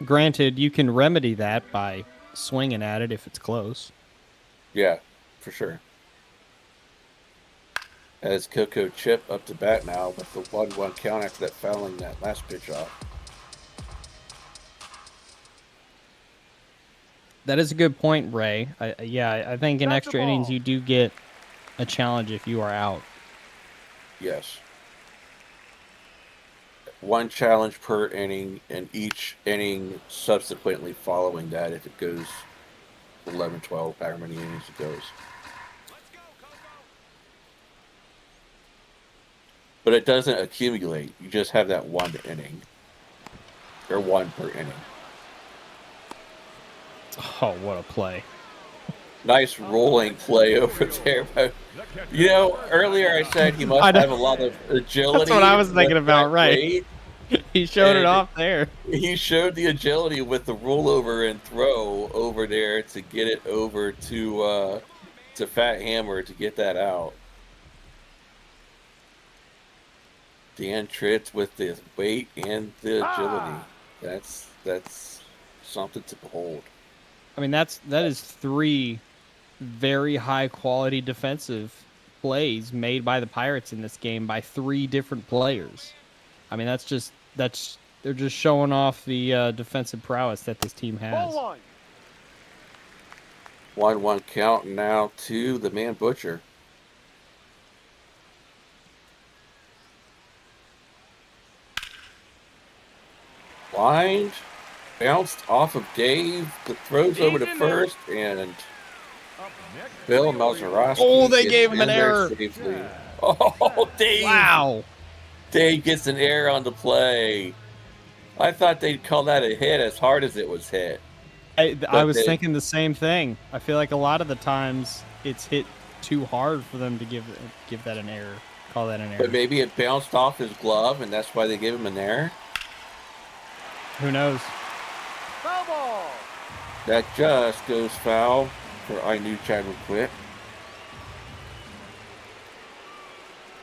Granted, you can remedy that by swinging at it if it's close. Yeah, for sure. As Coco Chip up to bat now with the 1-1 count after that fouling that last pitch off. That is a good point, Ray. I think in That's extra the innings ball. you do get a challenge if you are out. Yes. 1 challenge per inning, and each inning subsequently following that if it goes 11, 12, however many innings it goes. But it doesn't accumulate. You just have that 1 inning. Or 1 per inning. Oh, what a play. Nice rolling play over there. But, you know, earlier I said he must have a lot of agility. That's what I was thinking with about, that right. weight. He showed it And off there. He showed the agility with the rollover and throw over there to get it over to Fat Hammer to get that out. Dan Tritz with the weight and the agility. That's something to behold. I mean, that is 3 very high quality defensive plays made by the Pirates in this game by 3 different players. I mean, they're just showing off the defensive prowess that this team has. Ball 1. 1-1 count now to the man Butcher. Blind, bounced off of Dave, the throws over to first, and Bill Mazeroski. Oh, they gets gave him in an there error. safely. Oh, Dave! Wow. Dave gets an error on the play. I thought they'd call that a hit as hard as it was hit. I was thinking the same thing. I feel like a lot of the times it's hit too hard for them to give that an error. Call that an error. But maybe it bounced off his glove, and that's why they gave him an error. Who knows? Foul ball. That just goes foul for I knew Chad would quit.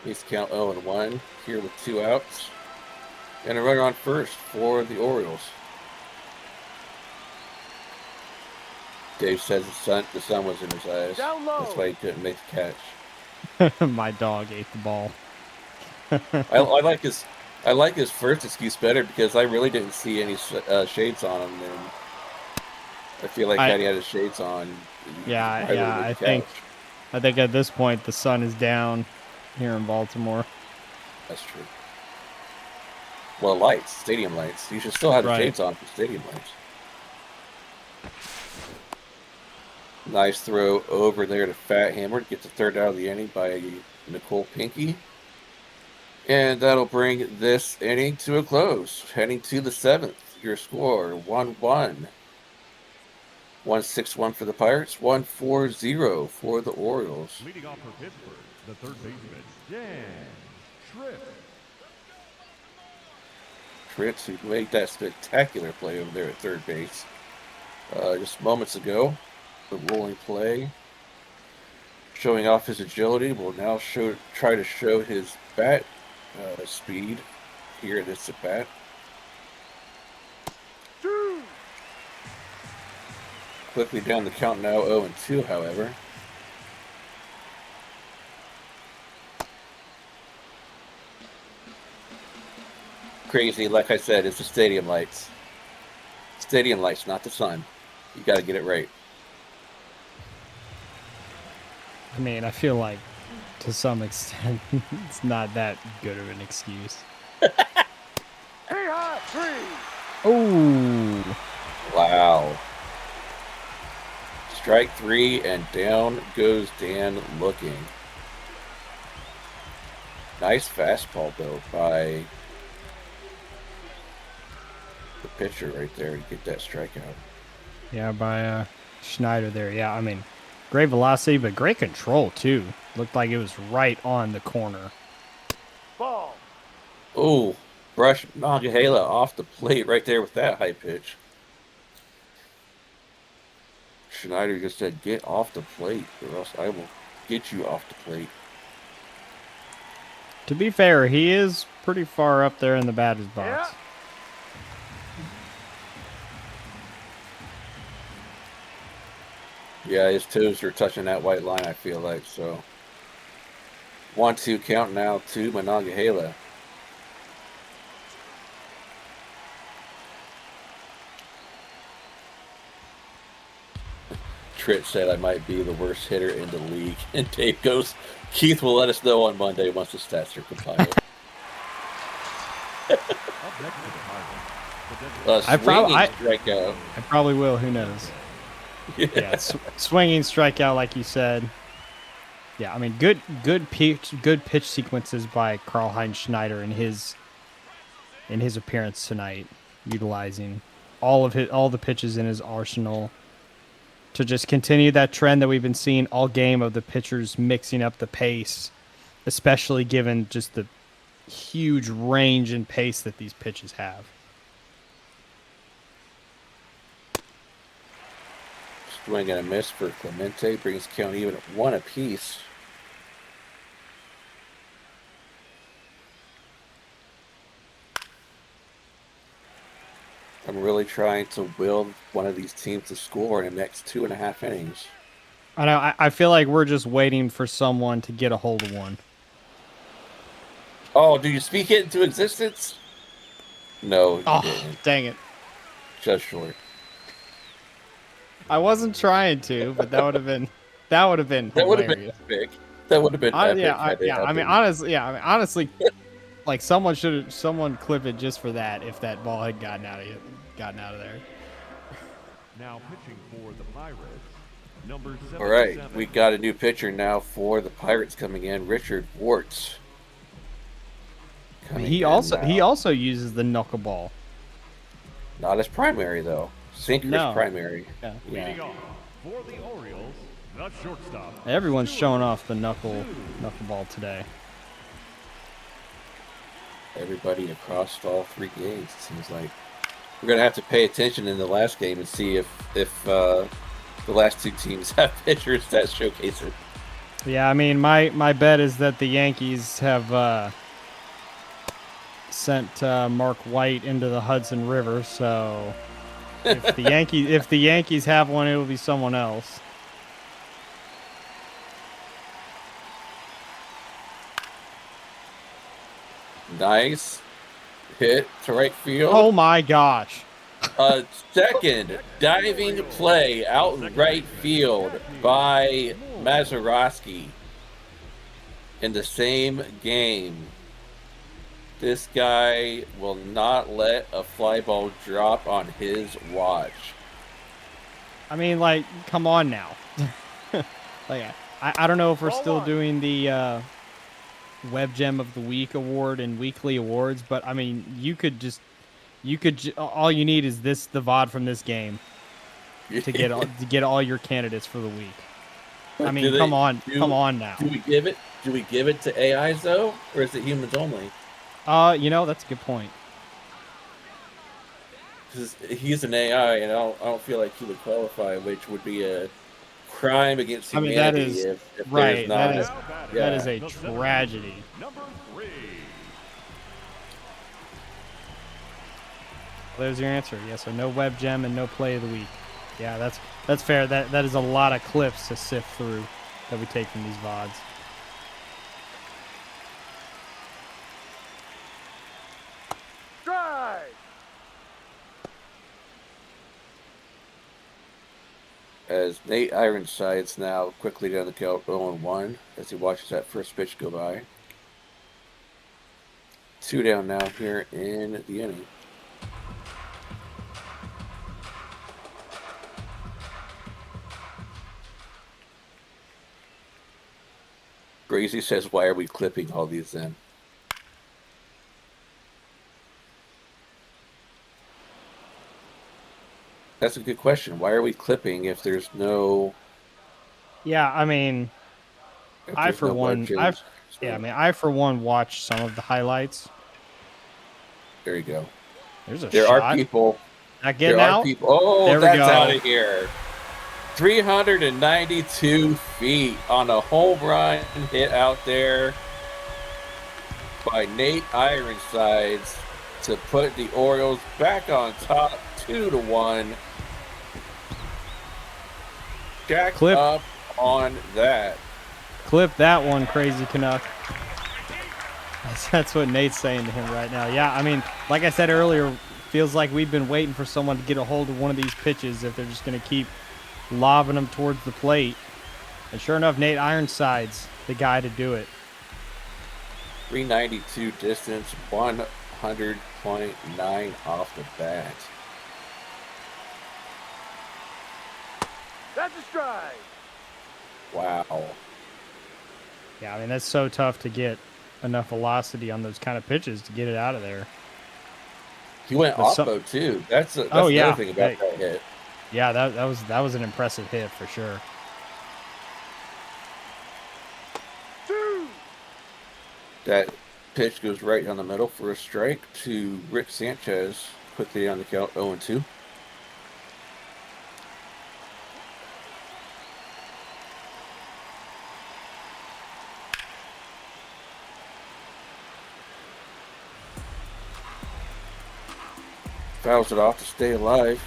He's count 0-1 here with 2 outs. And a runner on first for the Orioles. Dave says the sun was in his eyes. Down low. That's why he couldn't make the catch. My dog ate the ball. I like his first excuse better because I really didn't see any shades on him, and I feel like had he had his shades on, I think at this point the sun is down here in Baltimore. That's true. Well, lights, stadium lights. You should still have the Right. shades on for stadium lights. Nice throw over there to Fat Hammer to get the third out of the inning by Nicole Pinky. And that'll bring this inning to a close. Heading to the seventh. Your score, 1-1. 1-6-1 for the Pirates, 1-4-0 for the Orioles. Leading off for Pittsburgh, the third baseman, Dan Tripp. Fritz, who made that spectacular play over there at third base just moments ago. The rolling play, showing off his agility, will now try to show his bat speed here at this at bat. Quickly down the count now, 0-2, however. Crazy, like I said, it's the stadium lights. Stadium lights, not the sun. You got to get it right. I mean, I feel like to some extent it's not that good of an excuse. Hey, hot, 3. Oh, Wow. Strike 3, and down goes Dan looking. Nice fastball, though, by the pitcher right there to get that strikeout. yeah, by Schneider there. Yeah, I mean, great velocity, but great control too. Looked like it was right on the corner. Ball. Oh, brush Nagahala off the plate right there with that high pitch. Schneider just said, get off the plate, or else I will get you off the plate. To be fair, he is pretty far up there in the batter's box. Yeah, his toes are touching that white line, I feel like, so. 1-2 count now to Monongahela. Tritt said I might be the worst hitter in the league. And Dave goes, Keith will let us know on Monday once the stats are compiled. Up next to the Pirates, the Swinging I strikeout. I probably will. Who knows? Yeah, swinging strikeout, like you said. Yeah, I mean, good pitch sequences by Karl-Heinz Schneider in his appearance tonight, utilizing all the pitches in his arsenal to just continue that trend that we've been seeing all game of the pitchers mixing up the pace, especially given just the huge range and pace that these pitches have. Swing and a miss for Clemente brings count even at 1 apiece. I'm really trying to will one of these teams to score in the next 2.5 innings. I know. I feel like we're just waiting for someone to get a hold of one. Oh, do you speak it into existence? No, you Oh, didn't. dang it. Just short. I wasn't trying to, but that would have been hilarious. That would have been epic. That would have been epic. I mean, honestly, like someone clip it just for that if that ball had gotten out of there. now pitching for the Pirates, number 77. All right, we got a new pitcher now for the Pirates coming in, Richard Warts. He also uses the knuckleball. Not as primary though. Sinker is primary. Yeah. Leading off for the Orioles, the shortstop. Everyone's showing off the knuckleball today. Everybody across all 3 games, it seems like. We're going to have to pay attention in the last game and see if the last 2 teams have pitchers that showcase it. Yeah, I mean, my bet is that the Yankees have sent Mark White into the Hudson River, so if the Yankees have one, it will be someone else. Nice hit to right field. Oh my gosh. A second diving play out in right field by Mazeroski in the same game. This guy will not let a fly ball drop on his watch. I mean, like, come on now. Like, I don't know if we're still doing the Web Gem of the Week award and weekly awards, but I mean, all you need is the VOD from this game to get all your candidates for the week. I mean, come on now. Do we give it to AIs though, or is it humans only? That's a good point. Because he's an AI, and I don't feel like he would qualify, which would be a crime against humanity. I mean, that is if right. Not, that is a tragedy. Number 3. There's your answer. Yeah, so no Web Gem and no Play of the Week. Yeah, that's fair. That is a lot of clips to sift through that we take from these VODs. Drive. As Nate Ironsides now quickly down the count 0-1 as he watches that first pitch go by. 2 down now here in the inning. Gracie says, why are we clipping all these then? That's a good question. Why are we clipping if there's no... Yeah, I mean, I for one watched some of the highlights. There you go. There shot. Are people. Not getting out. Oh, there that's we go. Out of here. 392 feet on a home run hit out there by Nate Ironsides to put the Orioles back on top 2-1. Jack Clip. Up on that. Clip that one, Crazy Canuck. That's what Nate's saying to him right now. Yeah, I mean, like I said earlier, feels like we've been waiting for someone to get a hold of one of these pitches if they're just going to keep lobbing them towards the plate. And sure enough, Nate Ironsides, the guy to do it. 392 distance, 100.9 off the bat. That's a strike. Wow. Yeah, I mean, that's so tough to get enough velocity on those kind of pitches to get it out of there. He went oppo too. That's the other thing about that hit. Yeah, that was an impressive hit for sure. 2. That pitch goes right down the middle for a strike to Rick Sanchez, quickly on the count 0-2. Fouls it off to stay alive.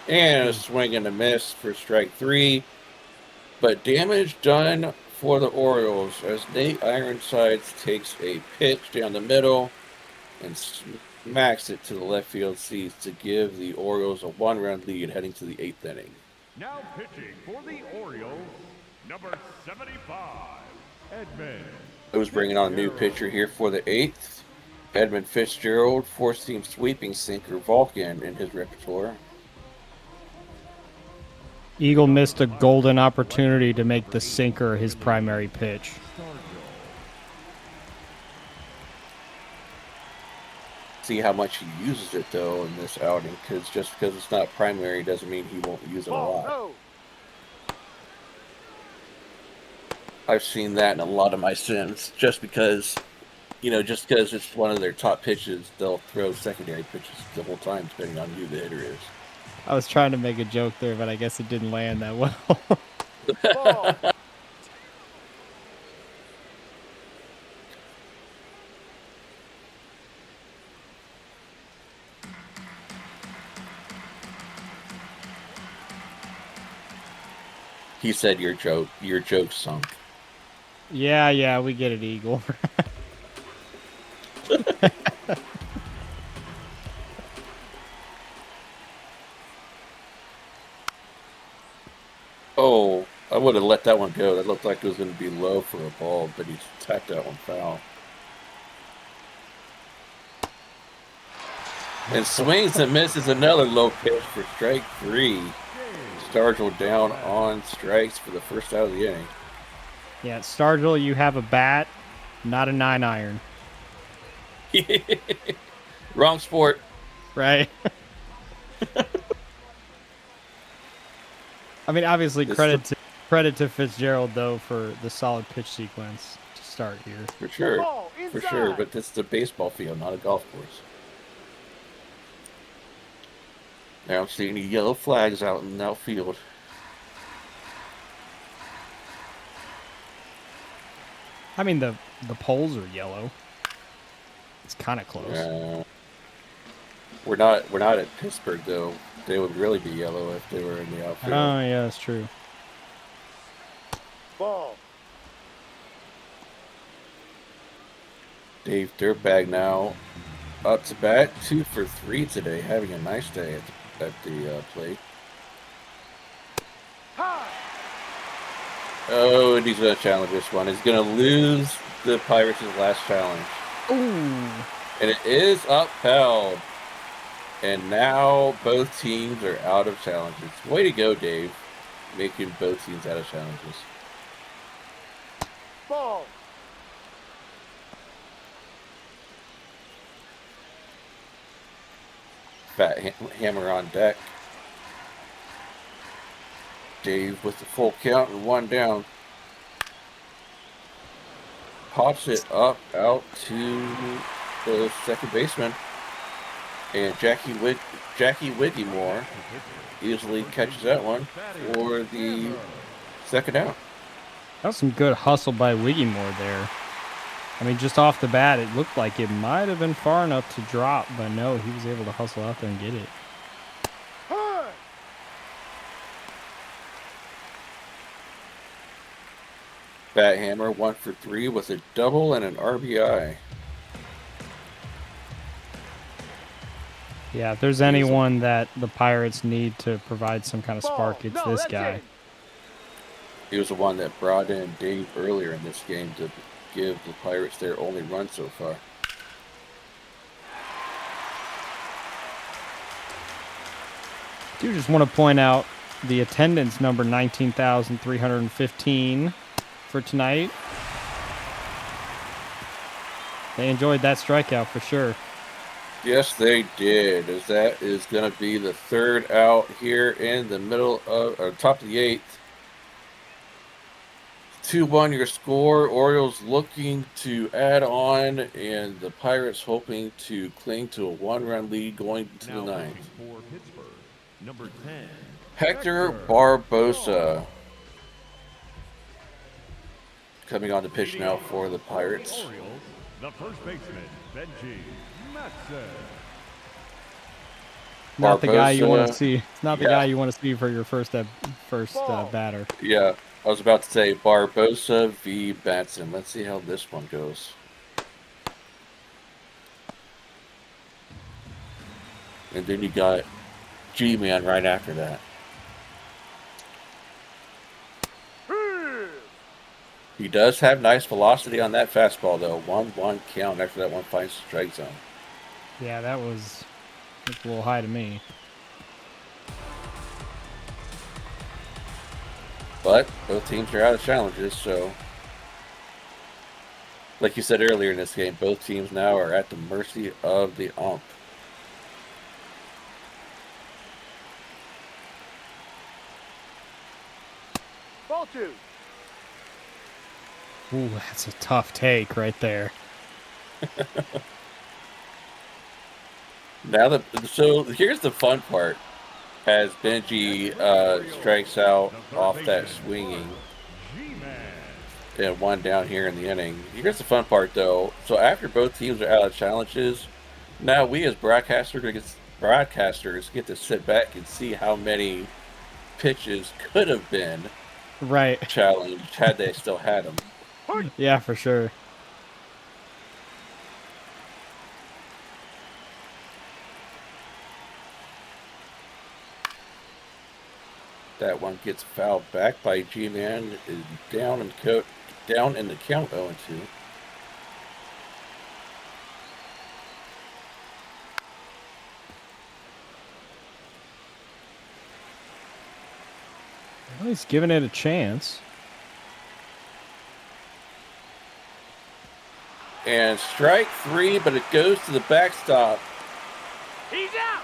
And a swing and a miss for strike 3. But damage done for the Orioles as Nate Ironsides takes a pitch down the middle and smacks it to the left field seats to give the Orioles a 1-run lead heading to the 8th inning. Now pitching for the Orioles, number 75, Edmund. I was bringing on a new pitcher here for the 8th. Edmund Fitzgerald, 4-seam sweeping sinker Vulcan in his repertoire. Eagle missed a golden opportunity to make the sinker his primary pitch. See how much he uses it though in this outing, because just because it's not primary doesn't mean he won't use it a lot. No. I've seen that in a lot of my sims. Just because it's one of their top pitches, they'll throw secondary pitches the whole time, depending on who the hitter is. I was trying to make a joke there, but I guess it didn't land that well. He said your joke sunk. Yeah, we get it, Eagle. Oh, I would have let that one go. That looked like it was going to be low for a ball, but he tacked that one foul. And swings and misses another low pitch for strike 3. Stargell down on strikes for the first out of the inning. Yeah, Stargell, you have a bat, not a 9-iron. Wrong sport. Right? I mean, obviously, credit to Fitzgerald, though, for the solid pitch sequence to start here. For sure. But this is a baseball field, not a golf course. Now I'm seeing the yellow flags out in the outfield. I mean, the poles are yellow. It's kind of close. We're not at Pittsburgh though. They would really be yellow if they were in the outfield. Oh yeah, that's true. Ball. Dave Dirtbag now up to bat, 2 for 3 today, having a nice day at the plate. Oh, and he's going to challenge this one. He's going to lose the Pirates' last challenge. Ooh. And it is upheld. And now both teams are out of challenges. Way to go, Dave. Making both teams out of challenges. Ball. Fat Hammer on deck. Dave with the full count and 1 down. Pops it up out to the second baseman. And Jackie Whittemore easily catches that one for the second out. That was some good hustle by Whittemore there. I mean, just off the bat, it looked like it might have been far enough to drop, but no, he was able to hustle out there and get it. Bat Hammer 1 for 3 with a double and an RBI. Yeah, if there's anyone that the Pirates need to provide some kind of spark, it's this guy. He was the one that brought in Dave earlier in this game to give the Pirates their only run so far. I do just want to point out the attendance number 19,315 for tonight. They enjoyed that strikeout for sure. Yes, they did, as that is going to be the third out here in the middle of, or top of the 8th. 2-1 your score. Orioles looking to add on, and the Pirates hoping to cling to a 1-run lead going into the 9th. For Pittsburgh, number 10, Hector Barbosa coming on the pitch now for the Pirates. Orioles, the first baseman, Benji Matson. Not the guy you want Barbosa, to see. It's not the guy you want to see for your first batter. Yeah, I was about to say Barbosa v. Batson. Let's see how this one goes. And then you got G-Man right after that. He does have nice velocity on that fastball, though. 1-1 count after that one finds the strike zone. Yeah, that was looked a little high to me. But both teams are out of challenges, so like you said earlier in this game, both teams now are at the mercy of the ump. Ball 2. Ooh, that's a tough take right there. So here's the fun part. As Benji strikes out off that swinging and 1 down here in the inning. Here's the fun part, though. So after both teams are out of challenges, now we as broadcasters get to sit back and see how many pitches could have been Right. challenge had they still had him. Yeah, for sure. That one gets fouled back by G-Man, is down in the count 0-2. Well, he's giving it a chance. And strike 3, but it goes to the backstop. He's out.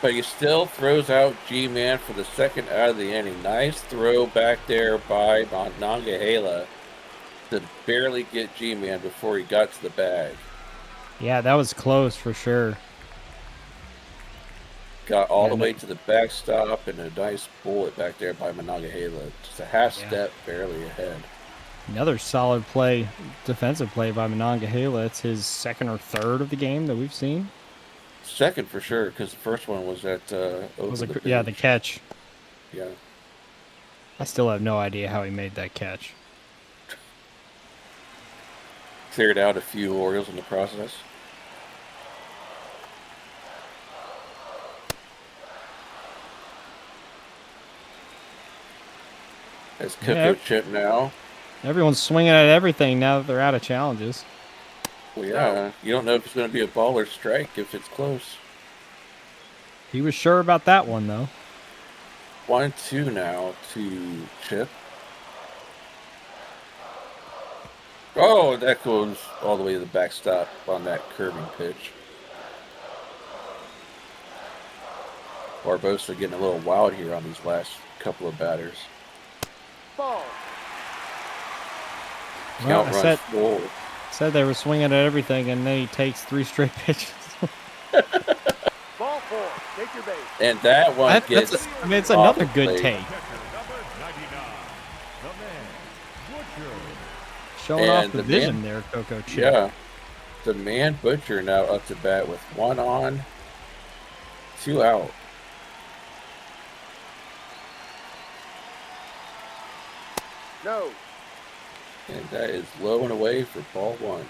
But he still throws out G-Man for the second out of the inning. Nice throw back there by Monongahela to barely get G-Man before he got to the bag. Yeah, that was close for sure. Got all the Yeah, way to the backstop and a nice bullet back there by Monongahela. Just a half step barely ahead. Another solid play, defensive play by Monongahela. It's his second or third of the game that we've seen. Second for sure, because the first one was at It was over the the bench. catch. Yeah. I still have no idea how he made that catch. Cleared out a few Orioles in the process. As Coco Chip now. Everyone's swinging at everything now that they're out of challenges. Well, yeah, you don't know if it's going to be a ball or strike if it's close. He was sure about that one, though. 1-2 now to Chip. Oh, that goes all the way to the backstop on that curving pitch. Barbosa getting a little wild here on these last couple of batters. Ball. Well, Count runs full. Said they were swinging at everything, and then he takes 3 straight pitches. Ball 4. Take your base. And that one gets. It's another good take. Showing off the vision there, Coco Chip. Yeah. The man Butcher now up to bat with 1 on, 2 out. No. And that is low and away for ball 1.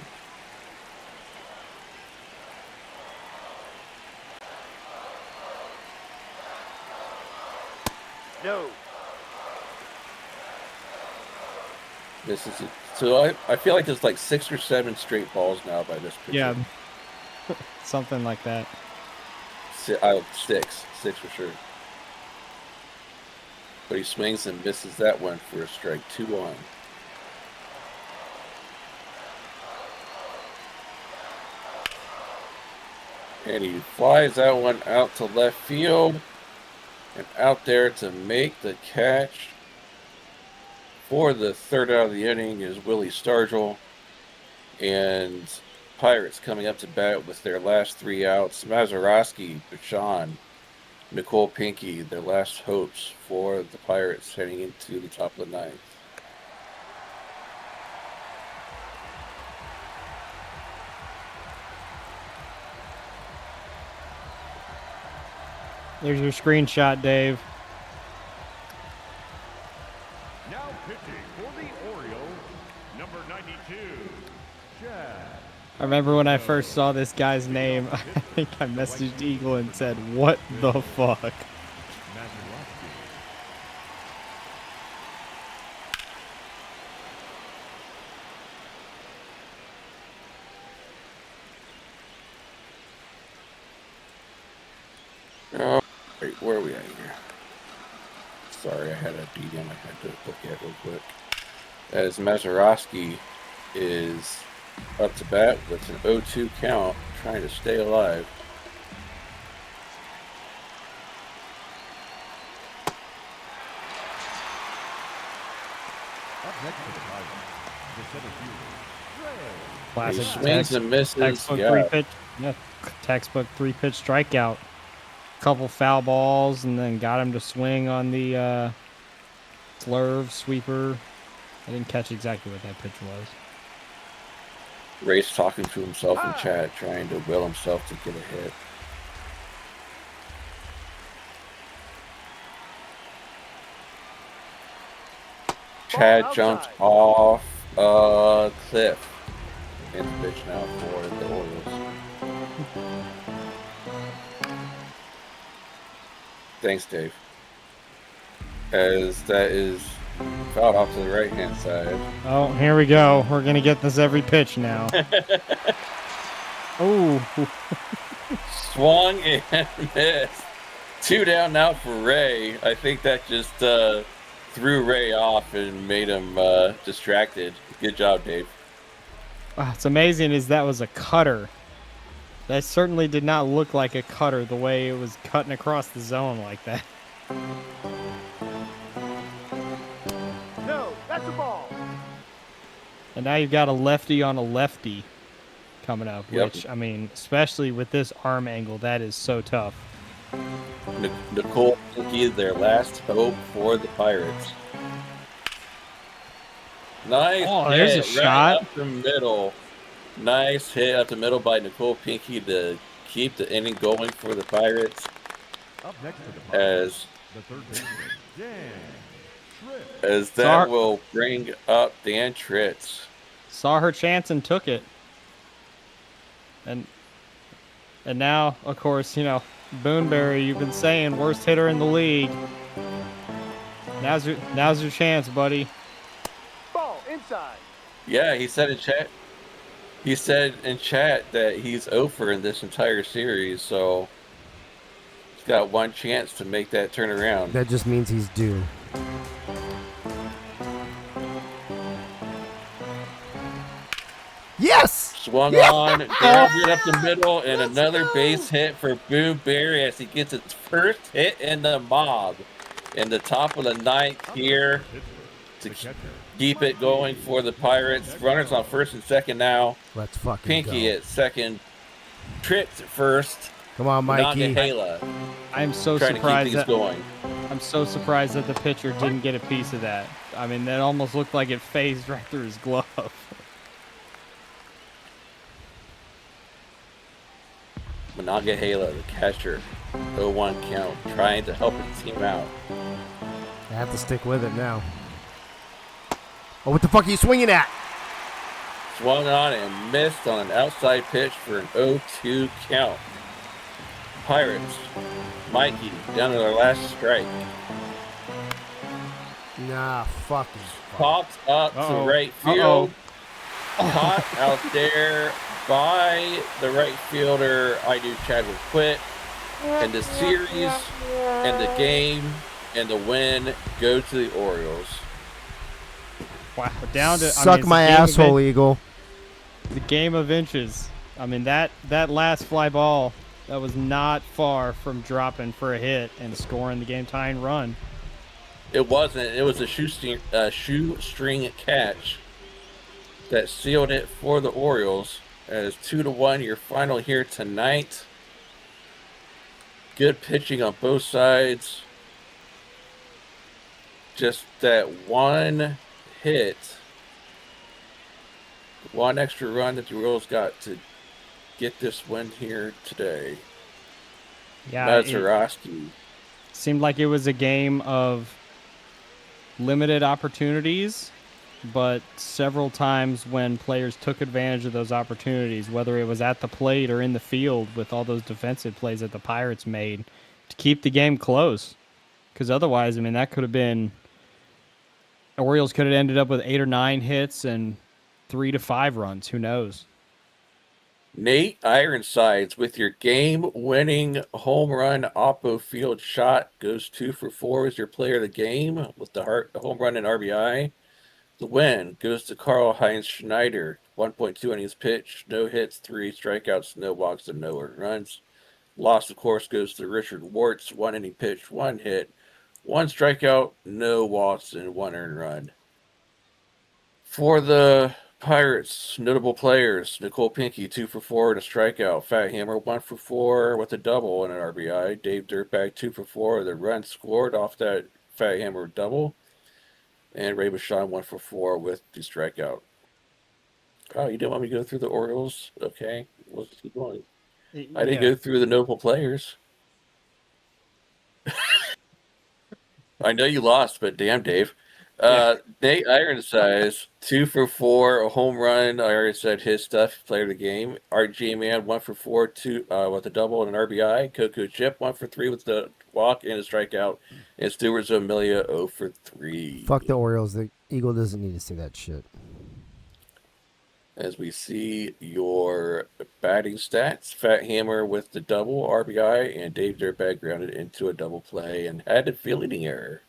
No. This is it. So I feel like there's like 6 or 7 straight balls now by this pitcher. Yeah. Something like that. 6 for sure. But he swings and misses that one for a strike. 2-1. And he flies that one out to left field. And out there to make the catch for the third out of the inning is Willie Stargell. And Pirates coming up to bat with their last 3 outs. Mazeroski, Bashan, Nicole Pinky, their last hopes for the Pirates heading into the top of the 9th. There's your screenshot, Dave. Now pitching for the Orioles, number 92, Chad. I remember when I first saw this guy's name, I think I messaged Eagle and said, "What the fuck?" Oh, wait, where are we at here? Sorry, I had a DM I had to look at real quick. As Mazeroski is up to bat with an 0-2 count, trying to stay alive. Up next to the Pirates, the center fielder, Ray. Classic He swings and misses. textbook Yeah. 3-pitch. Yeah, textbook 3-pitch strikeout. Couple foul balls, and then got him to swing on the slurve sweeper. I didn't catch exactly what that pitch was. Ray's talking to himself in chat, trying to will himself to get a hit. Chad jumped off a cliff. Into pitch now for the Orioles. Thanks, Dave. As that is fouled off to the right-hand side. Oh, here we go. We're going to get this every pitch now. Oh. Swung and missed. 2 down now for Ray. I think that just threw Ray off and made him distracted. Good job, Dave. What's amazing is that was a cutter. That certainly did not look like a cutter the way it was cutting across the zone like that. No, that's a ball. And now you've got a lefty on a lefty coming up, Yep. which, I mean, especially with this arm angle, that is so tough. Nicole Pinky, their last hope for the Pirates. Nice Oh, there's a hit shot. right up the middle. Nice hit up the middle by Nicole Pinky to keep the inning going for the Pirates. Up next to the As Pirates, the third baseman, Dan Tripp. as that will bring up Dan Tritz. Saw her chance and took it. And now, of course, you know, Boonberry, you've been saying worst hitter in the league. Now's your chance, buddy. Ball inside. Yeah, he said in chat. He said in chat that he's over in this entire series, so he's got one chance to make that turnaround. That just means he's due. Yes! Swung on, grabbed it up the middle, and another base hit for Boonberry as he gets his first hit in the mob. In the top of the ninth here to keep it going for the Pirates. Runners on first and second now. Let's fucking Pinky go. at second. Trips at first. Come on, Mikey. Nagahala I'm so trying surprised to keep things going. I'm so surprised that the pitcher didn't get a piece of that. I mean, that almost looked like it phased right through his glove. Nagahala, the catcher, 0-1 count, trying to help his team out. I have to stick with it now. Oh, what the fuck are you swinging at? Swung on and missed on an outside pitch for an 0-2 count. Pirates, Mikey, down to their last strike. Nah, fucking. Pops up to right field. Caught out there by the right fielder. I do Chadwick quit. And the series and the game and the win go to the Orioles. Wow, down to Suck my asshole, Eagle. The game of inches. I mean, that last fly ball, that was not far from dropping for a hit and scoring the game-tying run. It wasn't. It was a shoestring catch that sealed it for the Orioles. As 2-1, your final here tonight. Good pitching on both sides. Just that one hit, one extra run that the Orioles got to get this win here today. Yeah, Mazeroski. Seemed like it was a game of limited opportunities, but several times when players took advantage of those opportunities, whether it was at the plate or in the field with all those defensive plays that the Pirates made to keep the game close. Because otherwise, I mean, that could have been... Orioles could have ended up with 8 or 9 hits and 3 to 5 runs. Who knows? Nate Ironsides with your game-winning home run oppo field shot goes 2 for 4 as your player of the game with the home run and RBI. The win goes to Karl-Heinz Schneider, 1.2 innings pitched, no hits, 3 strikeouts, no walks, and no earned runs. Loss, of course, goes to Richard Wartz, 1 inning pitched, 1 hit, 1 strikeout, no walks, and 1 earned run. For the Pirates, notable players, Nicole Pinky, 2 for 4 and a strikeout. Fat Hammer, 1 for 4 with a double and an RBI. Dave Dirtbag, 2 for 4. The run scored off that Fat Hammer double. And Ray Bashan, 1 for 4 with the strikeout. Oh, you didn't want me to go through the Orioles? Okay, let's keep going. I didn't go through the notable players. I know you lost, but damn, Dave. Nate Ironsides, 2 for 4, a home run. I already said his stuff, player of the game. RG Man, 1 for 4, with a double and an RBI. Coco Chip, 1 for 3 with the walk and a strikeout. And Stewart's Amelia, 0 for 3. Fuck the Orioles. The Eagle doesn't need to say that shit. As we see your batting stats, Fat Hammer with the double RBI, and Dave Dirtbag grounded into a double play and had a fielding error.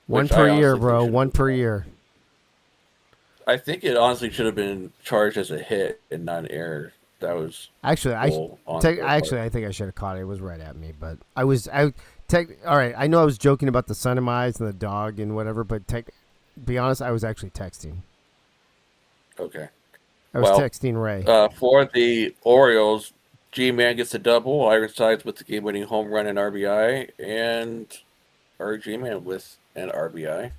One which I per year, honestly think bro. should One have been per called. year. I think it honestly should have been charged as a hit and not an error. That was Actually, bull on their part. I think I should have caught it. It was right at me, but all right. I know I was joking about the sun in my eyes and the dog and whatever, but be honest, I was actually texting. Okay. I was texting Ray. For the Orioles, G-Man gets a double. Ironsides with the game-winning home run and RBI, and our G-Man with an RBI.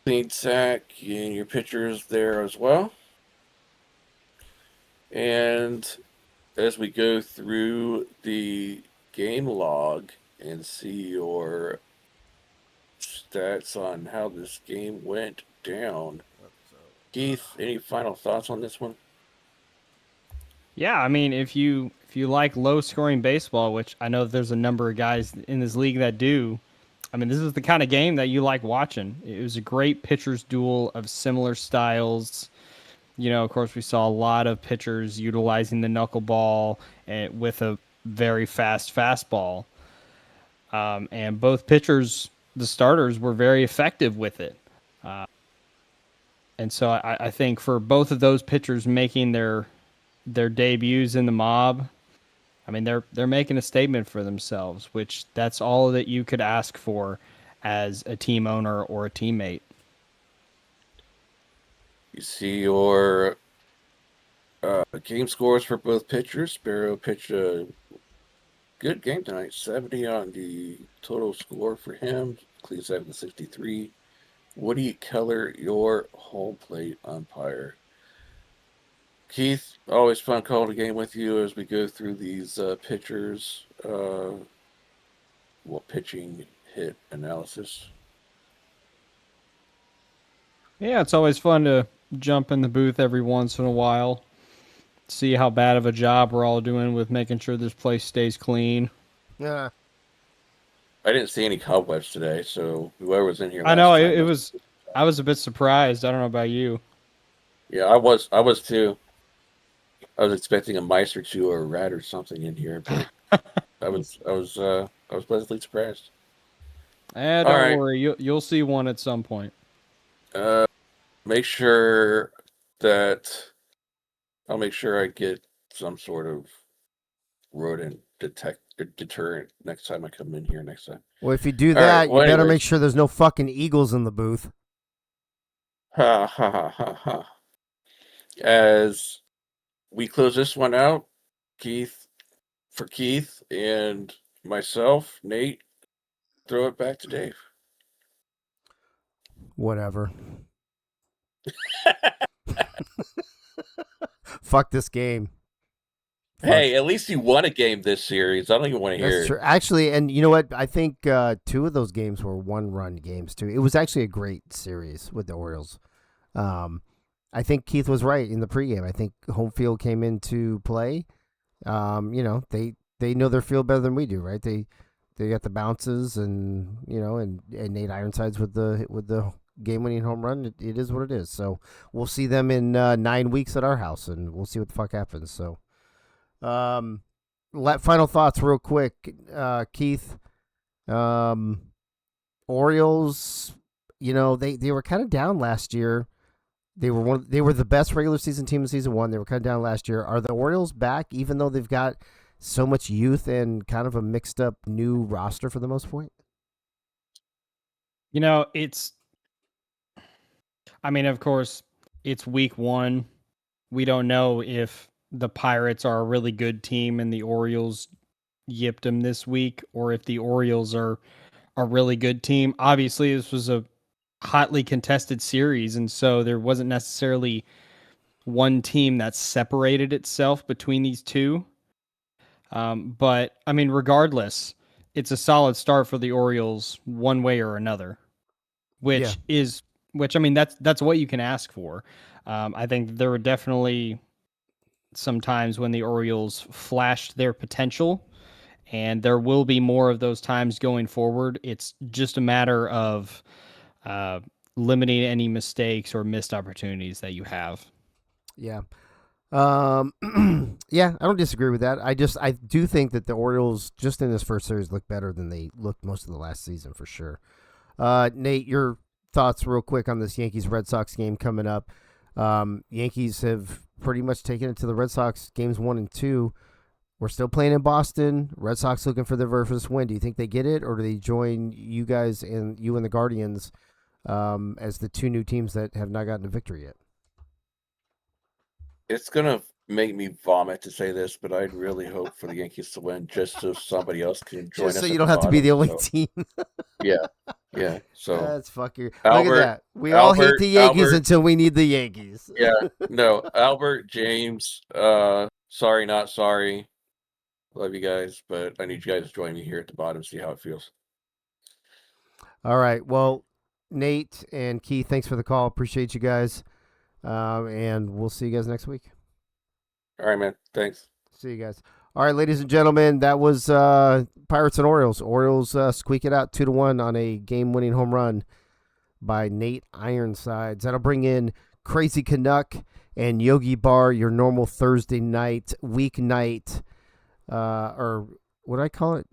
Clean sack, and your pitchers there as well. And as we go through the game log and see your stats on how this game went down, Keith, any final thoughts on this one? Yeah, I mean, if you like low scoring baseball, which I know there's a number of guys in this league that do, I mean, this is the kind of game that you like watching. It was a great pitchers duel of similar styles. You know, of course, we saw a lot of pitchers utilizing the knuckleball with a very fast fastball. And both pitchers, the starters, were very effective with it. And so I think for both of those pitchers making their debuts in the mob, I mean, they're making a statement for themselves, which that's all that you could ask for as a team owner or a teammate. You see your game scores for both pitchers. Sparrow pitched a good game tonight, 70 on the total score for him. Cleveland with 63. Woody Keller, your home plate umpire. Keith, always fun calling a game with you as we go through these pitchers. Pitching hit analysis. Yeah, it's always fun to jump in the booth every once in a while, see how bad of a job we're all doing with making sure this place stays clean. Yeah. I didn't see any cobwebs today, so whoever was in here. I know it was. I was a bit surprised. I don't know about you. Yeah, I was too. I was expecting a mice or two or a rat or something in here, but I was pleasantly surprised. Don't worry, you'll see one at some point. Make sure that I'll make sure I get some sort of rodent deterrent next time I come in here next time. Well, if you do that, you better make sure there's no fucking eagles in the booth. Ha ha ha ha ha. As we close this one out, Keith and myself, Nate, throw it back to Dave. Whatever. Fuck this game. Hey, at least you won a game this series. I don't even want to hear it. True. Actually, and you know what? I think 2 of those games were 1-run games too. It was actually a great series with the Orioles. I think Keith was right in the pregame. I think home field came into play. You know, they know their field better than we do, right? They got the bounces, and you know, and Nate Ironsides with the game-winning home run. It is what it is. So we'll see them in 9 weeks at our house, and we'll see what the fuck happens. So, final thoughts, real quick, Keith. Orioles, you know, they were kind of down last year. They were the best regular season team in season 1. They were kind of down last year. Are the Orioles back, even though they've got so much youth and kind of a mixed up new roster for the most part? You know, I mean, of course, it's week 1. We don't know if the Pirates are a really good team and the Orioles yipped them this week, or if the Orioles are a really good team. Obviously, this was a hotly contested series, and so there wasn't necessarily one team that separated itself between these two. But, I mean, regardless, it's a solid start for the Orioles one way or another. which I mean, that's what you can ask for. I think there were definitely some times when the Orioles flashed their potential, and there will be more of those times going forward. It's just a matter of limiting any mistakes or missed opportunities that you have. Yeah. Yeah, I don't disagree with that. I do think that the Orioles just in this first series look better than they looked most of the last season for sure. Nate, your thoughts real quick on this Yankees-Red Sox game coming up. Yankees have pretty much taken it to the Red Sox games 1 and 2. We're still playing in Boston. Red Sox looking for their very first win. Do you think they get it, or do they join you guys and you and the Guardians as the two new teams that have not gotten a victory yet? It's gonna make me vomit to say this, but I'd really hope for the Yankees to win, just so somebody else can join us. Just so you at don't the have to be the only bottom, team. Yeah. So That's fucking. Look Albert- at that. We all hate Albert- the Yankees Albert- until we need the Yankees. yeah, no, Albert, James, sorry, not sorry. Love you guys, but I need you guys to join me here at the bottom, see how it feels. All right. Well, Nate and Keith, thanks for the call. Appreciate you guys. And we'll see you guys next week. All right, man. Thanks. See you guys. All right, ladies and gentlemen, that was Pirates and Orioles. Orioles squeak it out 2-1 on a game-winning home run by Nate Ironsides. That'll bring in Crazy Canuck and Yogi Bar, your normal Thursday night, weeknight, or what do I call it?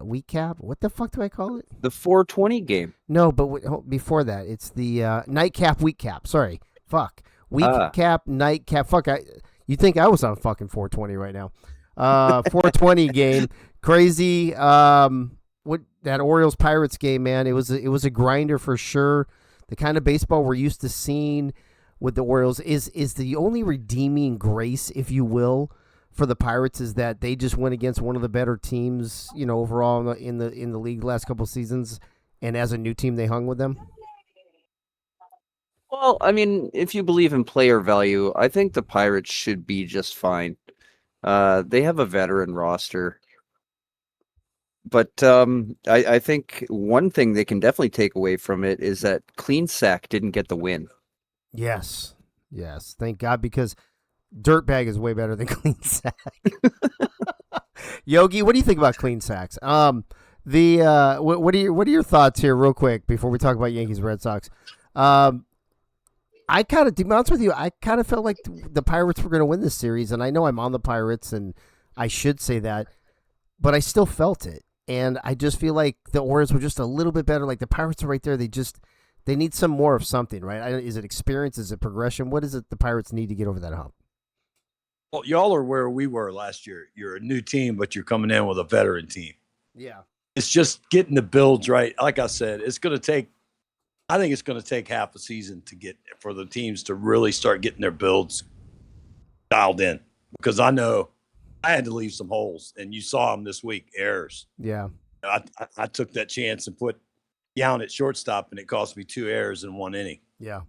Week cap? What the fuck do I call it? The 420 game. No, but before that, it's the nightcap, week cap. Sorry. Fuck. Week cap, nightcap. Fuck. You think I was on fucking 420 right now. 420 game. Crazy. What that Orioles Pirates game, man. It was a grinder for sure. The kind of baseball we're used to seeing with the Orioles is the only redeeming grace, if you will, for the Pirates is that they just went against one of the better teams, overall in the league the last couple of seasons, and as a new team they hung with them. Well, I mean, if you believe in player value, I think the Pirates should be just fine. They have a veteran roster. But I think one thing they can definitely take away from it is that Clean Sack didn't get the win. Yes. Thank God, because Dirtbag is way better than Clean Sack. Yogi, what do you think about Clean Sacks? What are your thoughts here, real quick, before we talk about Yankees Red Sox? To be honest with you, I kind of felt like the Pirates were going to win this series, and I know I'm on the Pirates, and I should say that, but I still felt it, and I just feel like the Orioles were just a little bit better. Like the Pirates are right there; they need some more of something, right? Is it experience? Is it progression? What is it the Pirates need to get over that hump? Well, y'all are where we were last year. You're a new team, but you're coming in with a veteran team. Yeah, it's just getting the builds right. Like I said, I think it's going to take half a season for the teams to really start getting their builds dialed in, because I know I had to leave some holes, and you saw them this week, errors. Yeah. I took that chance and put Young at shortstop, and it cost me 2 errors in 1 inning. Yeah.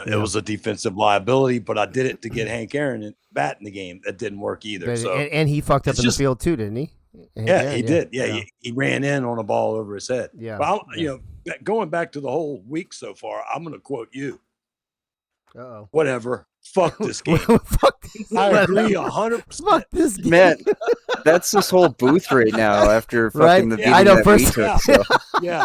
It was a defensive liability, but I did it to get Hank Aaron in bat in the game. That didn't work either. And he fucked up in the field too, didn't he? Yeah, he did. Yeah, he ran in on a ball over his head. Yeah. Well, going back to the whole week so far, I'm going to quote you. Uh-oh. Whatever. Fuck this game. Fuck this. I agree 100%. Fuck this game. Man, that's this whole booth right now after fucking Right? the beating I know, that first- we took. So. Yeah.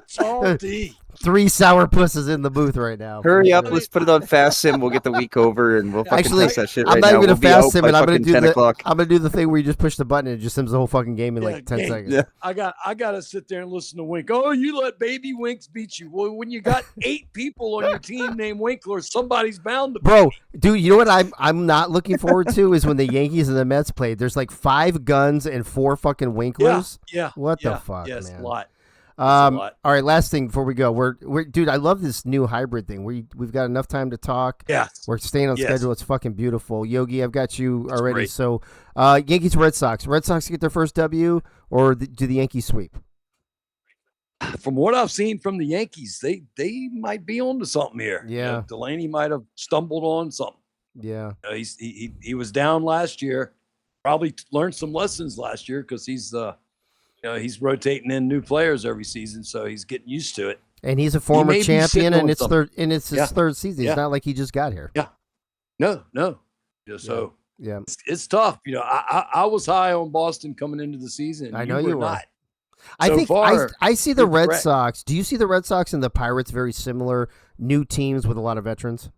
Salty. 3 sour pusses in the booth right now. Hurry up, let's put it on fast sim. We'll get the week over, and we'll fucking Actually, test that shit I'm right not now. even We'll a be fast out sim, by and I'm gonna fucking do 10 o'clock. I'm gonna do the thing where you just push the button and it just sims the whole fucking game in like 10 seconds. Yeah. I got to sit there and listen to Wink. Oh, you let baby Winks beat you. Well, when you got 8 people on your team named Winkler, somebody's bound to Bro, dude, you know what I'm not looking forward to is when the Yankees and the Mets played. There's like 5 guns and 4 fucking Winklers. Yeah. What the fuck, yes, man? a lot. All right, last thing before we go. We're dude, I love this new hybrid thing. We've got enough time to talk. Yeah. We're staying on Yes. schedule. It's fucking beautiful. Yogi, I've got you already. great. So, Yankees, Red Sox. Red Sox get their first W, or do the Yankees sweep? From what I've seen from the Yankees, they might be onto something here. Yeah. Delaney might have stumbled on something. Yeah. He was down last year. Probably learned some lessons last year because he's rotating in new players every season, so he's getting used to it. And he's a former may be champion, sitting and on it's something. his Yeah. third season. It's Yeah. not like he just got here. No. So Yeah, it's tough. I was high on Boston coming into the season. I know you were. not. I So think far, I see the you're Red correct. Sox. Do you see the Red Sox and the Pirates very similar, new teams with a lot of veterans?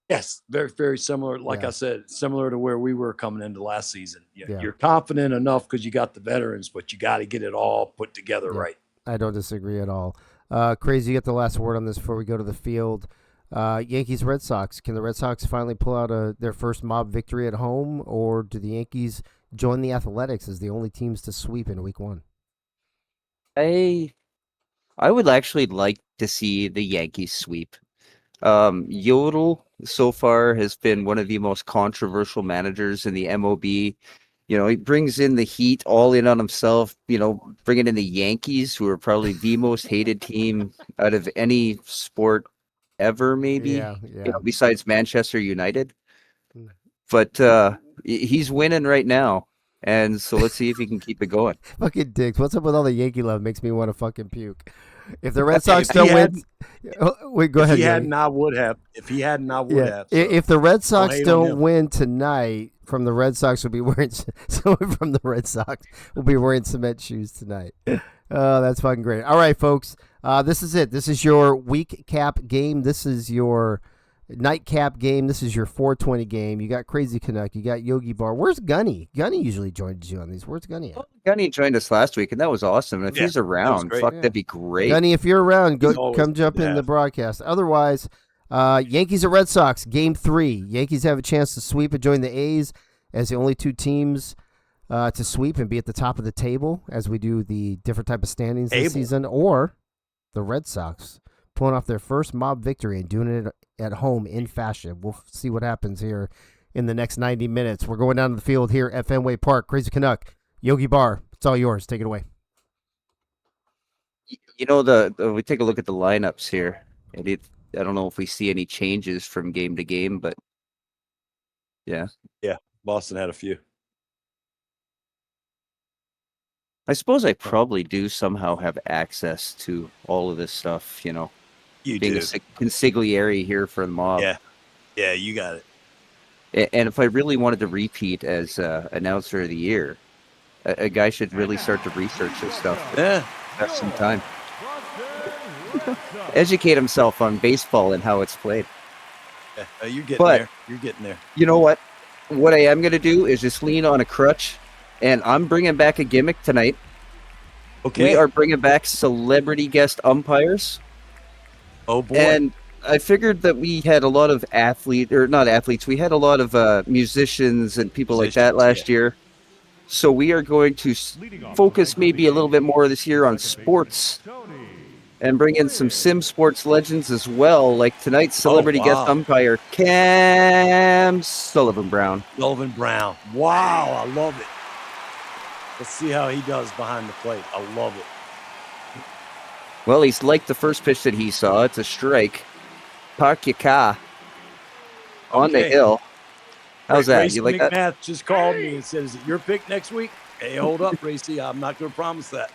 Yes, very, very similar. Like Yeah. I said, similar to where we were coming into last season. Yeah. You're confident enough because you got the veterans, but you got to get it all put together Yeah. right. I don't disagree at all. Crazy, you get the last word on this before we go to the field. Yankees, Red Sox. Can the Red Sox finally pull out their first mob victory at home, or do the Yankees join the Athletics as the only teams to sweep in Week 1? I would actually like to see the Yankees sweep. Yodel so far has been one of the most controversial managers in the MOB. He brings in the Heat all in on himself, bringing in the Yankees, who are probably the most hated team out of any sport ever, maybe, Yeah. besides Manchester United. Hmm. But he's winning right now. And so let's see if he can keep it going. Fucking dicks. What's up with all the Yankee love? Makes me want to fucking puke. If the Red Sox don't win, wait, go ahead. If he Yogi. hadn't, I would have. If he hadn't, I would have. So. If the Red Sox hate on don't him. win tonight, from the Red Sox will be wearing someone from the Red Sox will be wearing cement shoes tonight. Oh, that's fucking great. All right, folks. This is it. This is your week cap game. This is your nightcap game. This is your 420 game. You got Crazy Canuck. You got Yogi Bar. Where's Gunny? Gunny usually joins you on these. Where's Gunny at? Gunny joined us last week, and that was awesome. And if he's around, great. that'd be great. Gunny, if you're around, He's always come jump good to in the have. broadcast. Otherwise, Yankees or Red Sox, game 3. Yankees have a chance to sweep and join the A's as the only two teams to sweep and be at the top of the table as we do the different type of standings this season. Or the Red Sox pulling off their first mob victory and doing it at home in fashion. We'll see what happens here in the next 90 minutes. We're going down to the field here at Fenway Park. Crazy Canuck, Yogi Bar, it's all yours. Take it away. We take a look at the lineups here, and I don't know if we see any changes from game to game, but yeah. Boston had a few. I suppose I probably do somehow have access to all of this stuff, You being do. a consigliere here for the mob. Yeah, you got it. And if I really wanted to repeat as announcer of the year, a guy should really start to research this stuff. Yeah. Have some time. Educate himself on baseball and how it's played. You're getting But- there. You're getting there. You know what? What I am going to do is just lean on a crutch, and I'm bringing back a gimmick tonight. Okay. We are bringing back celebrity guest umpires. Oh boy. And I figured that we had a lot of we had a lot of musicians and people like that last year. So we are going to focus maybe a little bit more this year on sports and bring in some sim sports legends as well, like tonight's celebrity guest umpire, Cam Sullivan Brown. Sullivan Brown. Wow, I love it. Let's see how he does behind the plate. I love it. Well, he's like the first pitch that he saw. It's a strike. Park your car on the Okay. hill. How's that? Racy You like that? McMath just called me and said, "Is it your pick next week?" Hey, hold up, Racy. I'm not going to promise that.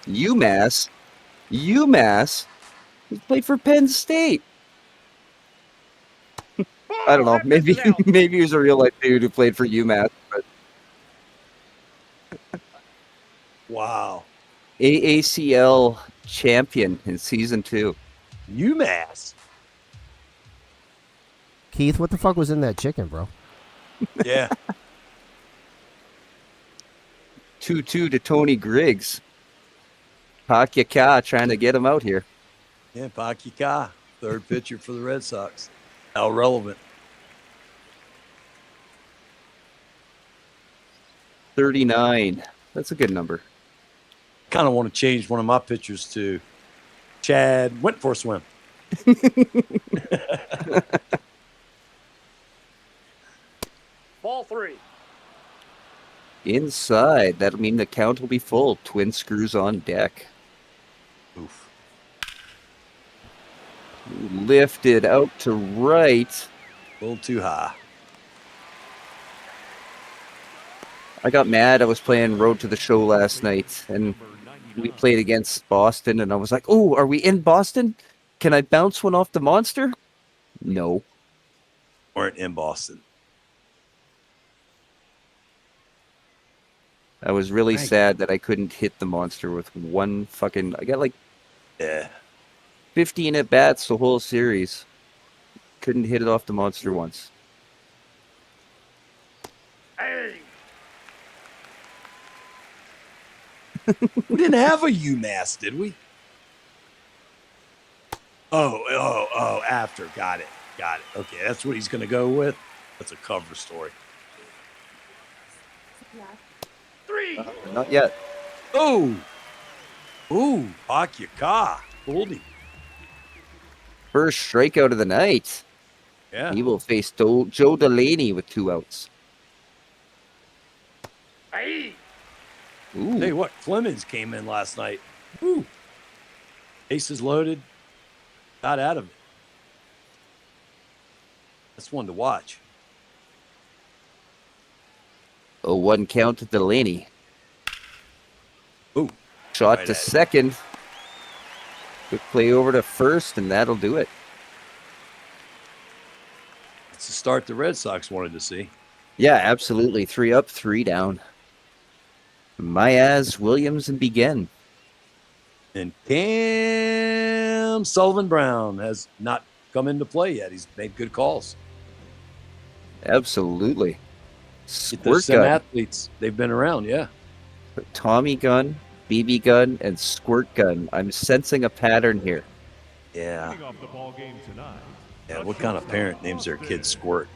UMass. He played for Penn State. I don't know. Maybe he was a real life dude who played for UMass. But Wow. AACL champion in season 2. UMass. Keith, what the fuck was in that chicken, bro? Yeah. 2-2 to Tony Griggs. Pakika trying to get him out here. Yeah, Pakika, third pitcher for the Red Sox. How relevant. 39. That's a good number. Kind of want to change one of my pitchers to Chad went for a swim. Ball 3. Inside. That'll mean the count will be full. Twin screws on deck. Oof. Lifted out to right. A little too high. I got mad. I was playing Road to the Show last night, and we played against Boston, and I was like, "Oh, are we in Boston? Can I bounce one off the monster?" No. Weren't in Boston. I was really Right. sad that I couldn't hit the monster with one fucking. I got like Yeah. 15 at bats the whole series. Couldn't hit it off the monster once. Hey. We didn't have a UMass, did we? Oh, after. Got it. Okay, that's what he's going to go with. That's a cover story. 3. Not yet. Oh. Ooh, Pakyaka. Fooled him. First strikeout of the night. Yeah. He will face Joe Delaney with 2 outs. Hey. Ooh. Tell you what, Clemens came in last night. Ooh. Aces loaded. Got out of it. That's one to watch. 0-1 count to Delaney. Ooh. Shot Right to at it. second. Quick play over to first, and that'll do it. It's the start the Red Sox wanted to see. Yeah, absolutely. 3 up, 3 down. Myaz, Williams, and Begin. And Cam Sullivan Brown has not come into play yet. He's made good calls. Absolutely. Get those Squirt Sim gun. athletes. They've been around, yeah. Tommy gun, BB gun, and squirt gun. I'm sensing a pattern here. Yeah. Leading off the ball game tonight. Yeah, what kind of parent names their kid Squirt?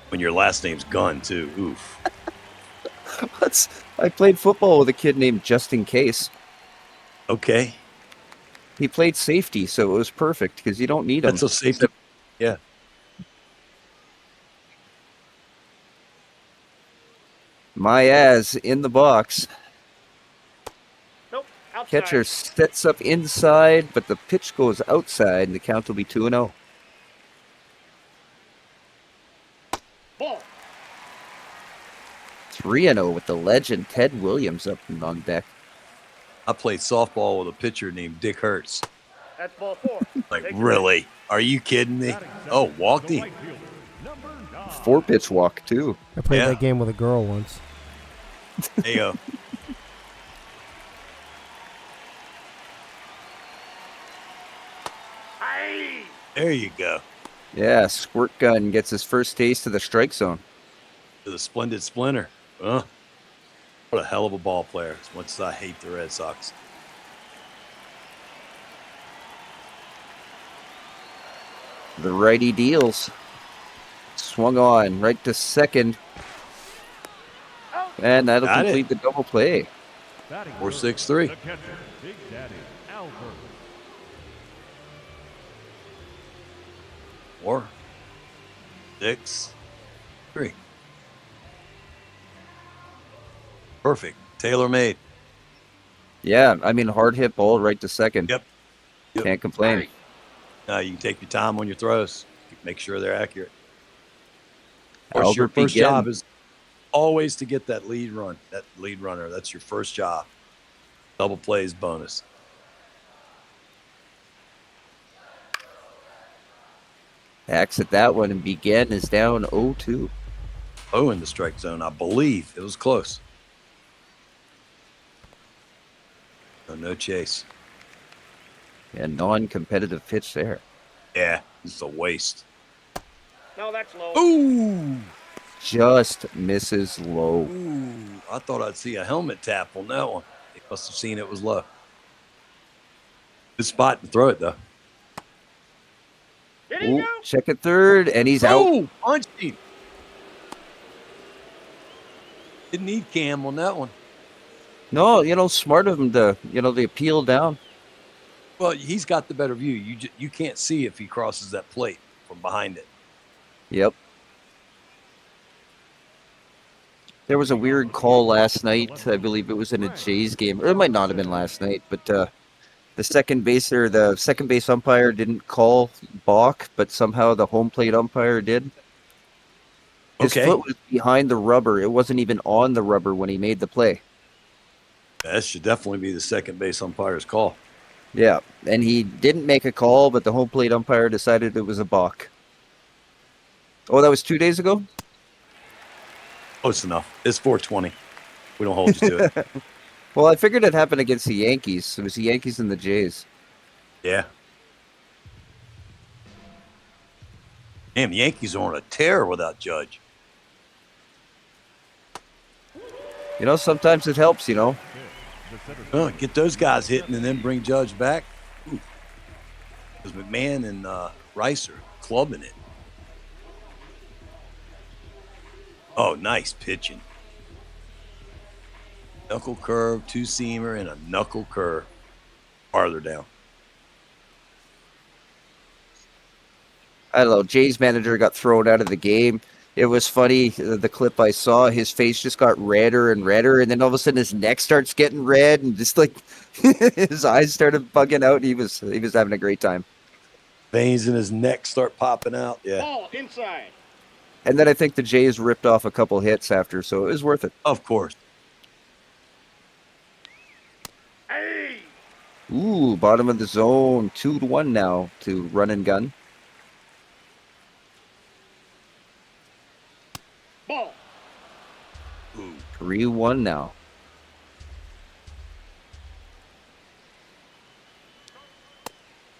When your last name's Gun, too. Oof. I played football with a kid named Just In Case. Okay. He played safety, so it was perfect because you don't need him. That's a safety. Yeah. Myaz in the box. Nope. Outside. Catcher sets up inside, but the pitch goes outside, and the count will be 2-0. Ball. 3-0 with the legend Ted Williams up and on deck. I played softball with a pitcher named Dick Hertz. That's ball 4. Like, Take really? Are you kidding me? Oh, walked him. 4-pitch walk, too. I played Yeah. that game with a girl once. There you go. Hey. There you go. Yeah, Squirt Gun gets his first taste of the strike zone. To the splendid Splinter. What a hell of a ball player. As much as I hate the Red Sox. The righty deals. Swung on right to second. And that'll Got it. complete the double play. 4-6-3. The catcher, Big Daddy Albert. 4-6-3. Perfect. Tailor made. Yeah, I mean, hard hit ball right to second. Yep. Can't complain. You can take your time on your throws. Make sure they're accurate. Of course, your Albert first Begin. job is always to get that lead run, that lead runner. That's your first job. Double plays bonus. Hacks at that one, and Begin is down 0-2. Oh, in the strike zone, I believe. It was close. No chase. And non-competitive pitch there. Yeah, it's a waste. No, that's low. Ooh! Just misses low. Ooh, I thought I'd see a helmet tap on that one. They must have seen it was low. Good spot to throw it, though. Did he Ooh, go? check at third, and he's out. Oh, punched him. Didn't need Cam on that one. No, smart of him to, the appeal down. Well, he's got the better view. You can't see if he crosses that plate from behind it. Yep. There was a weird call last night. I believe it was in a Jays game. Or it might not have been last night, but the second base umpire didn't call balk, but somehow the home plate umpire did. His Okay. foot was behind the rubber. It wasn't even on the rubber when he made the play. That should definitely be the second base umpire's call. Yeah, and he didn't make a call, but the home plate umpire decided it was a balk. Oh, that was 2 days ago? Close enough. It's 420. We don't hold you to it. Well, I figured it happened against the Yankees. It was the Yankees and the Jays. Yeah. Damn, the Yankees are on a tear without Judge. You know, sometimes it helps, you know. Get those guys hitting and then bring Judge back. Because McMahon and Rice are clubbing it. Oh, nice pitching. Knuckle curve, two-seamer, and a knuckle curve farther down. I don't know. Jay's manager got thrown out of the game. It was funny. The clip I saw, his face just got redder and redder, and then all of a sudden his neck starts getting red, and just like his eyes started bugging out. He was having a great time. Veins in his neck start popping out. Yeah. Ball inside. And then I think the Jays ripped off a couple hits after, so it was worth it. Of course. Hey. Ooh, bottom of the zone, 2-1 now to run and gun. Ball. 3-1 now.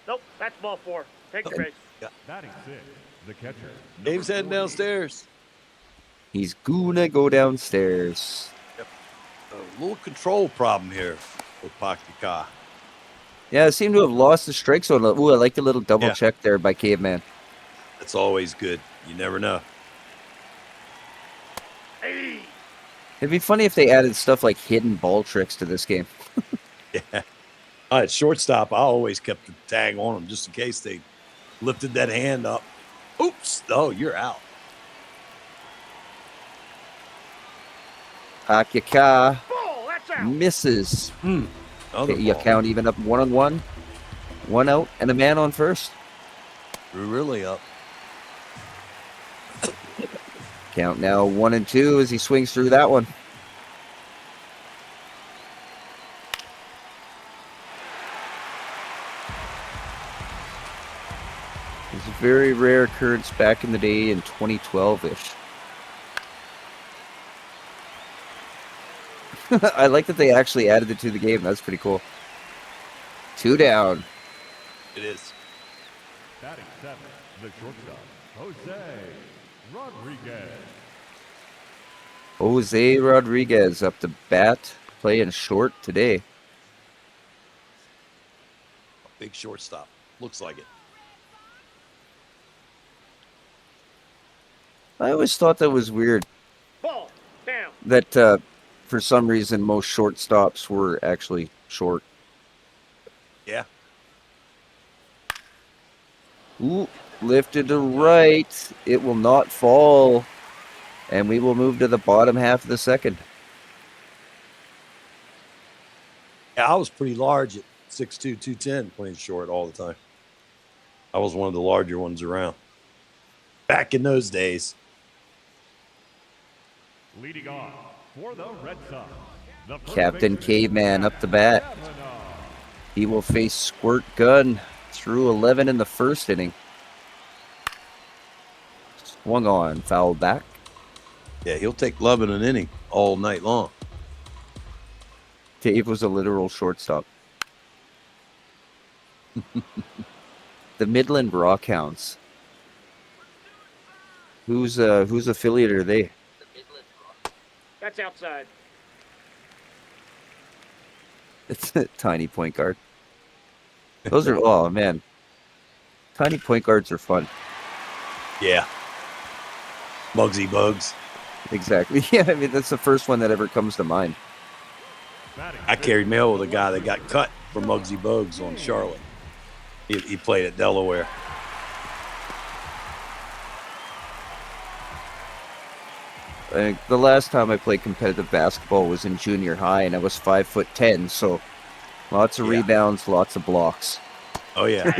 Nope, that's ball 4. Take your base. Batting six, the catcher. Dave's heading downstairs. He's gonna go downstairs. A little control problem here with Pakika. Yeah, I seem to have lost the strike zone. Ooh, I like the little double check there by Caveman. That's always good. You never know. Hey. It'd be funny if they added stuff like hidden ball tricks to this game. Yeah. At shortstop, I always kept the tag on them just in case they lifted that hand up. Oops. Oh, you're out. Pakika Ball, that's out. misses. Other You ball. count even up 1-on-1. 1 out and a man on first. We're really up. Count now 1-2 as he swings through that one. It's a very rare occurrence back in the day in 2012-ish. I like that they actually added it to the game. That's pretty cool. 2 down. It is. Batting seven, the shortstop, Jose Rodriguez. Jose Rodriguez up to bat, playing short today. Big shortstop. Looks like it. I always thought that was weird. Ball down. That for some reason most shortstops were actually short. Yeah. Ooh, lifted to right. It will not fall. And we will move to the bottom half of the second. Yeah, I was pretty large at 6'2", 210, playing short all the time. I was one of the larger ones around. Back in those days. Leading off for the Red Sox, the first Captain baseman, Caveman up the bat. Kavanaugh. He will face Squirt Gun through 11 in the first inning. Swung on, foul back. Yeah, he'll take love in an inning all night long. Dave was a literal shortstop. The Midland Rockhounds. Whose affiliate are they? That's outside. It's a tiny point guard. Those are, oh man. Tiny point guards are fun. Yeah. Bugsy Bugs. Exactly. Yeah, I mean, that's the first one that ever comes to mind. Batting I carried mail with a guy that got cut from Muggsy Bugs on Charlotte. He played at Delaware. The last time I played competitive basketball was in junior high, and I was 5'10", so lots of Yeah. rebounds, lots of blocks. Oh, yeah.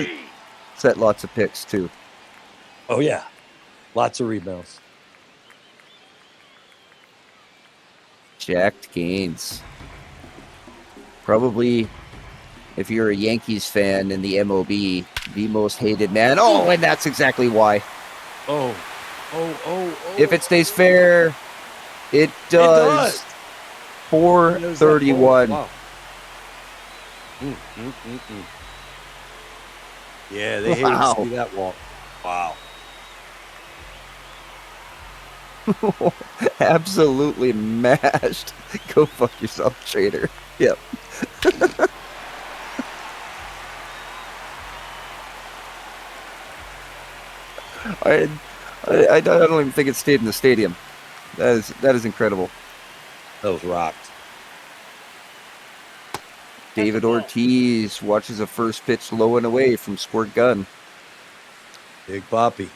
Set lots of picks, too. Oh, yeah. Lots of rebounds. Jacked Gaines. Probably, if you're a Yankees fan in the MLB, the most hated man. Oh, and that's exactly why. Oh. If it stays fair, it does. does. 431. Wow. Yeah, they hate to see that walk. Wow. Absolutely mashed. Go fuck yourself, trader. Yep. I don't even think it stayed in the stadium. That is incredible. That was rocked. David Ortiz watches a first pitch low and away from Squirt Gun. Big Poppy.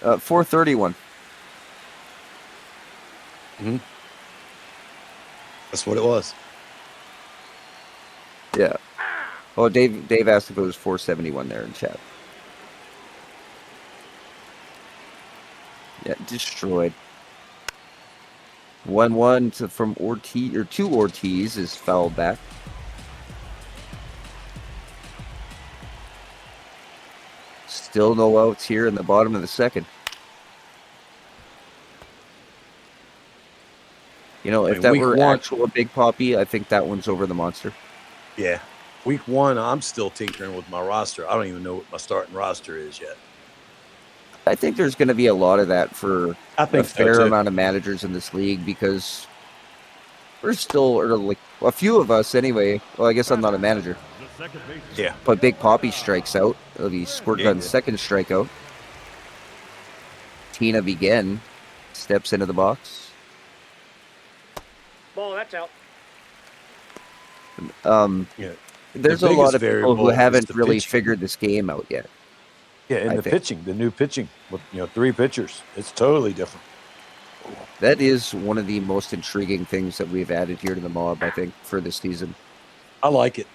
431. That's what it was. Yeah. Oh, Dave asked if it was 471 there in chat. Yeah, destroyed. 1-1 from Ortiz, or to Ortiz is fouled back. Still no outs here in the bottom of the second. You know, if that were actual Big Poppy, I think that one's over the monster. Yeah. Week 1, I'm still tinkering with my roster. I don't even know what my starting roster is yet. I think there's going to be a lot of that for I think a fair so too. amount of managers in this league because we're still, or like a few of us anyway. Well, I guess I'm not a manager. Yeah. But Big Poppy strikes out. It'll be Squirt Gun's second strikeout. Tina Begin steps into the box. Ball, that's out. There's a lot of people who haven't really figured this game out yet. Yeah, and the pitching, the new pitching with 3 pitchers, it's totally different. That is one of the most intriguing things that we've added here to the mob, I think, for this season. I like it.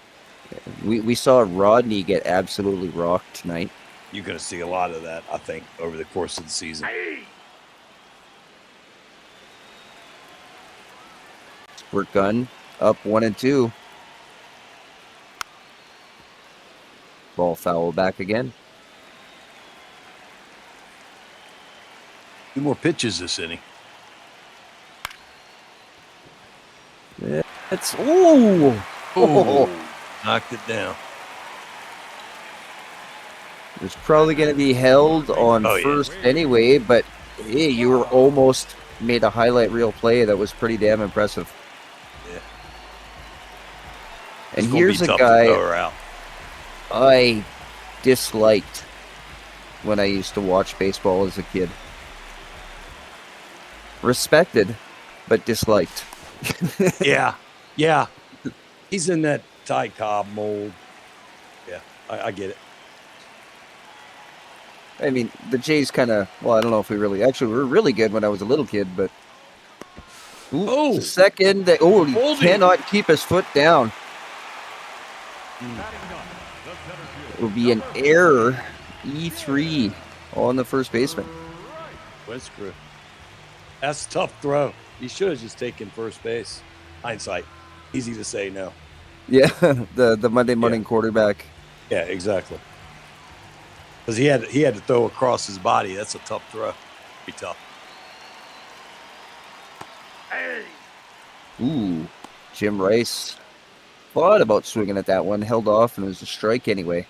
We saw Rodney get absolutely rocked tonight. You're going to see a lot of that, I think, over the course of the season. Squirt Gun up 1-2. Ball foul back again. 2 more pitches this inning. It's Knocked it down. It's probably going to be held on first anyway, but hey, you were almost made a highlight reel play that was pretty damn impressive. Yeah. And here's a guy I disliked when I used to watch baseball as a kid. Respected, but disliked. Yeah. He's in that Ty Cobb mold. Yeah, I get it. I mean, the Jays kind of, well, I don't know if we really, actually, we were really good when I was a little kid, but. Second, he cannot keep his foot down. It will be an error, E3 on the first baseman. Westbrook. That's a tough throw. He should have just taken first base. Hindsight. Easy to say no. Yeah, the Monday morning quarterback. Yeah, exactly. Because he had to throw across his body. That's a tough throw. Be tough. Ooh, Jim Rice thought about swinging at that one, held off, and it was a strike anyway.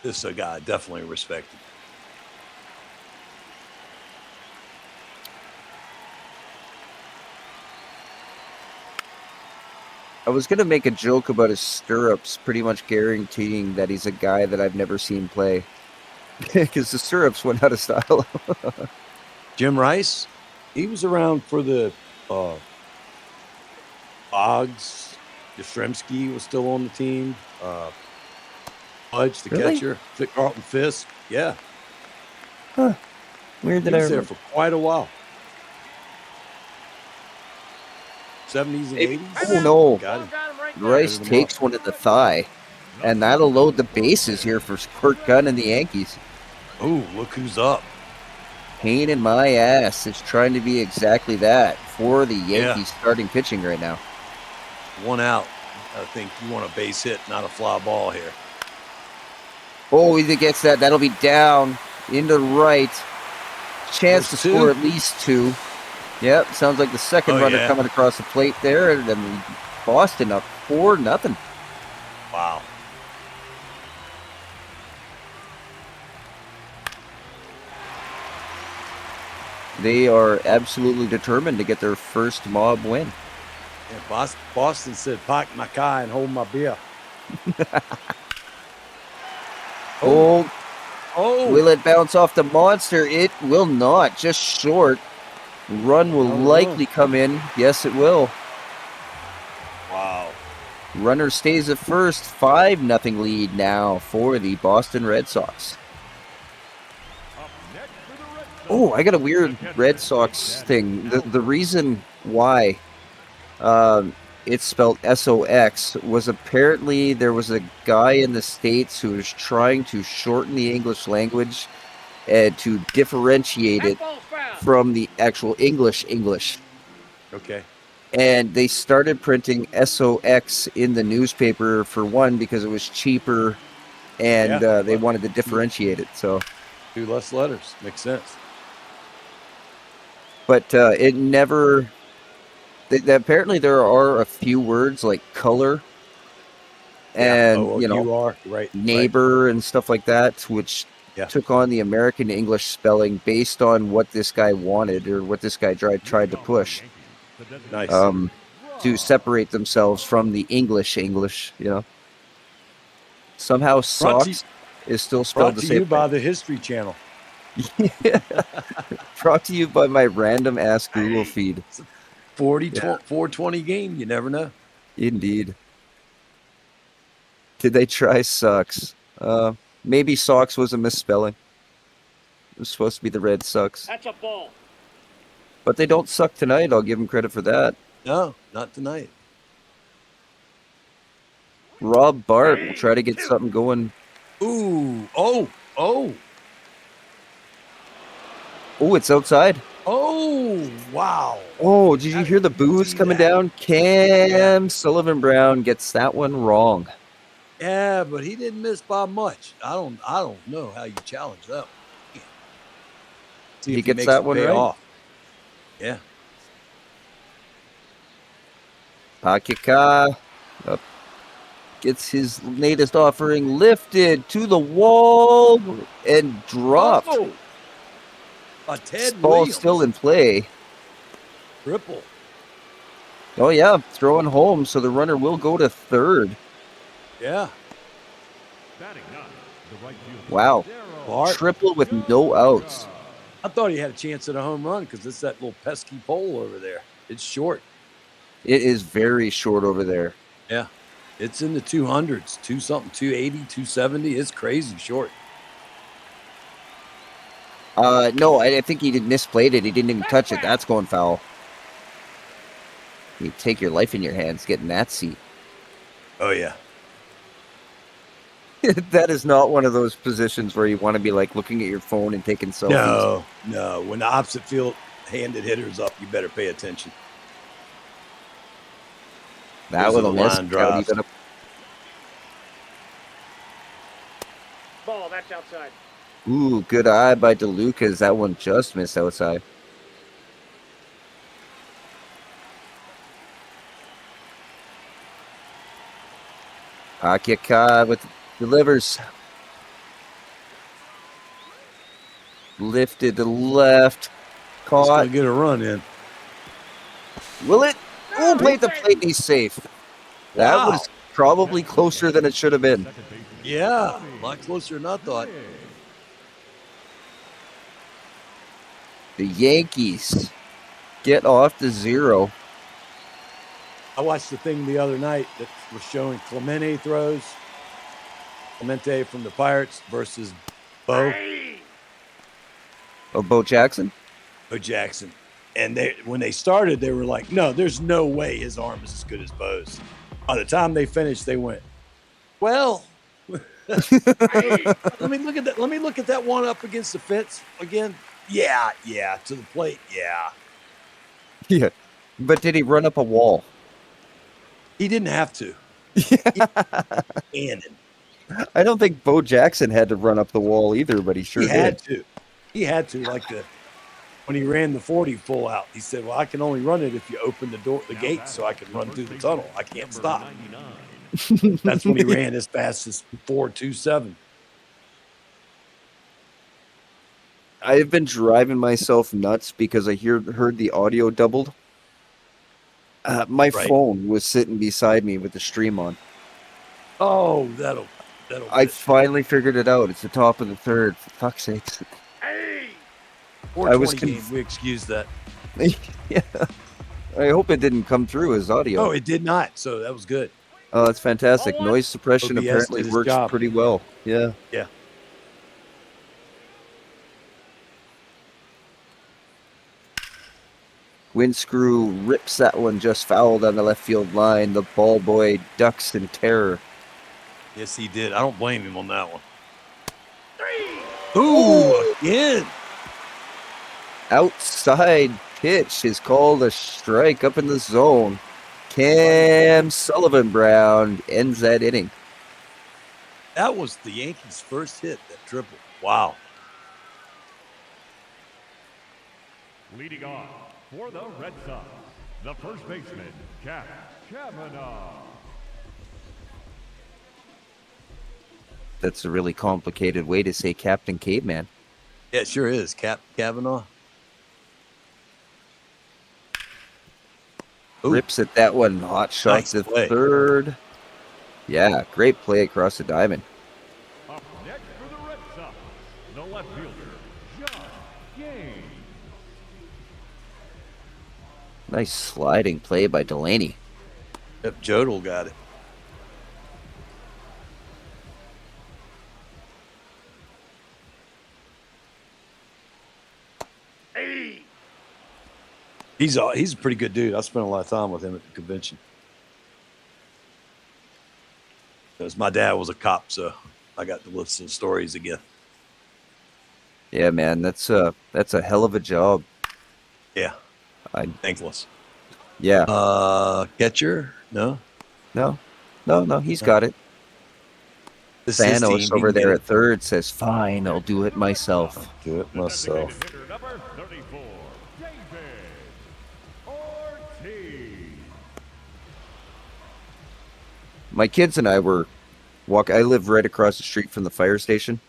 This is a guy definitely respected. I was going to make a joke about his stirrups, pretty much guaranteeing that he's a guy that I've never seen play. Because the stirrups went out of style. Jim Rice, he was around for the Boggs. Yastrzemski was still on the team. Fudge, the catcher. Carlton Fisk. Yeah. Huh. Weird that he was there for quite a while. 70s and 80s. Oh, no. Rice takes one in the thigh. And that'll load the bases here for Squirt Gun and the Yankees. Oh, look who's up. Pain in my ass. It's trying to be exactly that for the Yankees starting pitching right now. 1 out. I think you want a base hit, not a fly ball here. Oh, he gets that. That'll be down into right. Chance There's to score at least 2. Yep, sounds like the second runner coming across the plate there, and then Boston up 4-0. Wow. They are absolutely determined to get their first mob win. Yeah, Boston said, "Park my car and hold my beer." Oh, Oh, will it bounce off the monster? It will not. Just short. Run will likely come in. Yes, it will. wow. Runner stays at first. 5-0 lead now for the Boston Red Sox. Oh, I got a weird Red Sox thing. The reason why it's spelled SOX was apparently there was a guy in the States who was trying to shorten the English language and to differentiate it from the actual English. Okay. And they started printing SOX in the newspaper for one because it was cheaper and they wanted to differentiate it. So 2 less letters. Makes sense. but it never apparently there are a few words like color and you are right. neighbor and stuff like that, which took on the American English spelling based on what this guy wanted or what this guy tried to push. Nice. To separate themselves from the English. Somehow socks is still spelled the same. Brought to you by the History Channel. Brought to you by my random ass Google feed. 420 game. You never know. Indeed. Did they try sucks? Maybe socks was a misspelling. It was supposed to be the Red Sox. That's a ball. But they don't suck tonight. I'll give them credit for that. No, not tonight. Rob Bart will try to get something going. Ooh. Oh, it's outside. Oh, wow. Oh, did you hear the boos coming down? Cam Sullivan Brown gets that one wrong. Yeah, but he didn't miss by much. I don't know how you challenge that one. See He if gets makes that it one pay right. off. Yeah. Pakika gets his latest offering lifted to the wall and dropped. Oh, a Ted Ball Williams. still in play. Triple. Oh, yeah, throwing home, so the runner will go to third. Yeah. Wow. Bart. Triple with no outs. I thought he had a chance at a home run because it's that little pesky pole over there. It's short. It is very short over there. Yeah. It's in the 200s, 280, 270. It's crazy short. No, I think he misplayed it. He didn't even touch it. That's going foul. You take your life in your hands getting that seat. Oh, yeah. That is not one of those positions where you want to be like looking at your phone and taking selfies. No. When the opposite field handed hitters up, you better pay attention. That was a miss. Ball, that's outside. Ooh, good eye by DeLucas. That one just missed outside. Akiyaka with delivers. Lifted to left. Caught. Gonna get a run in. Will it? Oh, played the plate. He's safe. That was probably closer than it should have been. Yeah, a lot closer than I thought. The Yankees get off to 0. I watched the thing the other night that was showing Clemente throws. Clemente from the Pirates versus Bo. Oh, Bo Jackson? Bo Jackson. And when they started, they were like, no, there's no way his arm is as good as Bo's. By the time they finished, they went, well, let me look at that. Let me look at that one up against the fence again. Yeah, to the plate. Yeah. Yeah. But did he run up a wall? He didn't have to. Cannon. I don't think Bo Jackson had to run up the wall either, but he sure He had did. to. He had to. When he ran the 40 full out, he said, "Well, I can only run it if you open the gate, so I can run through the tunnel. I can't stop." That's when he ran as fast as 4.27. I've been driving myself nuts because I heard the audio doubled. My Right. phone was sitting beside me with the stream on. Oh, that'll. I finally figured it out. It's the top of the third. For fuck's sakes. Hey! 420 game. We excuse that. Yeah. I hope it didn't come through as audio. Oh, it did not. So that was good. Oh, that's fantastic. Ball one. Noise suppression OBS apparently did its works job. pretty well. Yeah. Yeah. Windscrew rips that one just fouled on the left field line. The ball boy ducks in terror. Yes, he did. I don't blame him on that one. Ooh, again. Outside pitch is called a strike up in the zone. Cam Sullivan Brown ends that inning. That was the Yankees' first hit, that triple. Wow. Leading off for the Red Sox, the first baseman, Cap Kavanaugh. That's a really complicated way to say Captain Caveman. Yeah, it sure is. Kavanaugh. Ooh. Rips at that one. Hot shot Nice to play. third. Yeah, great play across the diamond. Up next for the Red Sox, the left fielder, John Gaines. Nice sliding play by Delaney. Yep, Jodel got it. Hey! He's a pretty good dude. I spent a lot of time with him at the convention. Because my dad was a cop, so I got to listen to stories again. Yeah, man, that's a hell of a job. Yeah, I'm thankless. Yeah. Catcher? No. No, he's got it. This is his Thanos team. He over can there get at third says, "Fine, I'll do it myself." Do it myself. Hitter number 34, David Ortiz. My kids and I were I live right across the street from the fire station.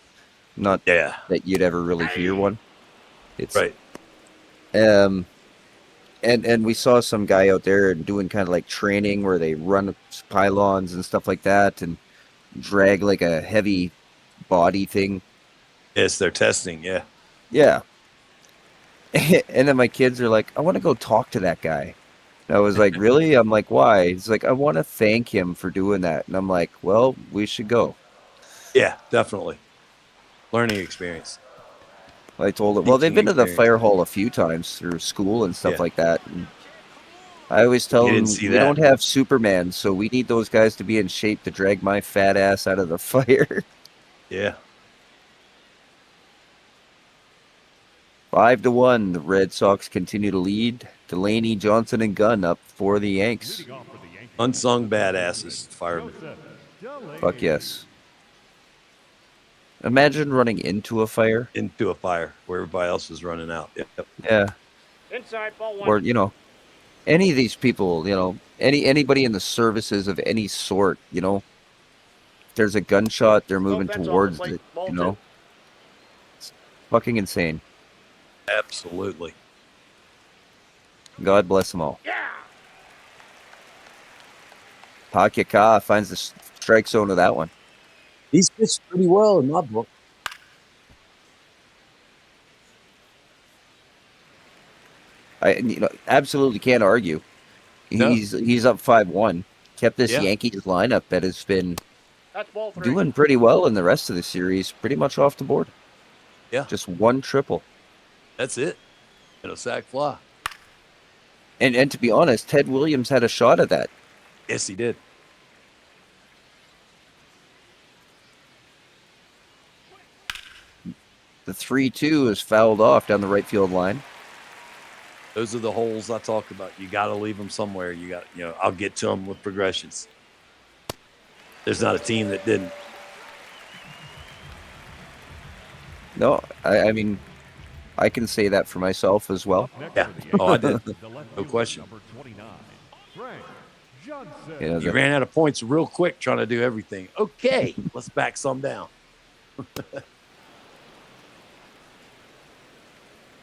Not Yeah. that you'd ever really hear one. It's Right. and we saw some guy out there doing kind of like training where they run pylons and stuff like that and drag like a heavy body thing. Yes, they're testing. Yeah. Yeah. And then my kids are like, "I want to go talk to that guy." And I was like, "Really?" I'm like, "Why?" He's like, "I want to thank him for doing that." And I'm like, "Well, we should go." Yeah, definitely. Learning experience. I told him, well, they've Teaching been to the experience. fire hall a few times through school and stuff Yeah. like that. And I always tell You them, didn't see we that. don't have Superman, so we need those guys to be in shape to drag my fat ass out of the fire. Yeah. 5-1, the Red Sox continue to lead. Delaney, Johnson, and Gunn up for the Yanks. Leading off for the Yankees, Unsung badasses, firemen. Joseph Delaney. Fuck yes. Imagine running into a fire. Into a fire where everybody else is running out. Yep. Yeah. Inside, ball one. Or, any of these people, anybody in the services of any sort, if there's a gunshot, they're moving Fence off the towards plate, it, ball two. It's fucking insane. Absolutely. God bless them all. Yeah! Pakika finds the strike zone of that one. He's pitched pretty well in my book. I absolutely can't argue. No. He's up 5-1. Kept this Yeah. Yankees lineup that has been That's ball three. doing pretty well in the rest of the series, pretty much off the board. Yeah. Just one triple. That's it. And a sac fly. And to be honest, Ted Williams had a shot at that. Yes, he did. The 3-2 is fouled off down the right field line. Those are the holes I talk about. You got to leave them somewhere. I'll get to them with progressions. There's not a team that didn't. No, I mean, I can say that for myself as well. Yeah. Oh, I did. No question. Yeah, You ran out of points real quick trying to do everything. Okay, let's back some down.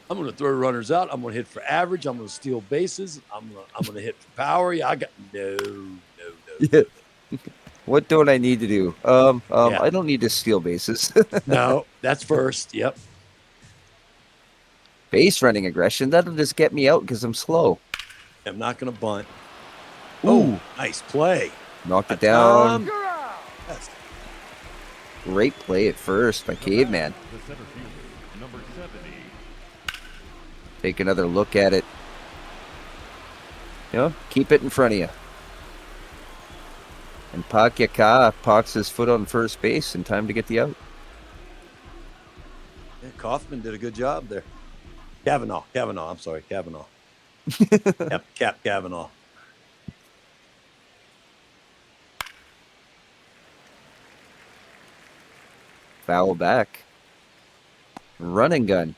I'm going to throw runners out. I'm going to hit for average. I'm going to steal bases. I'm going to hit for power. Yeah, I got no. Yeah. What don't I need to do? Yeah. I don't need to steal bases. No, that's first. Yep. Base running aggression, that'll just get me out because I'm slow. I'm not going to bunt. Ooh, nice play. Knocked it down. Yes. Great play at first by Caveman. Take another look at it. Keep it in front of you. And Pakyaka parks his foot on first base in time to get the out. Yeah, Kaufman did a good job there. Kavanaugh. I'm sorry, Kavanaugh. Cap Kavanaugh. Foul back. Run and gun.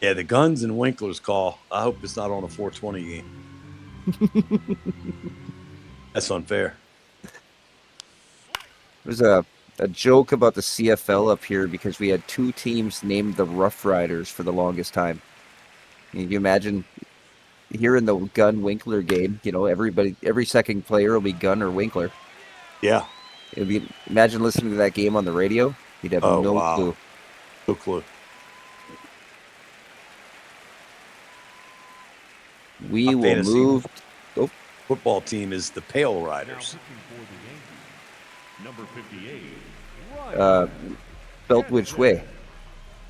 Yeah, the Guns and Winkler's call. I hope it's not on a 420 game. That's unfair. There's a joke about the CFL up here because we had two teams named the Rough Riders for the longest time. Can you imagine here in the Gun Winkler game, every second player will be Gun or Winkler. Yeah. Imagine listening to that game on the radio. You'd have no clue. No clue. We will move. Football team is the Pale Riders. Number 58. Spelt which way?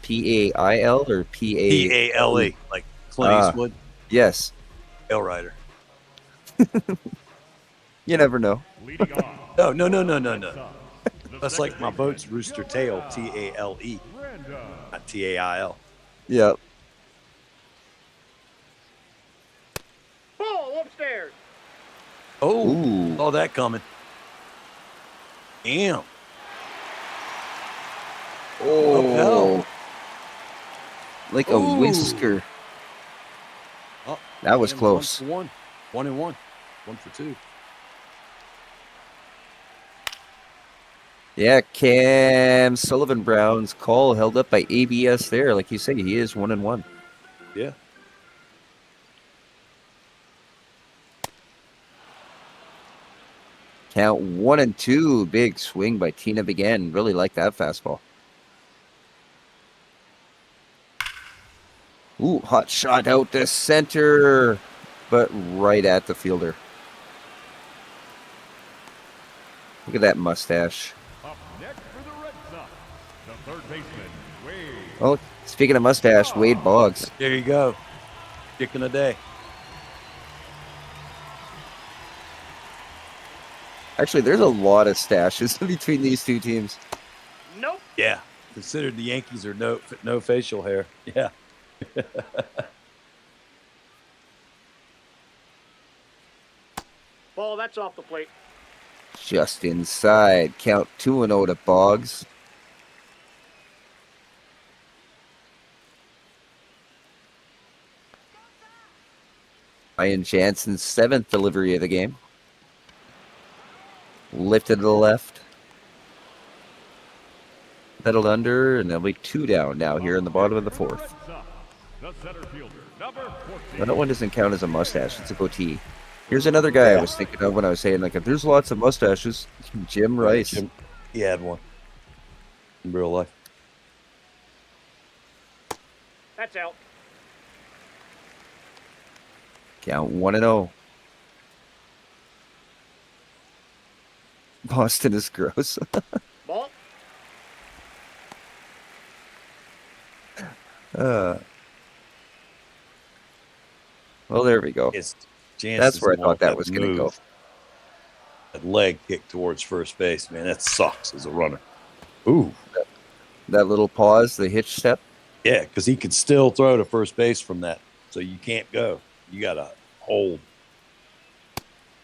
PAIL or PALE, like Clint Eastwood. Yes. Pale Rider. You never know. No. That's like my boat's Rooster Tail, TALE, not TAIL. Yeah. Ball upstairs. Ooh. Saw that coming. Damn. Oh. Like a whisker. Oh, that was close. 1 for 1. 1 for 2. Yeah, Cam Sullivan Brown's call held up by ABS there. Like you say, he is 1-1. Yeah. Count 1-2. Big swing by Tina Begin. Really like that fastball. Ooh, hot shot out to center, but right at the fielder. Look at that mustache. Up next for the Red Sox, the third baseman, Wade. Oh, speaking of mustache, Wade Boggs. There you go. Chicken a day. Actually, there's a lot of stashes between these two teams. Nope. Yeah. Considered the Yankees are no facial hair. Yeah. Ball, that's off the plate. Just inside. Count 2-0 to Boggs. Ryan Jansen's 7th delivery of the game. Lifted to the left. Settled under, and there'll be 2 down now here in the bottom of the 4th. The center fielder, number 14. That one doesn't count as a mustache. It's a goatee. Here's another guy I was thinking of when I was saying, like, if there's lots of mustaches, Jim Rice. He had one in real life. That's out. Count 1-0. Boston is gross. Ball. Well, there we go. That's where I thought that was going to go. That leg kick towards first base, man, that sucks as a runner. Ooh. That little pause, the hitch step. Yeah, because he could still throw to first base from that. So you can't go. You got to hold.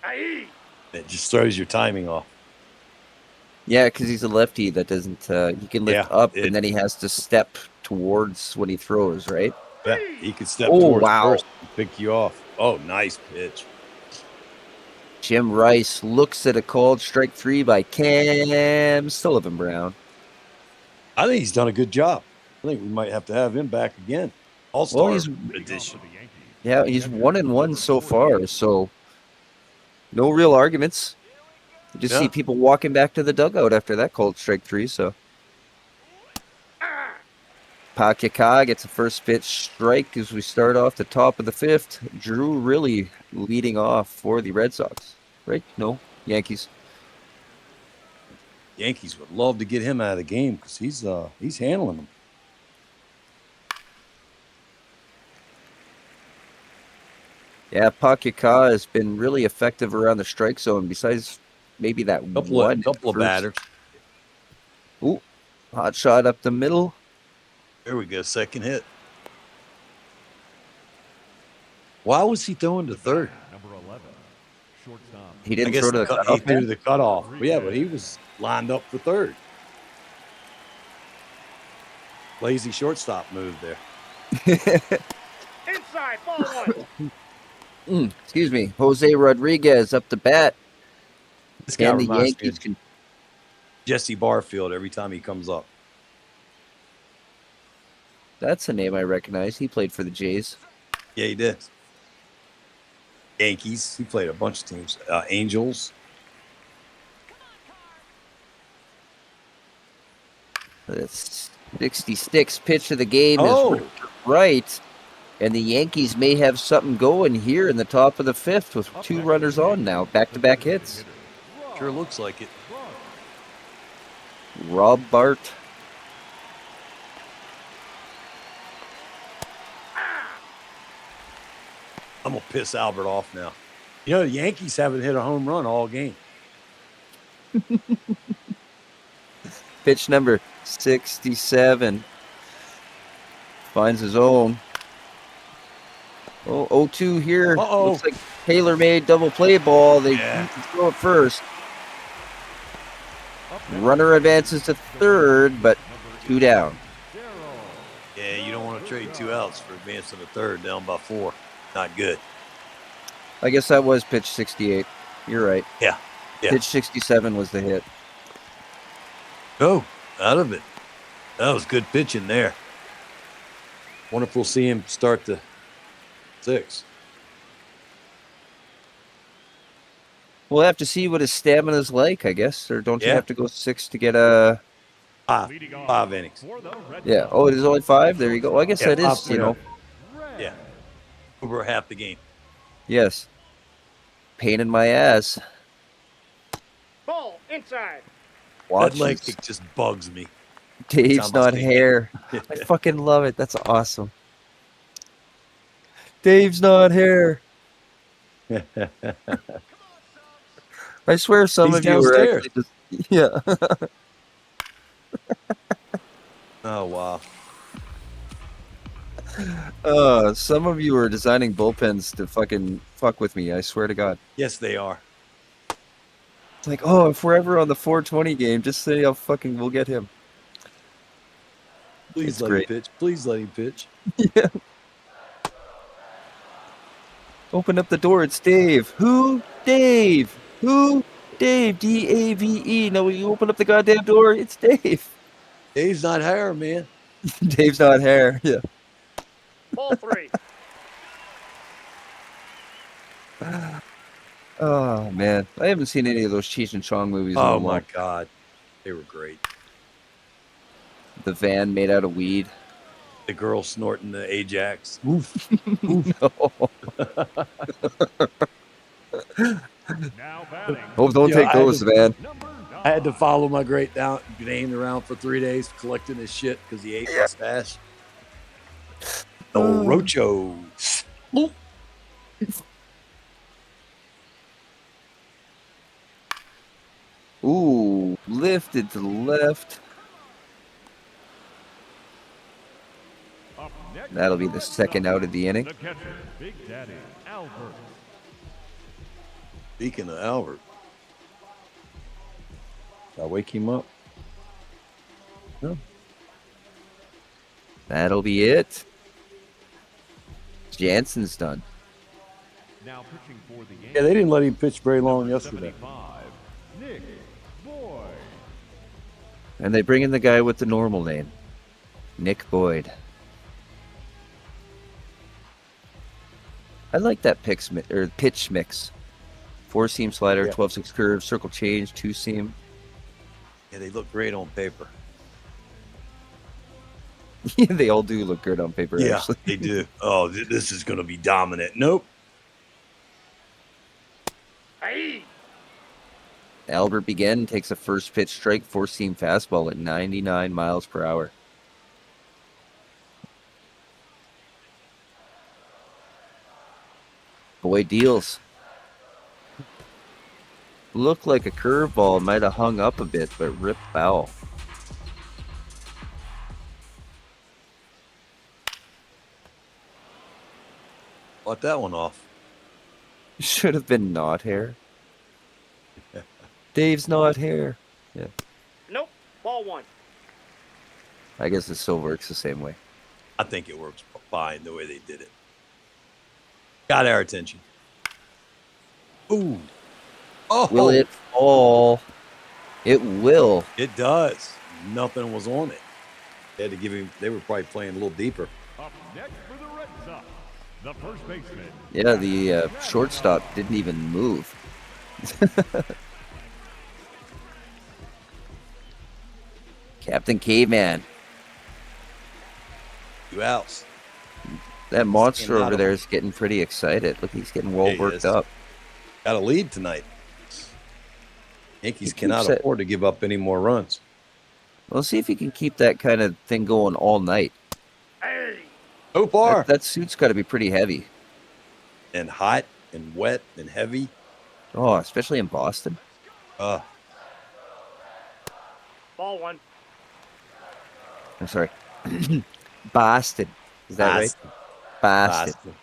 Aye. It just throws your timing off. Yeah, because he's a lefty that doesn't. He can lift Yeah, up, and then he has to step towards when he throws, right? Yeah, he could step Oh, towards wow. first and pick you off. Oh, nice pitch. Jim Rice looks at a called strike 3 by Cam Sullivan Brown. I think he's done a good job. I think we might have to have him back again. All-star Well, he's edition. yeah, he's 1-1 so far, so no real arguments. You just see Yeah. people walking back to the dugout after that called strike 3. So Pakika gets a first pitch strike as we start off the top of the 5th. Drew really leading off for the Red Sox, right? No, Yankees. Yankees would love to get him out of the game because he's handling them. Yeah, Pakika has been really effective around the strike zone. Besides maybe that Couple of first. batters. Ooh, hot shot up the middle. There we go. Second hit. Why was he throwing to third? Number 11, shortstop. He I didn't guess throw to the he cutoff threw man. the cutoff. Yeah, but he was lined up for third. Lazy shortstop move there. Inside, ball one. Excuse me. Jose Rodriguez up to bat. This guy And the reminds me Yankees of can. Jesse Barfield every time he comes up. That's a name I recognize. He played for the Jays. Yeah, he did. Yankees. He played a bunch of teams. Angels. That's 66 pitch of the game Oh. is right. And the Yankees may have something going here in the top of the 5th with 2 runners on now. Back-to-back hits. Sure looks like it. Rob Bart. I'm going to piss Albert off now. You know, the Yankees haven't hit a home run all game. Pitch number 67. Finds his own. Oh, 0-2 here. Uh-oh. Looks like tailor-made double play ball. They Yeah. throw it first. Runner advances to third, but 2 down. Yeah, you don't want to trade 2 outs for advancing to third down by 4. Not good. I guess that was pitch 68. You're right. Yeah. Pitch 67 was the hit. Go out of it. That was good pitching there. Wonder if we'll see him start the 6. We'll have to see what his stamina's like, I guess. Or don't you Yeah. have to go 6 to get a... 5 innings. For the Red Yeah. Oh, it is only 5? There you go. Well, I guess Yeah, that is, you know... Yeah. Over half the game. Yes. Pain in my ass. Ball inside. Watch That leg this. kick just bugs me. Dave's Sound my not speak. hair. I fucking love it. That's awesome. Dave's not hair. I swear some He's of you were downstairs. actually just... Yeah. Oh, wow. Some of you are designing bullpens to fucking fuck with me. I swear to God. Yes, they are. It's like, oh, if we're ever on the 420 game, just say I'll fucking we'll get him. Please It's let great. him pitch. Please let him pitch. Yeah. Open up the door. It's Dave. Who? Dave. Who? Dave. D-A-V-E. No, you open up the goddamn door. It's Dave. Dave's not hair, man. Dave's not hair. Yeah. Ball 3. Oh man, I haven't seen any of those Cheech and Chong movies. Oh, in a my while. God. They were great. The van made out of weed. The girl snorting the Ajax. No. Now batting. Oh, don't Yeah, take I had those, to- man. Number 9. I had to follow my great down, Dane around for 3 days collecting his shit because he ate my stash. Oh, Rochos. Ooh, lifted to the left. Up next That'll for be the the Red second Sox, out of the inning. The catcher, Big Daddy Albert. Speaking of Albert, I wake him up. No. That'll be it. Jansen's done. Now pitching for the Yeah, they didn't let him pitch very long number yesterday. 75, Nick Boyd. And they bring in the guy with the normal name, Nick Boyd. I like that pitch mix. 4-seam slider, Yeah. 12-6 curve, circle change, 2-seam. Yeah, they look great on paper. They all do look good on paper, Yeah, actually. they do. Oh, this is going to be dominant. Nope. Hey! Albert Begin takes a first pitch strike, 4-seam fastball at 99 miles per hour. Boyd deals. Looked like a curveball, might have hung up a bit, but ripped foul. Let that one off. Should have been not hair. Dave's not hair. Yeah, Nope. Ball one. I guess it still works the same way. I think it works fine the way they did it. Got our attention. Ooh. Oh, Will it fall? It will. It does. Nothing was on it. They had to give him. They were probably playing a little deeper. Up next for the Red Sox, the first baseman. Yeah, the shortstop didn't even move. Captain Caveman. 2 outs. That monster out over of there him. is getting pretty excited. Look, he's getting well Yeah, he worked is. up. Got a lead tonight. Yankees He cannot keeps it- afford to give up any more runs. We'll see if he can keep that kind of thing going all night. Hey! So far. That suit's got to be pretty heavy. And hot and wet and heavy. Oh, especially in Boston. Ball one. I'm sorry. Boston. Is that right? Boston. Boston.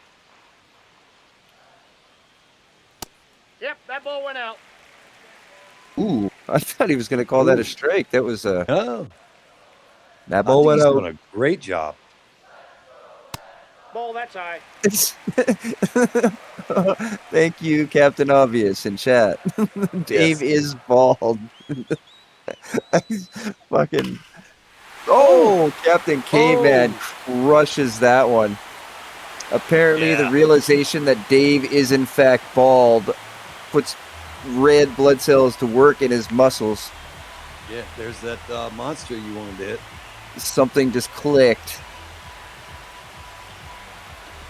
Yep, that ball went out. Ooh, I thought he was going to call that a strike. That was Oh, that I ball think went he's out. doing a great job. Ball, that's high. Thank you, Captain Obvious in chat. Dave is bald. He's fucking. Oh, Captain Caveman crushes that one. Apparently, the Yeah. realization that Dave is in fact bald puts red blood cells to work in his muscles. Yeah, there's that monster you wanted to hit. Something just clicked.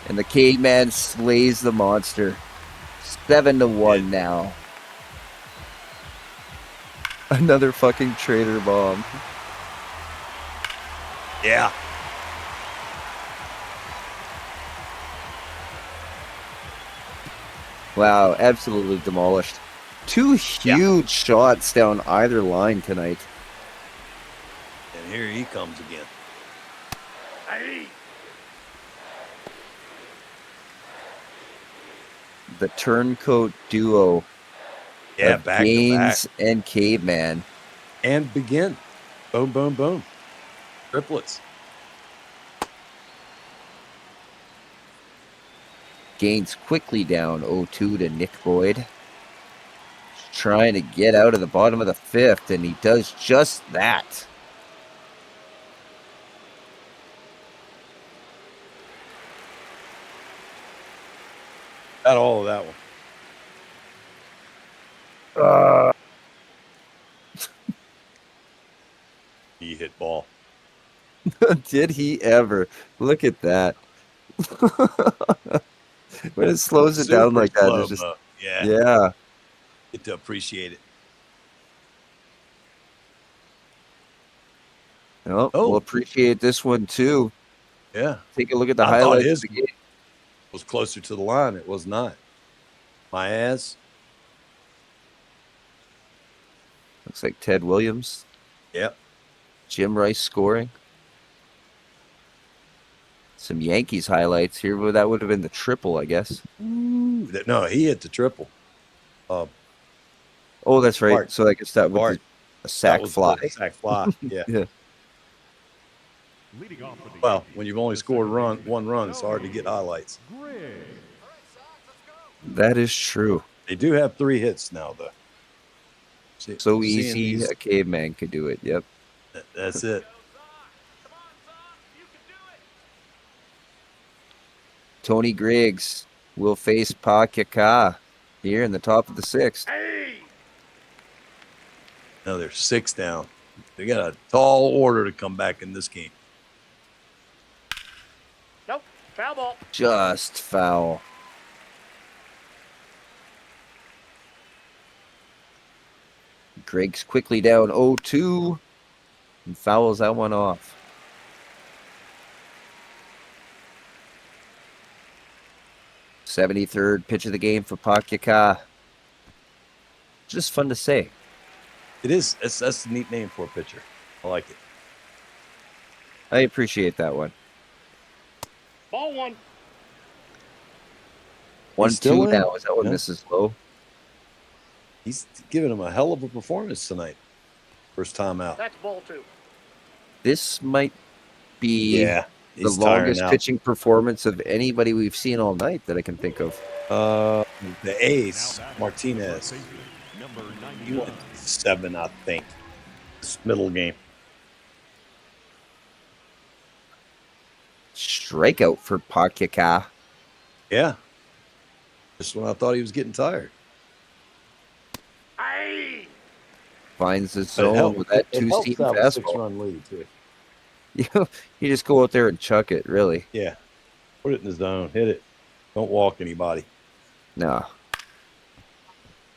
And the Caveman slays the monster. 7-1 now. Another fucking traitor bomb. Yeah. Wow, absolutely demolished. Two huge shots down either line tonight. And here he comes again. Hey! The turncoat duo Yeah, of back to back. Gaines and Caveman. And begin. Boom, boom, boom. Triplets. Gaines quickly down 0-2 to Nick Boyd. Trying to get out of the bottom of the fifth, and he does just that. Got all of that one. He hit ball. Did he ever? Look at that. When it slows it down Super like that, slow there's just mo. Yeah. yeah. Get to appreciate it. Well, Oh. we'll appreciate this one too. Yeah. Take a look at the I thought highlights his of the game. was closer to the line. It was not. My ass. Looks like Ted Williams, Yep. Jim Rice scoring. Some Yankees highlights here. Well, that would have been the triple, I guess. No, he hit the triple. Oh, that's right. Bart. So I guess that was Bart. a That sack was fly. the sack fly. Yeah. Yeah. Leading off for the Well, Yankees, when you've only the scored second one baseman, run, it's hard to get highlights. Griggs. That is true. They do have 3 hits now, though. So Seeing easy, these- a caveman could do it. Yep. That's it. Tony Griggs will face Pakaka here in the top of the 6th. Now they're 6 down. They got a tall order to come back in this game. Nope. Foul ball. Just foul. Griggs quickly down 0-2 and fouls that one off. '73rd pitch of the game for Pakaka. Just fun to say. It is. That's a neat name for a pitcher. I like it. I appreciate that one. Ball 1. 1-2 still in? now. Is that what Yeah. Mrs. Lowe? He's giving him a hell of a performance tonight. First time out. That's ball 2. This might be Yeah. the He's tiring longest out. pitching performance of anybody we've seen all night that I can think of. The ace, Martinez. Number He 99. went 7, I think. This middle game. Strikeout for Pakaka. Yeah. Just when I thought he was getting tired. Finds the But it zone helped- with that it helps two-seam to have a fastball. 6-run lead, too. You just go out there and chuck it, really. Yeah. Put it in the zone. Hit it. Don't walk anybody. No.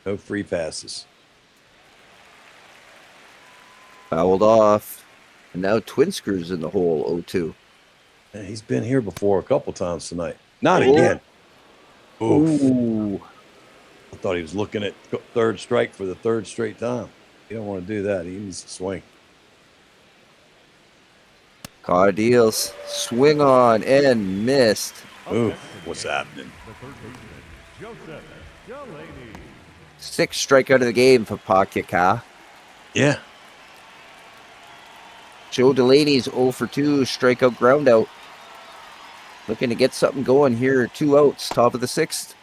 No free passes. Fouled off. And now Twin Screws in the hole 0-2. Man, he's been here before a couple times tonight. Not Oh. again. Oof. Ooh. I thought he was looking at 3rd strike for the 3rd straight time. You don't want to do that. He needs to swing. Car deals. Swing on and missed. Ooh, what's happening? The third baseman, Joseph Delaney. 6th strikeout of the game for Pakaka. Yeah. Joe Delaney's 0-2, strikeout ground out. Looking to get something going here. 2 outs, top of the 6th.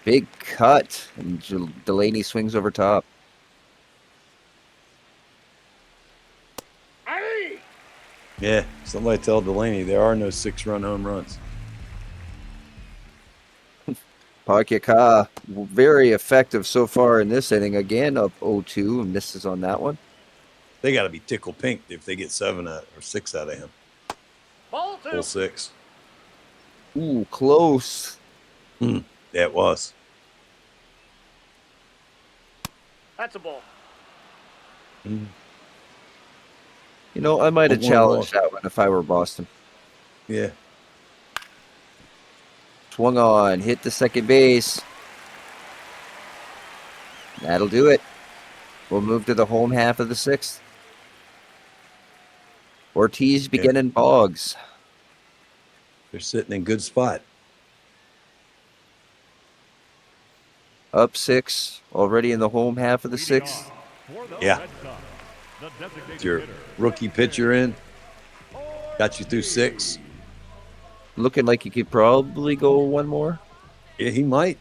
Big cut, and Delaney swings over top. Yeah. Somebody tell Delaney there are no 6-run home runs. Pakaka, very effective so far in this inning. Again, up 0-2, and misses on that one. They got to be tickle pink if they get 7 or 6 out of him. Ball 2. Full 6. Ooh, close. Yeah, it was. That's a ball. You know, I might have But one challenged ball. that one if I were Boston. Yeah. Swung on, hit the second base. That'll do it. We'll move to the home half of the 6th. Ortiz beginning Boggs. They're sitting in good spot. Up 6, already in the home half of the 6th. For the Yeah. Red Sox, the designated It's your hitter, rookie pitcher in. Got you through 6. Looking like you could probably go one more. Yeah, he might.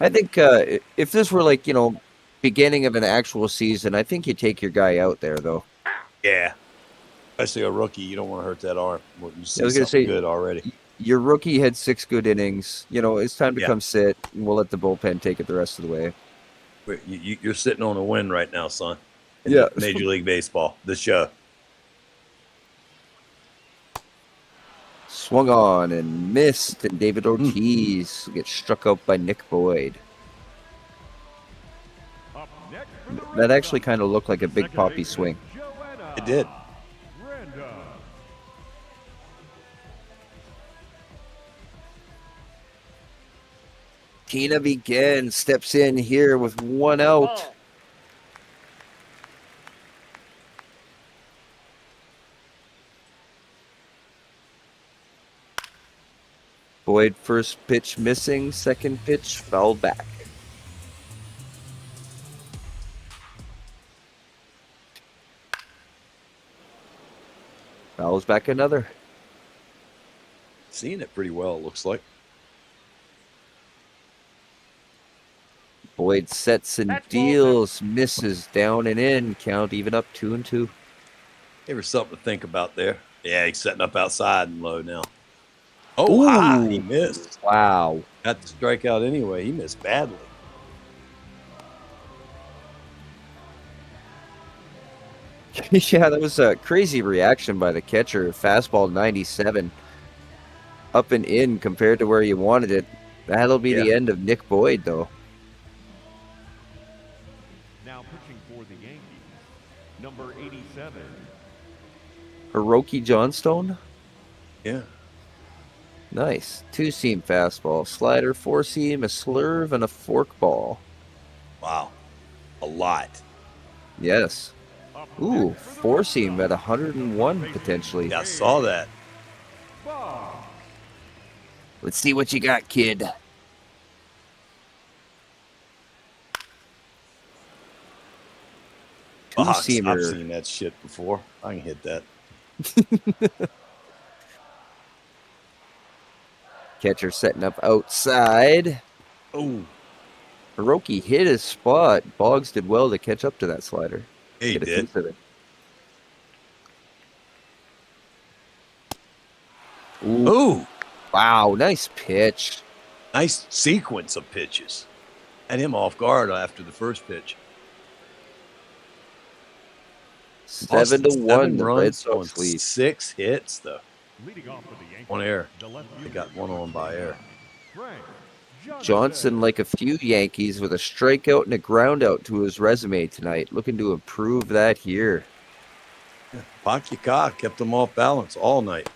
I think if this were like, beginning of an actual season, I think you take your guy out there, though. Yeah. Especially a rookie, you don't want to hurt that arm. Well, you see I was gonna something say- good already. Your rookie had 6 good innings. It's time to Yeah. come sit, and we'll let the bullpen take it the rest of the way. You're sitting on a win right now, son. In Yeah. Major League Baseball, the show. Swung on and missed, and David Ortiz gets struck out by Nick Boyd. up next for the Red That actually Sox, kind of looked like a big second poppy baseman, swing. Joanna It did. Randall. Tina begins, steps in here with 1 out. Ball. Boyd first pitch missing, second pitch foul back. Fouls back another. Seeing it pretty well, it looks like. Boyd sets and That's ball deals, misses down and in. Count even up 2-2. There was something to think about there. Yeah, he's setting up outside and low now. Oh, high. He missed. Wow. Got the strikeout anyway. He missed badly. Yeah, that was a crazy reaction by the catcher. Fastball 97. Up and in compared to where you wanted it. That'll be the end of Nick Boyd, though. Now pitching for the Yankees, number 87. Hiroki Johnstone. Yeah. Nice. 2-seam fastball, slider, 4-seam, a slurve, and a forkball. Wow. A lot. Yes. Ooh, 4-seam at 101 potentially. Yeah, I saw that. Let's see what you got, kid. I've Two-seamer. seen that shit before. I can hit that. Catcher setting up outside. Oh, Hiroki hit his spot. Boggs did well to catch up to that slider. he Get a did. piece of it. Ooh, Ooh, wow, nice pitch. nice sequence of pitches. Had him off guard after the first pitch. 7-1, the Red runs on Sox lead. 6 hits, though. Leading off for the Yankees, On air. the left They fielder, got one on by air. Frank Johnson, like a few Yankees, with a strikeout and a groundout to his resume tonight, looking to improve that here. Pakyaka kept them off balance all night.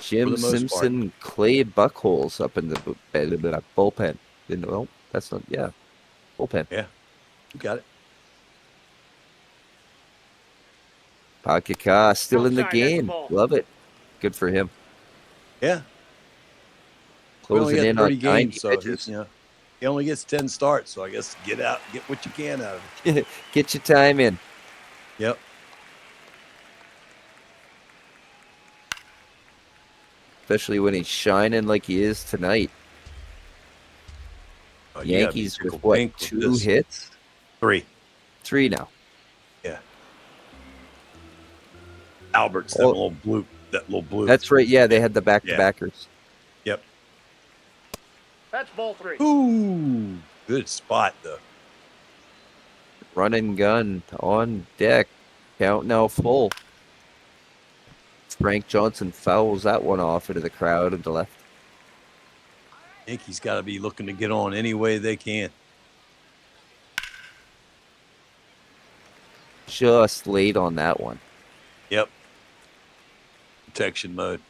Jim the most Simpson, Clay Buckholes up in the bullpen. Well, that's not, yeah, bullpen. You got it. Pakyaka still in the Outside, that's the game. ball. Love it. Good for him. Yeah. We only Closing got in 30 on 90 games, so pitches. he only gets 10 starts. So I guess get what you can out of it. Get your time in. Yep. Especially when he's shining like he is tonight. Oh, you gotta be Yankees with tickled what, pink with 2 this. hits? 3. 3 now. Yeah. Albert's that Oh. little blue. That's right. Yeah, they had the back-to-backers. Yep. That's ball 3. Ooh, good spot though. Run and gun on deck. Count now full. Frank Johnson fouls that one off into the crowd to the left. Yankees got to be looking to get on any way they can. Just late on that one. Yep. Protection mode.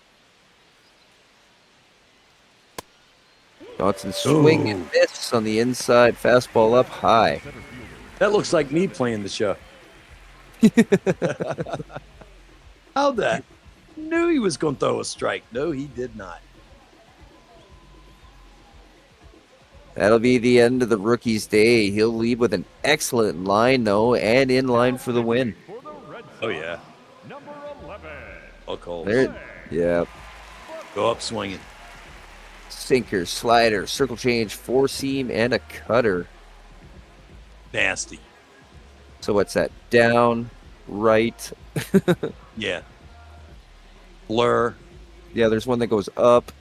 Johnson swing and miss on the inside. Fastball up high. That looks like me playing the show. How'd that? Knew he was going to throw a strike. No, he did not. That'll be the end of the rookie's day. He'll leave with an excellent line, though, and in line for the win. for the Red Sox, Oh, yeah. number 11. Buckholes. There, yeah. Go up swinging. Sinker, slider, circle change, 4-seam, and a cutter. Nasty. So what's that? Down, right. Yeah. Blur. Yeah, there's one that goes up.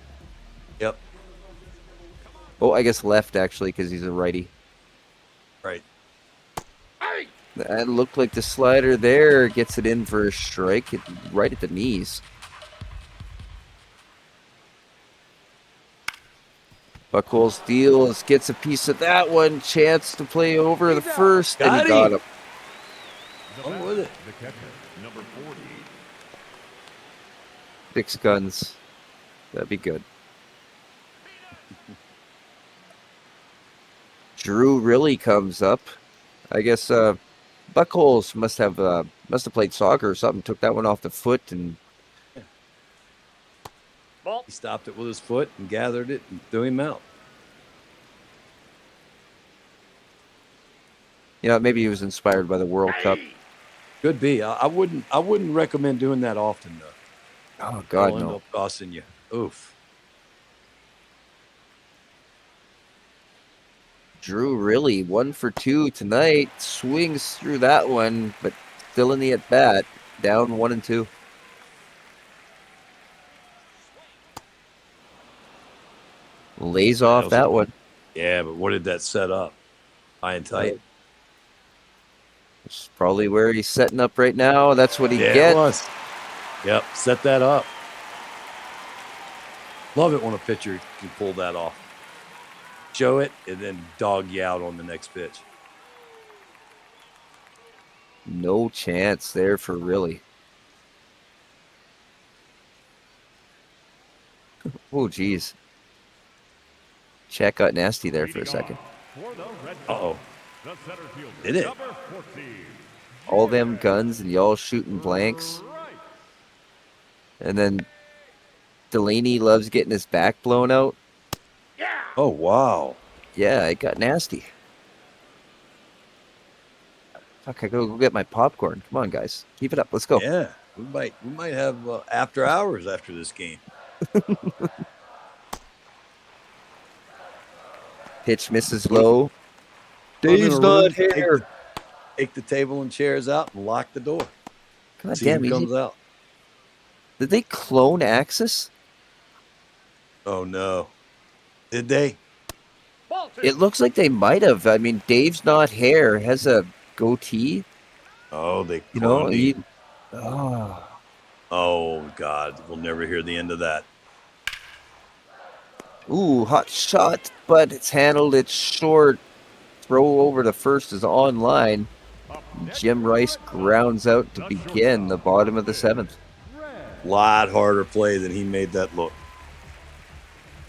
Yep. Oh, I guess left, actually, because he's a righty. Right. That looked like the slider there gets it in for a strike right at the knees. Buckholes deals, gets a piece of that one. Chance to play over the first, and he got him. The I'm with it. The catcher, number 40. 6 guns. That'd be good. Drew really comes up. I guess Buckholes must have played soccer or something. Took that one off the foot and Ball. He stopped it with his foot and gathered it and threw him out. You know, maybe he was inspired by the World Cup. Could be. I wouldn't recommend doing that often though. Oh God, It'll end no. up costing you. Oof. Drew really 1 for 2 tonight. Swings through that one, but still in the at bat. Down 1 and 2. Lays off that one. Yeah, but what did that set up? High and tight. It's probably where he's setting up right now. That's what he Yeah, gets. it was. Yep, set that up. Love it when a pitcher can pull that off. Show it and then dog you out on the next pitch. No chance there for really. Oh, geez. Chat got nasty there for a second. Uh-oh. Did it? All them guns and y'all shooting blanks. And then Delaney loves getting his back blown out. Oh, wow. Yeah, it got nasty. Fuck, I go get my popcorn. Come on, guys. Keep it up. Let's go. Yeah, we might have after hours after this game. Pitch misses low. Dave's not here. Take the table and chairs out and lock the door. God See damn, who comes out. Did they clone Axis? Oh, no. Did they? It looks like they might have. I mean, Dave's not hair has a goatee. Oh, they You know, cloned him. Oh, God. We'll never hear the end of that. Ooh, hot shot, but it's handled. It's short. Throw over to first is online. Jim Rice grounds out to begin the bottom of the 7th. Lot harder play than he made that look.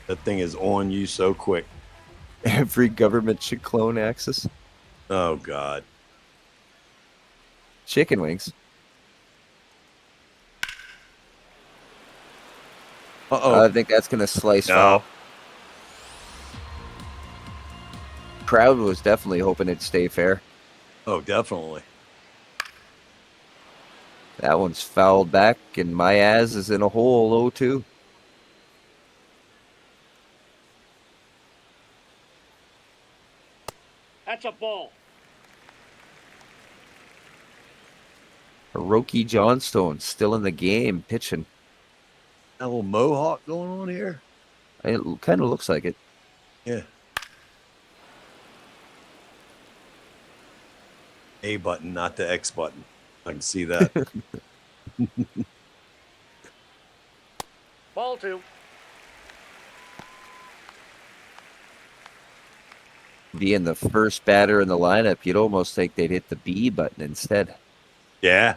That thing is on you so quick. Every government should clone Axis. Oh, God. Chicken wings. Uh-oh. I think that's going to slice No. foul. Crowd was definitely hoping it'd stay fair. Oh, definitely. That one's fouled back, and Mayaz is in a hole 0-2. That's a ball. Hiroki Johnstone still in the game, pitching. A little mohawk going on here. It kind of looks like it. Yeah. A button, not the X button. I can see that. Ball 2. Being the first batter in the lineup, you'd almost think they'd hit the B button instead. Yeah.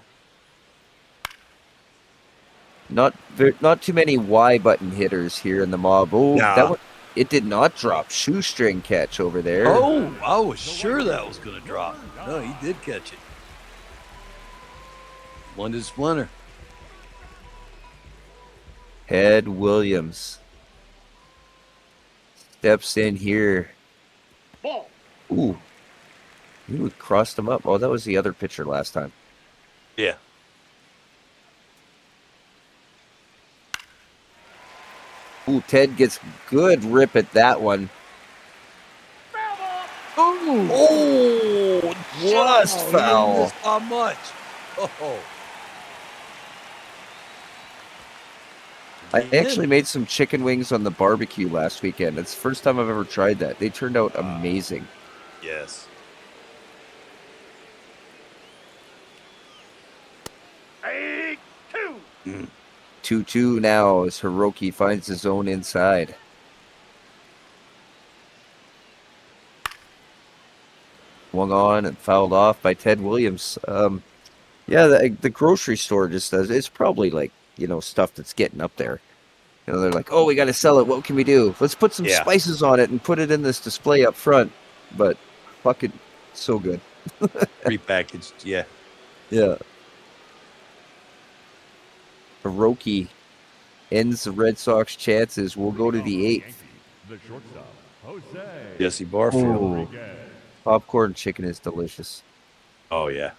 Not too many Y button hitters here in the mob. Oh, Nah. that one, it did not drop. Shoestring catch over there. Oh, I was sure that was going to drop. No, he did catch it. One to Splinter. Ted Williams steps in here. Ball. Ooh. He crossed him up. Oh, that was the other pitcher last time. Yeah. Ooh, Ted gets good rip at that one. Oh, just He foul. missed how much? Oh. I actually made some chicken wings on the barbecue last weekend. It's the first time I've ever tried that. They turned out amazing. Yes. A 2. 2-2 now as Hiroki finds his own inside. Swung on and fouled off by Ted Williams. Yeah, the grocery store just does. It's probably like, stuff that's getting up there. They're like, oh, we got to sell it. What can we do? Let's put some spices on it and put it in this display up front. But fucking so good. Prepackaged, yeah. Yeah. Hiroki ends the Red Sox chances. We'll go to the 8th. The shortstop, Jose Jesse Barfield. Ooh, Rodriguez. popcorn chicken is delicious. Oh, yeah.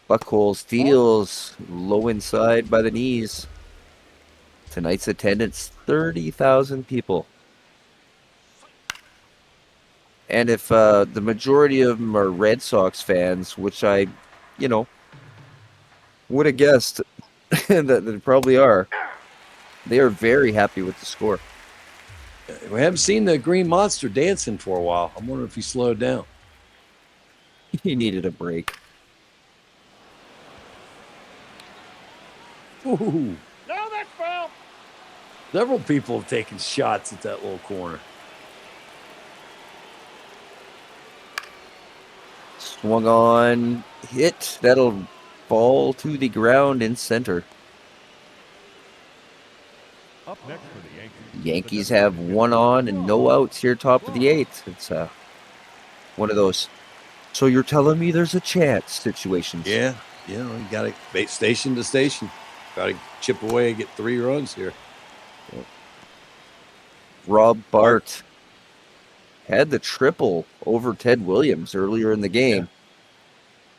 Buckhole steals low inside by the knees. Tonight's attendance, 30,000 people. And if the majority of them are Red Sox fans, which I, would have guessed that they probably are, they are very happy with the score. We haven't seen the Green Monster dancing for a while. I'm wondering if he slowed down. He needed a break. Ooh. No, that's foul. Several people have taken shots at that little corner. Swung on, hit. That'll fall to the ground in center. Up next for the Yankees. Yankees have one on and no outs here, top of the 8th. It's one of those, so you're telling me there's a chance situations. Yeah, you got to bait station to station. Got to chip away and get 3 runs here. Rob Bart had the triple over Ted Williams earlier in the game.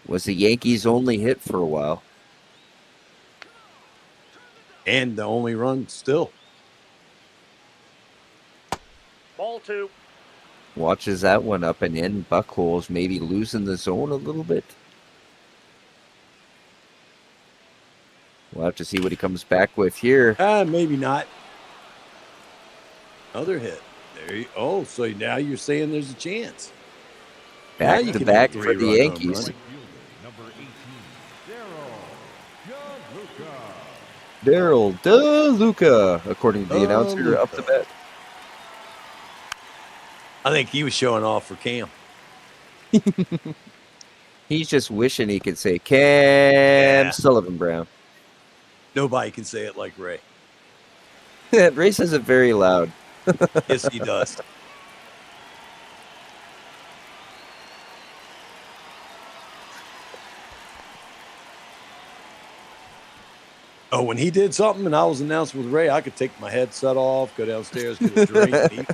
Was the Yankees' only hit for a while. And the only run still. Ball 2. Watches that one up and in. Buckholes maybe losing the zone a little bit. We'll have to see what he comes back with here. Maybe not. Another hit. There you. Oh, so now you're saying there's a chance. Now Back you to can back hit for the 3-run home Yankees. run. Number 18, Daryl Daryl DeLuca, according to the announcer up the bat. I think he was showing off for Cam. He's just wishing he could say Cam Sullivan Brown. Nobody can say it like Ray. Ray says it very loud. Yes, he does. Oh, when he did something and I was announcing with Ray, I could take my headset off, go downstairs, get a drink.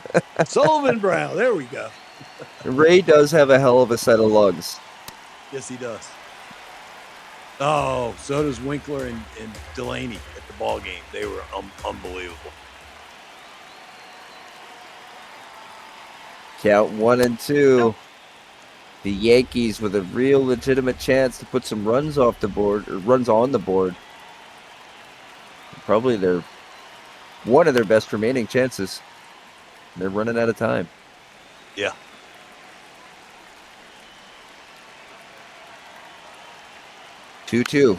Sullivan Brown. There we go. Ray does have a hell of a set of lugs. Yes, he does. Oh, so does Winkler and Delaney at the ball game. They were unbelievable. Count 1 and 2. The Yankees with a real legitimate chance to put some runs off the board, or runs on the board. Probably one of their best remaining chances. They're running out of time. Yeah. Two.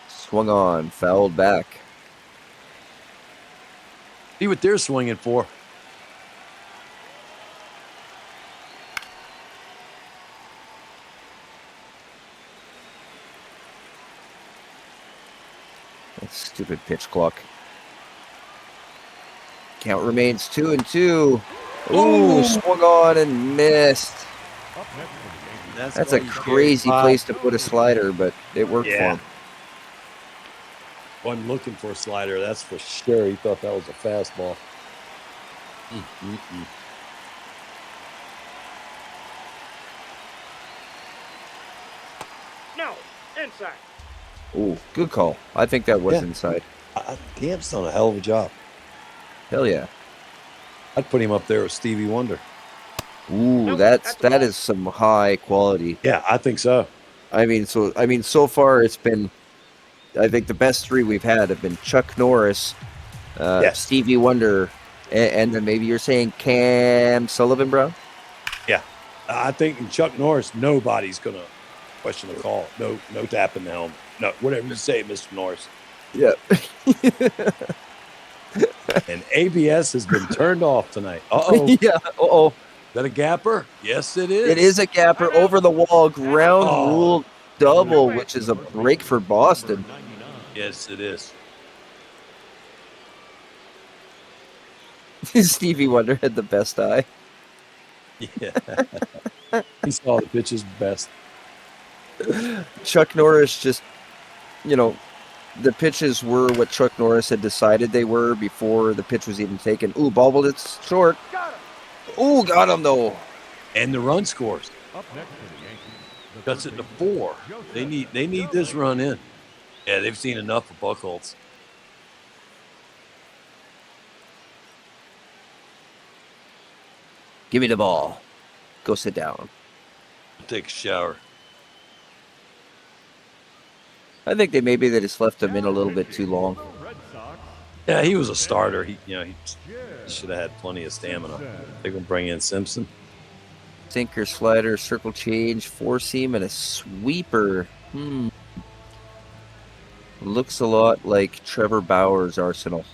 Swung on, fouled back. See what they're swinging for. That stupid pitch clock. Count remains 2 and 2. Ooh, swung on and missed. up next for the Yankees. That's a crazy place to put a slider, but it worked for him. Wasn't looking for a slider, that's for sure. He thought that was a fastball. No, inside. Ooh, good call. I think that was Yeah. inside. Camp's done a hell of a job. Hell yeah. I'd put him up there with Stevie Wonder. Ooh, Nope, that is some high quality. Yeah, I think so. I mean, so far it's been, I think the best 3 we've had have been Chuck Norris, Yes. Stevie Wonder, and then maybe you're saying Cam Sullivan Brown? Yeah. I think in Chuck Norris, nobody's going to question the call. No tapping the helmet. No, whatever you say, Mr. Norris. Yeah. And ABS has been turned off tonight. Uh-oh. Yeah. Uh-oh. Is that a gapper? Yes, it is. It is a gapper over the wall, ground Oh. rule double, which is a break for Boston. Yes, it is. Stevie Wonder had the best eye. Yeah. He saw the pitches best. Chuck Norris just you know, the pitches were what Chuck Norris had decided they were before the pitch was even taken. Ooh, bobbled it short. Ooh, got him though. And the run scores. Up next for the Yankees. Cuts it to 4. They need this run in. Yeah, they've seen enough of Buchholz. Give me the ball. Go sit down. Take a shower. I think they just left him in a little bit too long. Yeah, he was a starter. He should have had plenty of stamina. They're gonna bring in Simpson. Sinker, slider, circle change, four seam, and a sweeper. Looks a lot like Trevor Bauer's arsenal.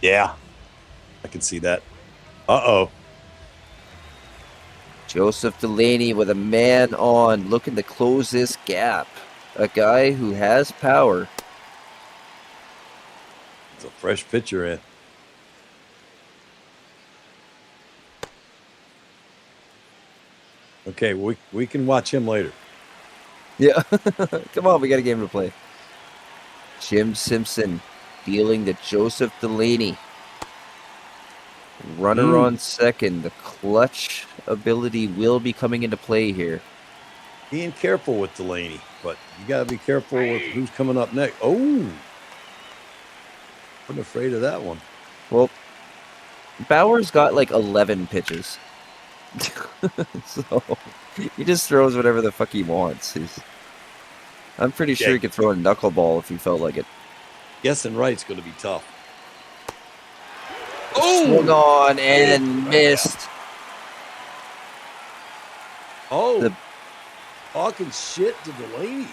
Yeah, I can see that. Uh-oh. Joseph Delaney with a man on, looking to close this gap. A guy who has power. It's a fresh pitcher in. Okay, we can watch him later. Yeah. Come on, we got a game to play. Jim Simpson dealing to Joseph Delaney. Runner on second. The clutch ability will be coming into play here. Being careful with Delaney, but you got to be careful with who's coming up next. Oh, wasn't afraid of that one. Well, Bauer's got like 11 pitches. So he just throws whatever the fuck he wants. I'm pretty sure he could throw a knuckleball if he felt like it. Guessing right's going to be tough. Swung on and missed. Oh, talking shit to Delaney.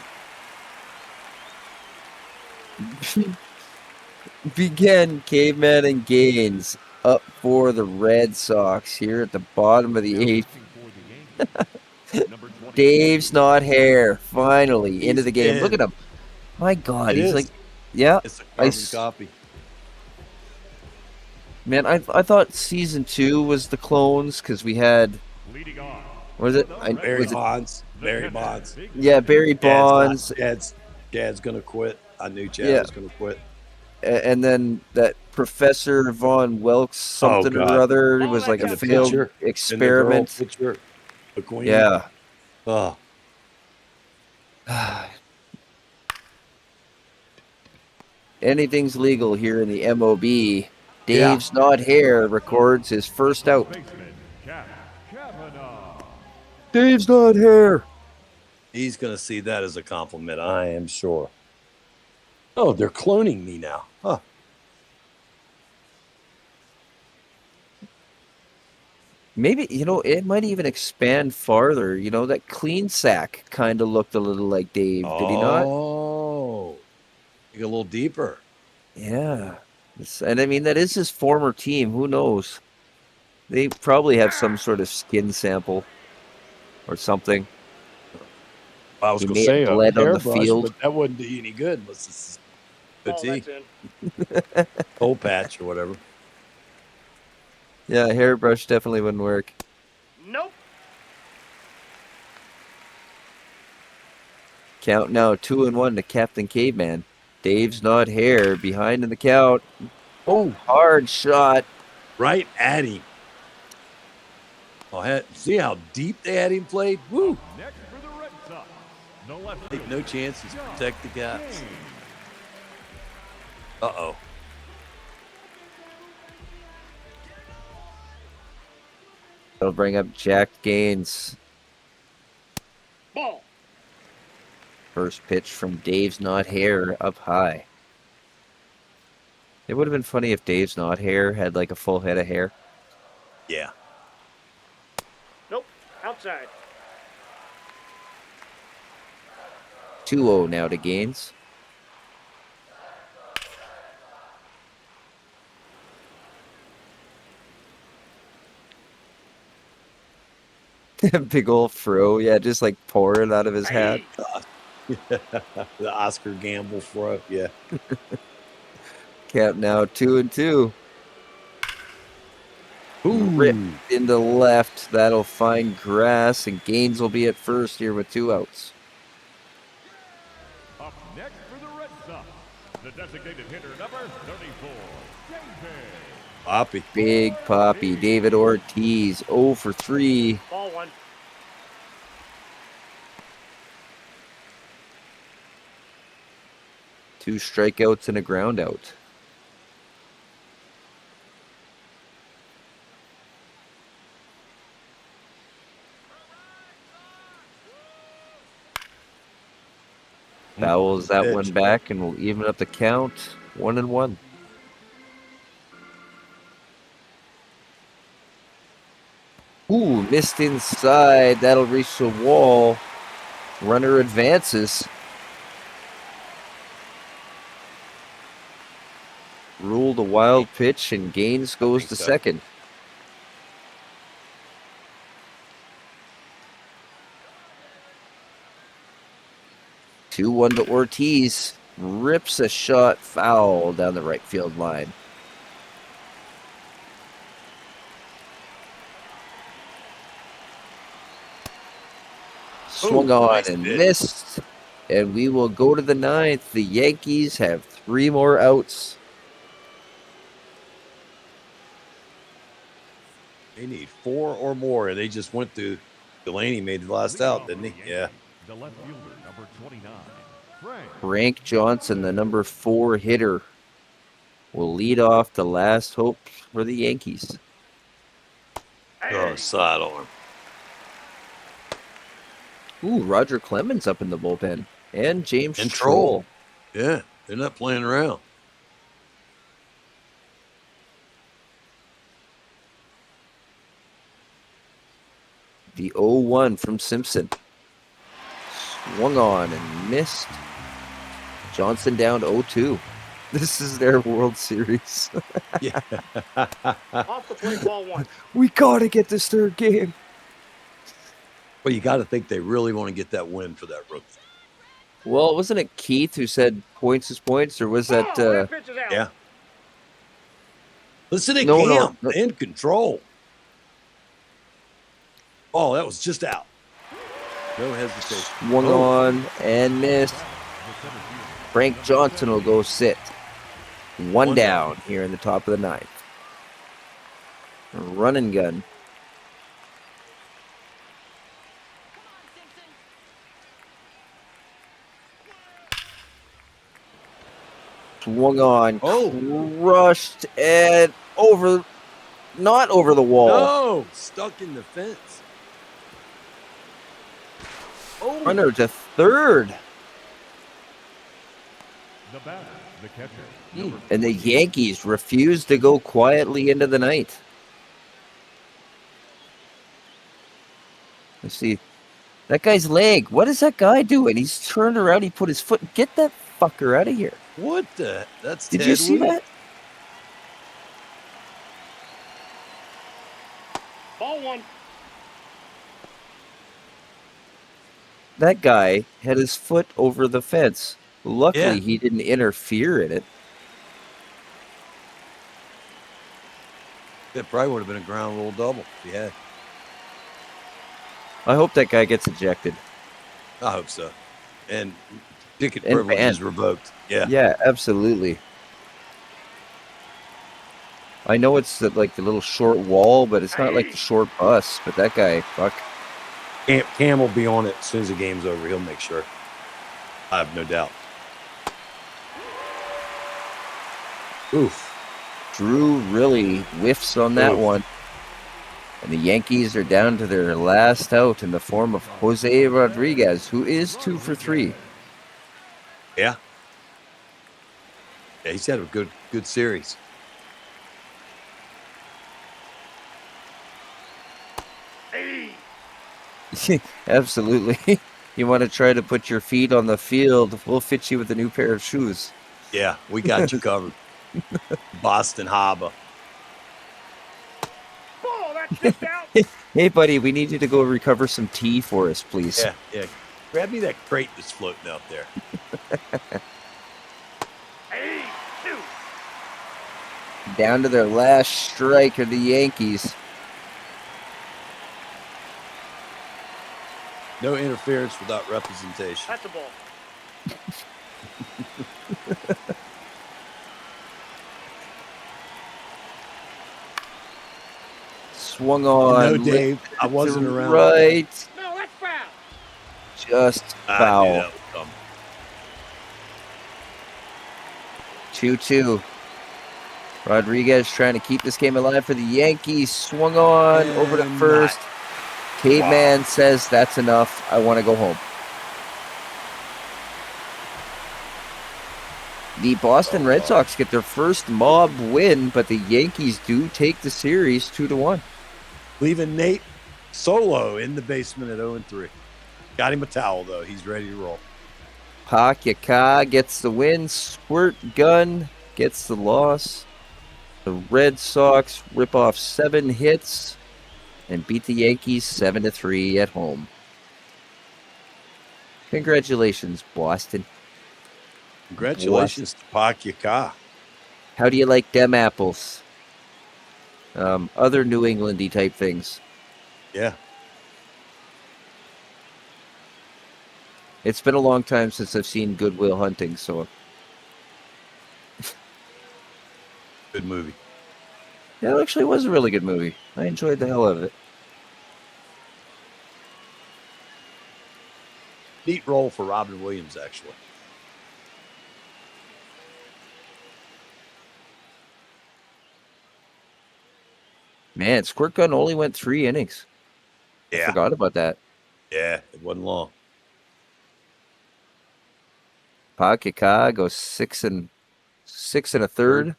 Begin Caveman and Gaines up for the Red Sox here at the bottom of the 8th. Dave's not here. Finally into the game. Look at him. My God, he's like, yeah. It's a carbon copy. Man, I thought season 2 was the clones because we had. What was it? Barry Bonds. Barry Bonds. Yeah, Barry Bonds. Chad's gonna quit. I knew Chad was gonna quit. And then that Professor Von Welks something or other was like a failed experiment. The queen. Yeah. Oh. Anything's legal here in the MOB. Dave's not here records his first out. Dave's not here. He's going to see that as a compliment, I am sure. Oh, they're cloning me now. Huh. Maybe, it might even expand farther. That clean sack kind of looked a little like Dave. Did he not? Oh, a little deeper. Yeah. And I mean, that is his former team. Who knows? They probably have some sort of skin sample or something. I was going to say bled on the field, but that wouldn't do you any good unless it's fatigue, cold patch or whatever. Yeah, hairbrush definitely wouldn't work. Nope. Count now 2-1 to Captain Caveman. Dave's not here. Behind in the count. Oh, hard shot. Right at him. Oh, see how deep they had him played? Woo. Next for the Red Sox. Take no chances. Protect the guys. Uh-oh. That'll bring up Jack Gaines. Ball. First pitch from Dave's not here up high. It would have been funny if Dave's not here had like a full head of hair. Yeah. Nope. Outside. 2-0 now to Gaines. Big old fro, yeah, just like pouring out of his hat. The Oscar Gamble fro, yeah. Cap now 2-2. Ripped into left. That'll find grass, and Gaines will be at first here with 2 outs. designated hitter, number 34, David. Poppy. Big Poppy. David Ortiz, 0 for 3. Ball one. Two strikeouts and a ground out. Fouls that one back and will even up the count. 1-1. Ooh, missed inside. That'll reach the wall. Runner advances. Ruled a wild pitch, and Gaines goes to second. Two 2-1 to Ortiz. Rips a shot foul down the right field line. Swung on nice and pitch. missed. And we will go to the ninth. The Yankees have 3 more outs. They need 4 or more. They just went through. Delaney made the last out, didn't he? Yeah. The left fielder, number 29, Frank. Frank Johnson, the number 4 hitter, will lead off the last hope for the Yankees. Oh, sidearm. Ooh, Roger Clemens up in the bullpen. And James And Troll. Yeah, they're not playing around. The 0-1 from Simpson. Swung on and missed. Johnson down to 0-2. This is their World Series. Yeah. Off the plate, ball one. We gotta get this third game. Well, you got to think they really want to get that win for that rookie. Well, wasn't it Keith who said points is points, or was that? That pitch is out. Yeah. Listen to No, Cam no. in control. Oh, that was just out. No hesitation. Swung Oh. on and missed. Frank Johnson will go sit. One down here in the top of the ninth. Run and gun. Swung on, crushed, and over, not over the wall. No, stuck in the fence. Oh, Runner to third. The batter, the catcher. And the Yankees refuse to go quietly into the night. Let's see. That guy's leg. What is that guy doing? He's turned around. He put his foot. Get that fucker out of here. what the? That's Did Ted you see Wood. that? Ball one. That guy had his foot over the fence. Luckily, Yeah. he didn't interfere in it. That probably would have been a ground rule double. Yeah, I hope that guy gets ejected. I hope so. And ticket And privilege banned. is revoked. Yeah. Yeah, absolutely. I know it's like the little short wall, but it's not like the short bus. But that guy, fuck. Cam will be on it as soon as the game's over. He'll make sure. I have no doubt. Oof. Drew really whiffs on that Oof. one. And the Yankees are down to their last out in the form of Jose Rodriguez, who is 2 for 3. Yeah. Yeah, he's had a good series. Absolutely. You want to try to put your feet on the field, we'll fit you with a new pair of shoes. Yeah, we got you covered. Boston Harbor. Ball, that's tipped out. Hey, buddy, we need you to go recover some tea for us, please. Yeah, yeah. Grab me that crate that's floating out there. Hey, two. Down to their last strike are the Yankees. No interference without representation. That's the ball. swung on. No, lifted Dave, I it to wasn't around. right. No, that's foul. Just I knew foul. that was coming. 2-2. Rodriguez trying to keep this game alive for the Yankees. Swung on over to And first. not. Caveman Wow. says, that's enough. I want to go home. The Boston Red Sox get their first mob win, but the Yankees do take the series 2-1. Leaving Nate solo in the basement at 0-3. Got him a towel, though. He's ready to roll. Pakyaka gets the win. Squirt Gun gets the loss. The Red Sox rip off 7 hits and beat the Yankees 7-3 at home. Congratulations, Boston. Congratulations to Pakyaka. How do you like them apples? Other New Englandy type things. Yeah. It's been a long time since I've seen Good Will Hunting, so Good movie. yeah, it actually was a really good movie. I enjoyed the hell out of it. Neat role for Robin Williams, actually. Man, Squirt Gun only went 3 innings. I Yeah. forgot about that. Yeah, it wasn't long. Pakyaka goes 6 and 1/3.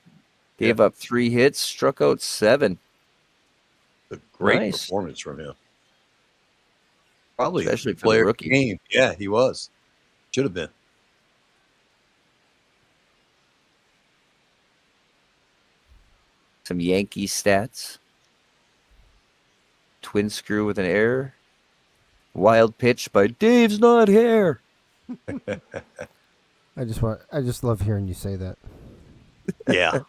Gave up 3 hits, struck out 7. A great Nice. performance from him. Probably Especially for the player of rookie. game. Yeah, he was. Should have been. Some Yankee stats. Twin screw with an error. Wild pitch by Dave's not here. I just love hearing you say that. Yeah.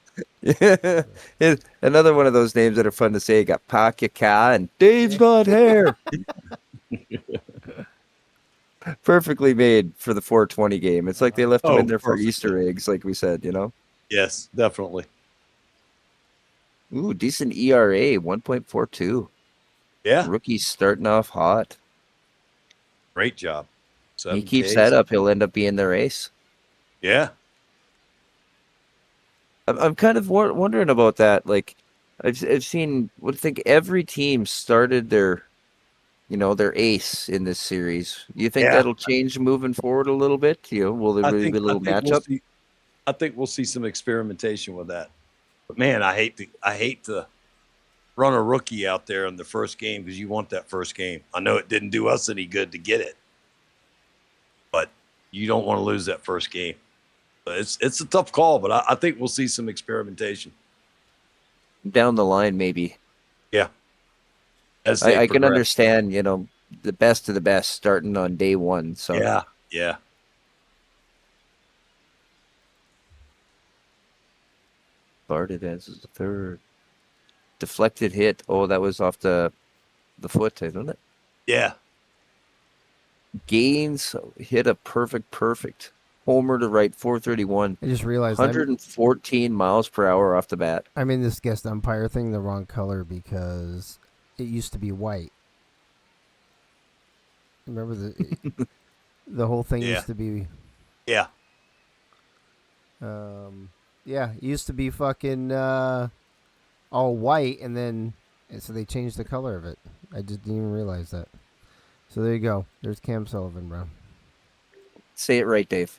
Yeah. Another one of those names that are fun to say. Got Pakyaka and Dave's not here. Perfectly made for the 420 game. It's like they left him in there for perfectly. Easter eggs, like we said, you know? Yes, definitely. Ooh, decent ERA, 1.42. Yeah. Rookie's starting off hot. Great job. He 7 keeps Ks. that up, he'll end up being their ace. Yeah. I'm kind of wondering about that. Like, I've seen, would think every team started their ace in this series. You think Yeah. that'll change moving forward a little bit? Will there really be a little matchup? I think we'll see some experimentation with that. But man, I hate to run a rookie out there in the first game because you want that first game. I know it didn't do us any good to get it, but you don't want to lose that first game. But it's a tough call, but I think we'll see some experimentation. Down the line, maybe. Yeah. As they I can progress. understand, the best of the best starting on day one. So Yeah. Yeah. Bartendez is the third. Deflected hit. Oh, that was off the foot, isn't it? Yeah. Gaines hit a perfect homer to right, 431. I just realized 114 miles per hour off the bat. I'm in this guest umpire thing the wrong color because it used to be white. Remember the whole thing Yeah. used to be Yeah. yeah, it used to be fucking all white, and so they changed the color of it. I just didn't even realize that. So there you go. There's Cam Sullivan, bro. Say it right, Dave.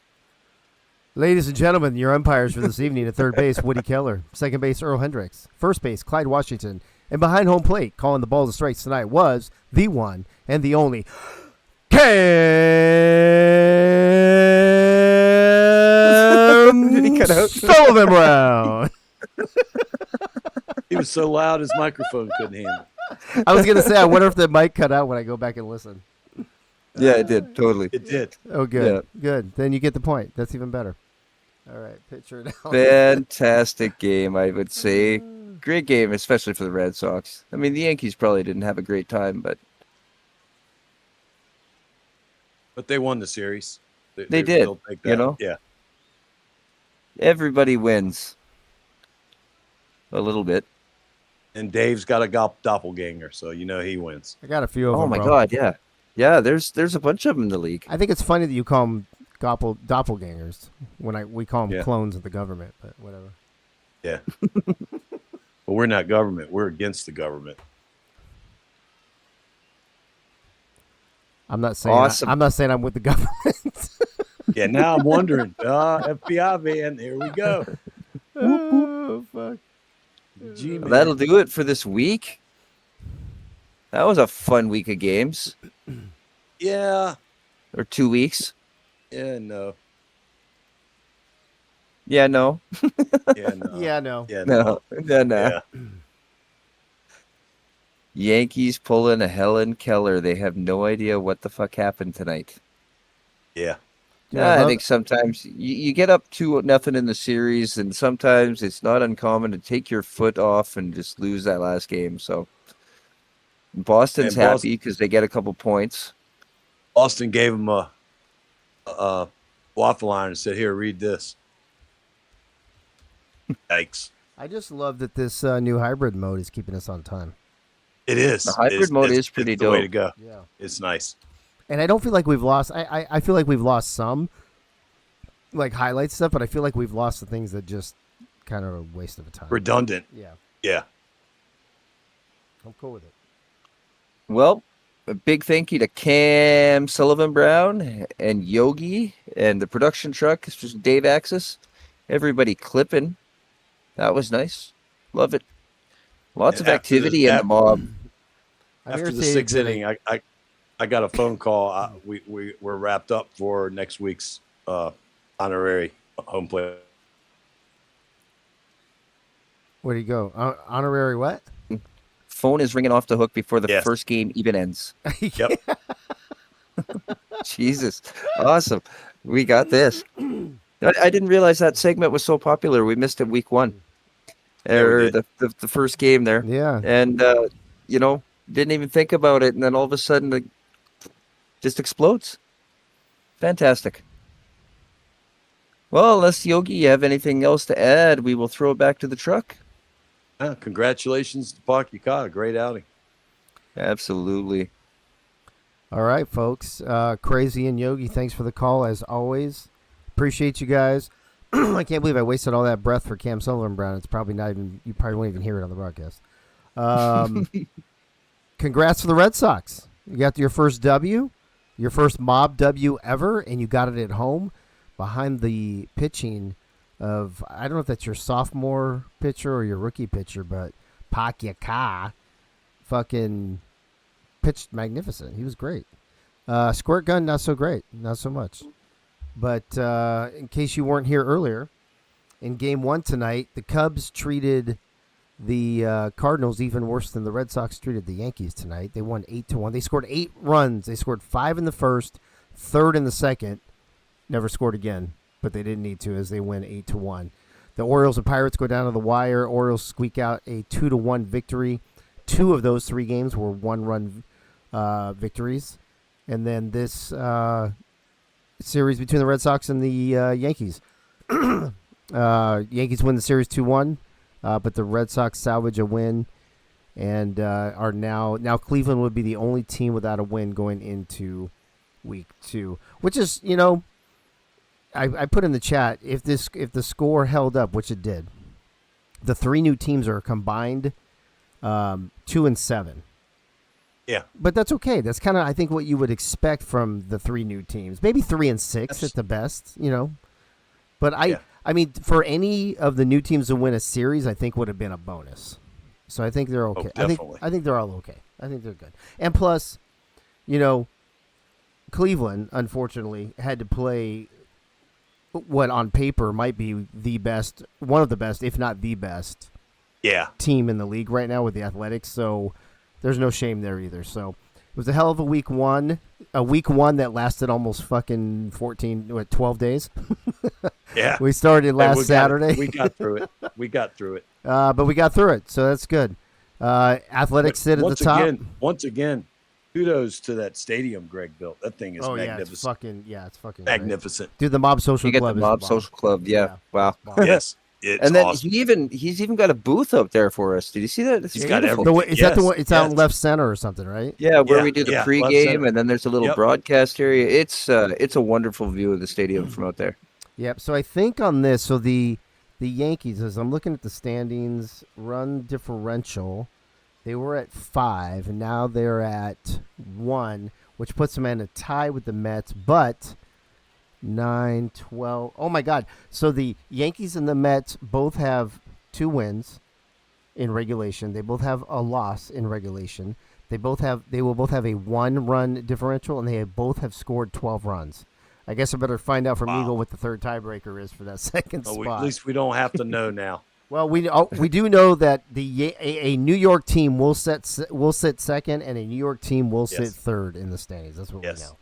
Ladies and gentlemen, your umpires for this evening: at third base, Woody Keller; second base, Earl Hendricks; first base, Clyde Washington; and behind home plate, calling the balls and strikes tonight, was the one and the only Cam Did he cut out? Sullivan Brown. He was so loud his microphone couldn't handle it. I was gonna say, I wonder if the mic cut out when I go back and listen. Yeah, it did. Totally. It did. Oh, good, good. Then you get the point. That's even better. All right, pitcher now. Fantastic game, I would say. Great game, especially for the Red Sox. I mean, the Yankees probably didn't have a great time, but But they won the series. They did, they'll take that. Yeah. everybody wins a little bit. And Dave's got a doppelganger, so you know he wins. I got a few of Oh them. my bro. God, yeah, yeah. There's a bunch of them in the league. I think it's funny that you call them doppelgangers when we call them clones of the government, but whatever. Yeah. But we're not government. We're against the government. I'm not saying Awesome. I'm not saying I'm with the government. Yeah, now I'm wondering. FBI van, here we go. Oh fuck. G-man. That'll do it for this week. That was a fun week of games. Yeah. Or 2 weeks. Yeah, no. Yeah, no. Yeah, no. Yeah, no. Yeah, No. No, no. Yeah. Yankees pulling a Helen Keller. They have no idea what the fuck happened tonight. Yeah. Dude, I think sometimes you get up 2-0 in the series, and sometimes it's not uncommon to take your foot off and just lose that last game. So Boston's happy because they get a couple points. Austin gave him a waffle iron and said, "Here, read this." Yikes! I just love that this new hybrid mode is keeping us on time. It is. The hybrid mode is pretty it's the way dope. to go. Yeah. It's nice. And I don't feel like we've lost. I feel like we've lost some, like highlight stuff, but I feel like we've lost the things that just kind of a waste of a time. Redundant. Yeah. Yeah. I'm cool with it. Well, a big thank you to Cam Sullivan Brown and Yogi and the production truck. It's just Dave Axis. Everybody clipping. That was nice. Love it. Lots of activity in the mob. After the sixth inning, I got a phone call. We're wrapped up for next week's honorary home plate. Where do you go? Honorary what? Phone is ringing off the hook before the first game even ends. Yep. Jesus. Awesome. We got this. I didn't realize that segment was so popular. We missed it week one. Or the first game there. Yeah. And, didn't even think about it. And then all of a sudden, it just explodes. Fantastic. Well, unless Yogi, you have anything else to add, we will throw it back to the truck. Congratulations to Pocky Ka. Great outing. Absolutely. All right, folks. Crazy and Yogi, thanks for the call as always. Appreciate you guys. I can't believe I wasted all that breath for Cam Sullivan Brown. It's probably not even, you probably won't even hear it on the broadcast. Congrats to the Red Sox. You got your first W, your first mob W ever, and you got it at home behind the pitching of, I don't know if that's your sophomore pitcher or your rookie pitcher, but Pocky Ka fucking pitched magnificent. He was great. Squirt gun, not so great. Not so much. But in case you weren't here earlier, in Game 1 tonight, the Cubs treated the Cardinals even worse than the Red Sox treated the Yankees tonight. They won 8-1. They scored 8 runs. They scored 5 in the first, 3rd in the second. Never scored again, but they didn't need to as they win 8-1. The Orioles and Pirates go down to the wire. Orioles squeak out a 2-1 victory. 2 of those 3 games were 1-run victories. And then this series between the Red Sox and the Yankees. Yankees win the series 2-1, but the Red Sox salvage a win and are now Cleveland would be the only team without a win going into week 2, which is, I put in the chat, if the score held up, which it did, the 3 new teams are combined 2-7. Yeah. But that's okay. That's kind of, I think, what you would expect from the 3 new teams. Maybe 3-6 at the best, But I mean, for any of the new teams to win a series, I think would have been a bonus. So I think they're okay. Definitely. I think they're all okay. I think they're good. And plus, Cleveland, unfortunately, had to play what on paper might be the best, one of the best, if not the best, team in the league right now with the Athletics. So there's no shame there either. So it was a hell of a week 1 that lasted almost fucking 12 days. Yeah. We started last Saturday. We got through it. But we got through it. So that's good. Athletics sit at the top. Once again, kudos to that stadium Greg built. That thing is magnificent. It's fucking magnificent. Dude, the Mob Social You get Club the Mob Social Club. Yeah. Wow. Yes. It's And then awesome. he's even got a booth up there for us. Did you see that? It's He's got beautiful. everything. Is that the Yes, one? It's out in yes. left center or something, right? Yeah, where Yeah, we do the yeah, left pregame, center. and then there's a little Yep. broadcast area. It's a wonderful view of the stadium from out there. Yep. So I think on this, so the Yankees, as I'm looking at the standings, run differential, they were at 5, and now they're at 1, which puts them in a tie with the Mets, but 9, 12. Oh, my God. So the Yankees and the Mets both have 2 wins in regulation. They both have a loss in regulation. They will both have a 1-run differential, and they both have scored 12 runs. I guess I better find out from Wow. Eagle what the third tiebreaker is for that second Oh, spot. at least we don't have to know now. Well, we do know that a New York team will sit second, and a New York team will sit third in the standings. That's what we know.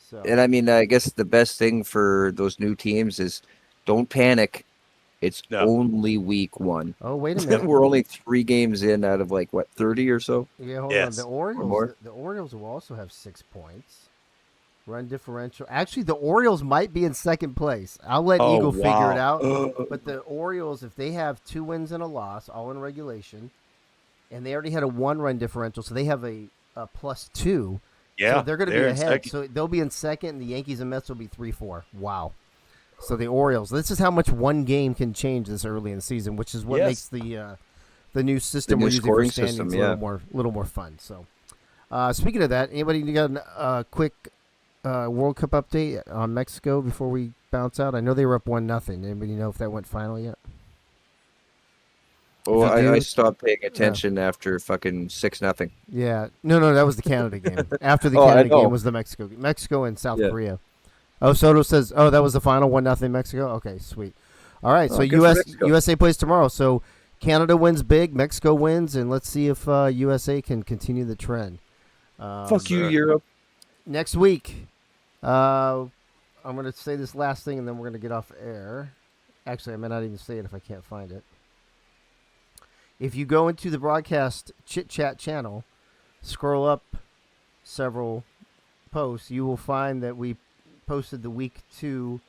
So, And I mean, I guess the best thing for those new teams is don't panic. It's only week 1. oh, wait a minute. We're only 3 games in out of 30 or so. Yeah, hold on. Yes. The more. Orioles will also have 6 points. Run differential. Actually, the Orioles might be in second place. I'll let Eagle figure it out. But the Orioles, if they have 2 wins and a loss, all in regulation, and they already had a 1-run differential, so they have a +2. Yeah, so they're going to be in ahead. second. So they'll be in second, and the Yankees and Mets will be 3-4. Wow. So the Orioles. This is how much one game can change this early in the season, which is what makes the new system new we're using for scoring standings system, a little more fun. So, speaking of that, anybody got a quick World Cup update on Mexico before we bounce out? I know they were up 1-0. Anybody know if that went final yet? Oh, If you I do- stopped paying attention after fucking 6-0. Yeah. No, that was the Canada game. After the Oh, I Canada know. game was the Mexico and South Yeah. Korea. Oh, Soto says, that was the final 1-0 Mexico. Okay, sweet. All right, so good for Mexico. USA plays tomorrow. So Canada wins big, Mexico wins, and let's see if USA can continue the trend. Fuck you, Europe. Next week, I'm going to say this last thing, and then we're going to get off air. Actually, I may not even say it if I can't find it. If you go into the broadcast Chit Chat channel, scroll up several posts, you will find that we posted the week 2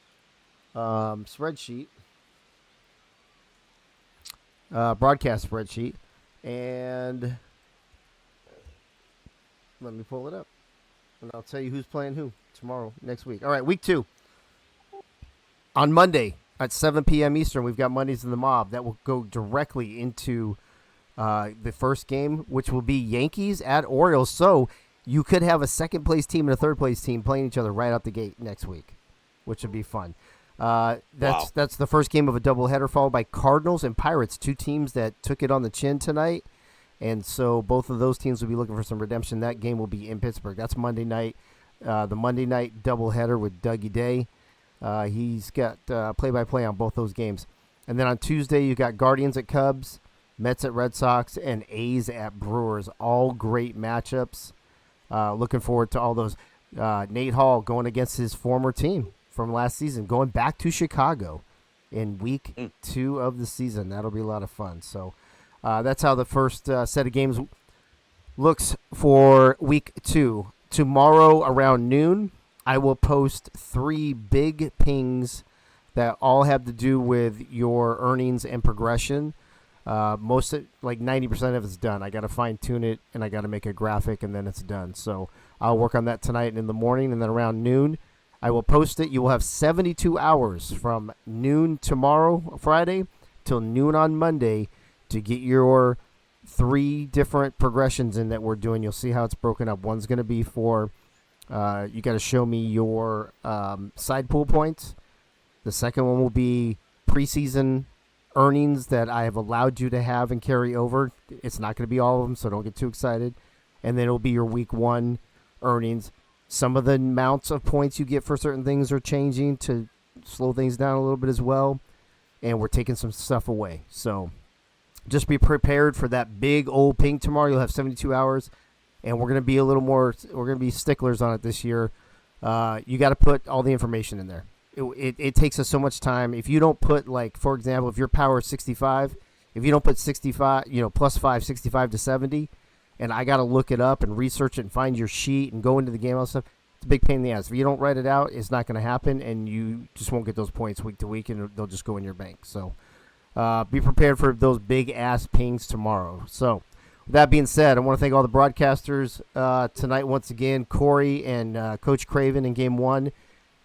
spreadsheet, broadcast spreadsheet, and let me pull it up, and I'll tell you who's playing who tomorrow, next week. All right, week 2. On Monday at 7 p.m. Eastern, we've got Mondays in the Mob. That will go directly into the first game, which will be Yankees at Orioles. So you could have a second-place team and a third-place team playing each other right out the gate next week, which would be fun. That's the first game of a doubleheader, followed by Cardinals and Pirates, 2 teams that took it on the chin tonight. And so both of those teams will be looking for some redemption. That game will be in Pittsburgh. That's Monday night. The Monday night doubleheader with Dougie Day. He's got play-by-play on both those games. And then on Tuesday, you got Guardians at Cubs, Mets at Red Sox, and A's at Brewers. All great matchups. Looking forward to all those. Nate Hall going against his former team from last season, going back to Chicago in week 2 of the season. That'll be a lot of fun. So that's how the first set of games looks for week 2. Tomorrow around noon, I will post 3 big pings that all have to do with your earnings and progression. Most of, like 90% of it's done. I got to fine tune it, and I got to make a graphic, and then it's done. So I'll work on that tonight and in the morning, and then around noon, I will post it. You will have 72 hours from noon tomorrow, Friday, till noon on Monday to get your 3 different progressions in that we're doing. You'll see how it's broken up. One's going to be for you got to show me your side pool points. The second one will be preseason earnings that I have allowed you to have and carry over. It's not going to be all of them, so don't get too excited. And then it'll be your week 1 earnings. Some of the amounts of points you get for certain things are changing to slow things down a little bit as well. And we're taking some stuff away. So just be prepared for that big old ping tomorrow. You'll have 72 hours. And we're going to be we're going to be sticklers on it this year. You got to put all the information in there. It takes us so much time. If you don't put, like, for example, if your power is 65, if you don't put 65, plus 5, 65 to 70, and I got to look it up and research it and find your sheet and go into the game, all that stuff, it's a big pain in the ass. If you don't write it out, it's not going to happen, and you just won't get those points week to week, and they'll just go in your bank. So be prepared for those big ass pings tomorrow. So, with that being said, I want to thank all the broadcasters tonight once again. Corey and Coach Craven in Game 1,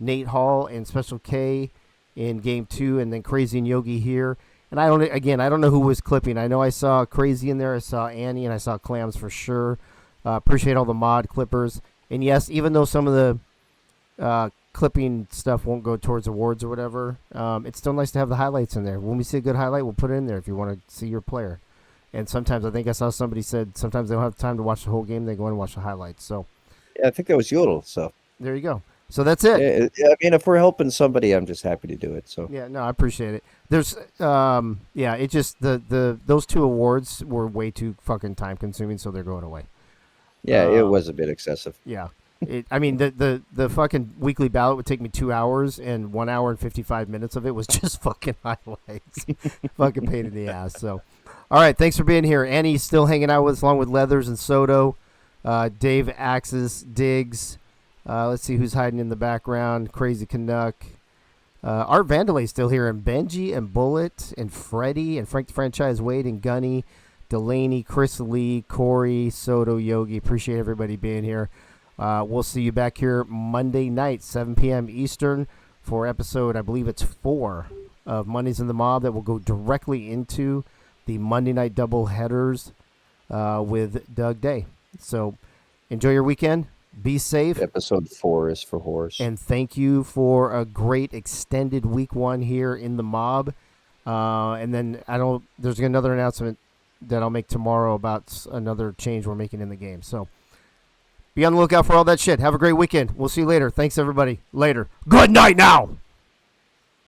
Nate Hall and Special K in Game 2, and then Crazy and Yogi here. And I don't know who was clipping. I know I saw Crazy in there, I saw Annie, and I saw Clams for sure. Appreciate all the mod clippers. And yes, even though some of the clipping stuff won't go towards awards or whatever, it's still nice to have the highlights in there. When we see a good highlight, we'll put it in there if you want to see your player. And sometimes I think I saw somebody said sometimes they don't have time to watch the whole game. They go in and watch the highlights. So Yeah, I think that was Yodel. So there you go. So that's it. yeah, I mean, if we're helping somebody, I'm just happy to do it. So Yeah, no, I appreciate it. There's, it just those 2 awards were way too fucking time consuming, so they're going away. yeah, it was a bit excessive. Yeah, I mean the fucking weekly ballot would take me 2 hours, and 1 hour and 55 minutes of it was just fucking highlights. Fucking pain in the ass. So, all right, thanks for being here. Annie's still hanging out with us along with Leathers and Soto, Dave Axis, Diggs. Let's see who's hiding in the background. Crazy Canuck. Art Vandelay's still here, and Benji and Bullet and Freddie and Frank the Franchise Wade and Gunny, Delaney, Chris Lee, Corey, Soto, Yogi. Appreciate everybody being here. We'll see you back here Monday night, 7 p.m. Eastern, for episode, I believe it's 4 of Mondays in the Mob that will go directly into the Monday night double headers with Doug Day. So enjoy your weekend. Be safe. Episode 4 is for horse. And thank you for a great extended week 1 here in the Mob. And then there's another announcement that I'll make tomorrow about another change we're making in the game. So be on the lookout for all that shit. Have a great weekend. We'll see you later. Thanks, everybody. Later. Good night now.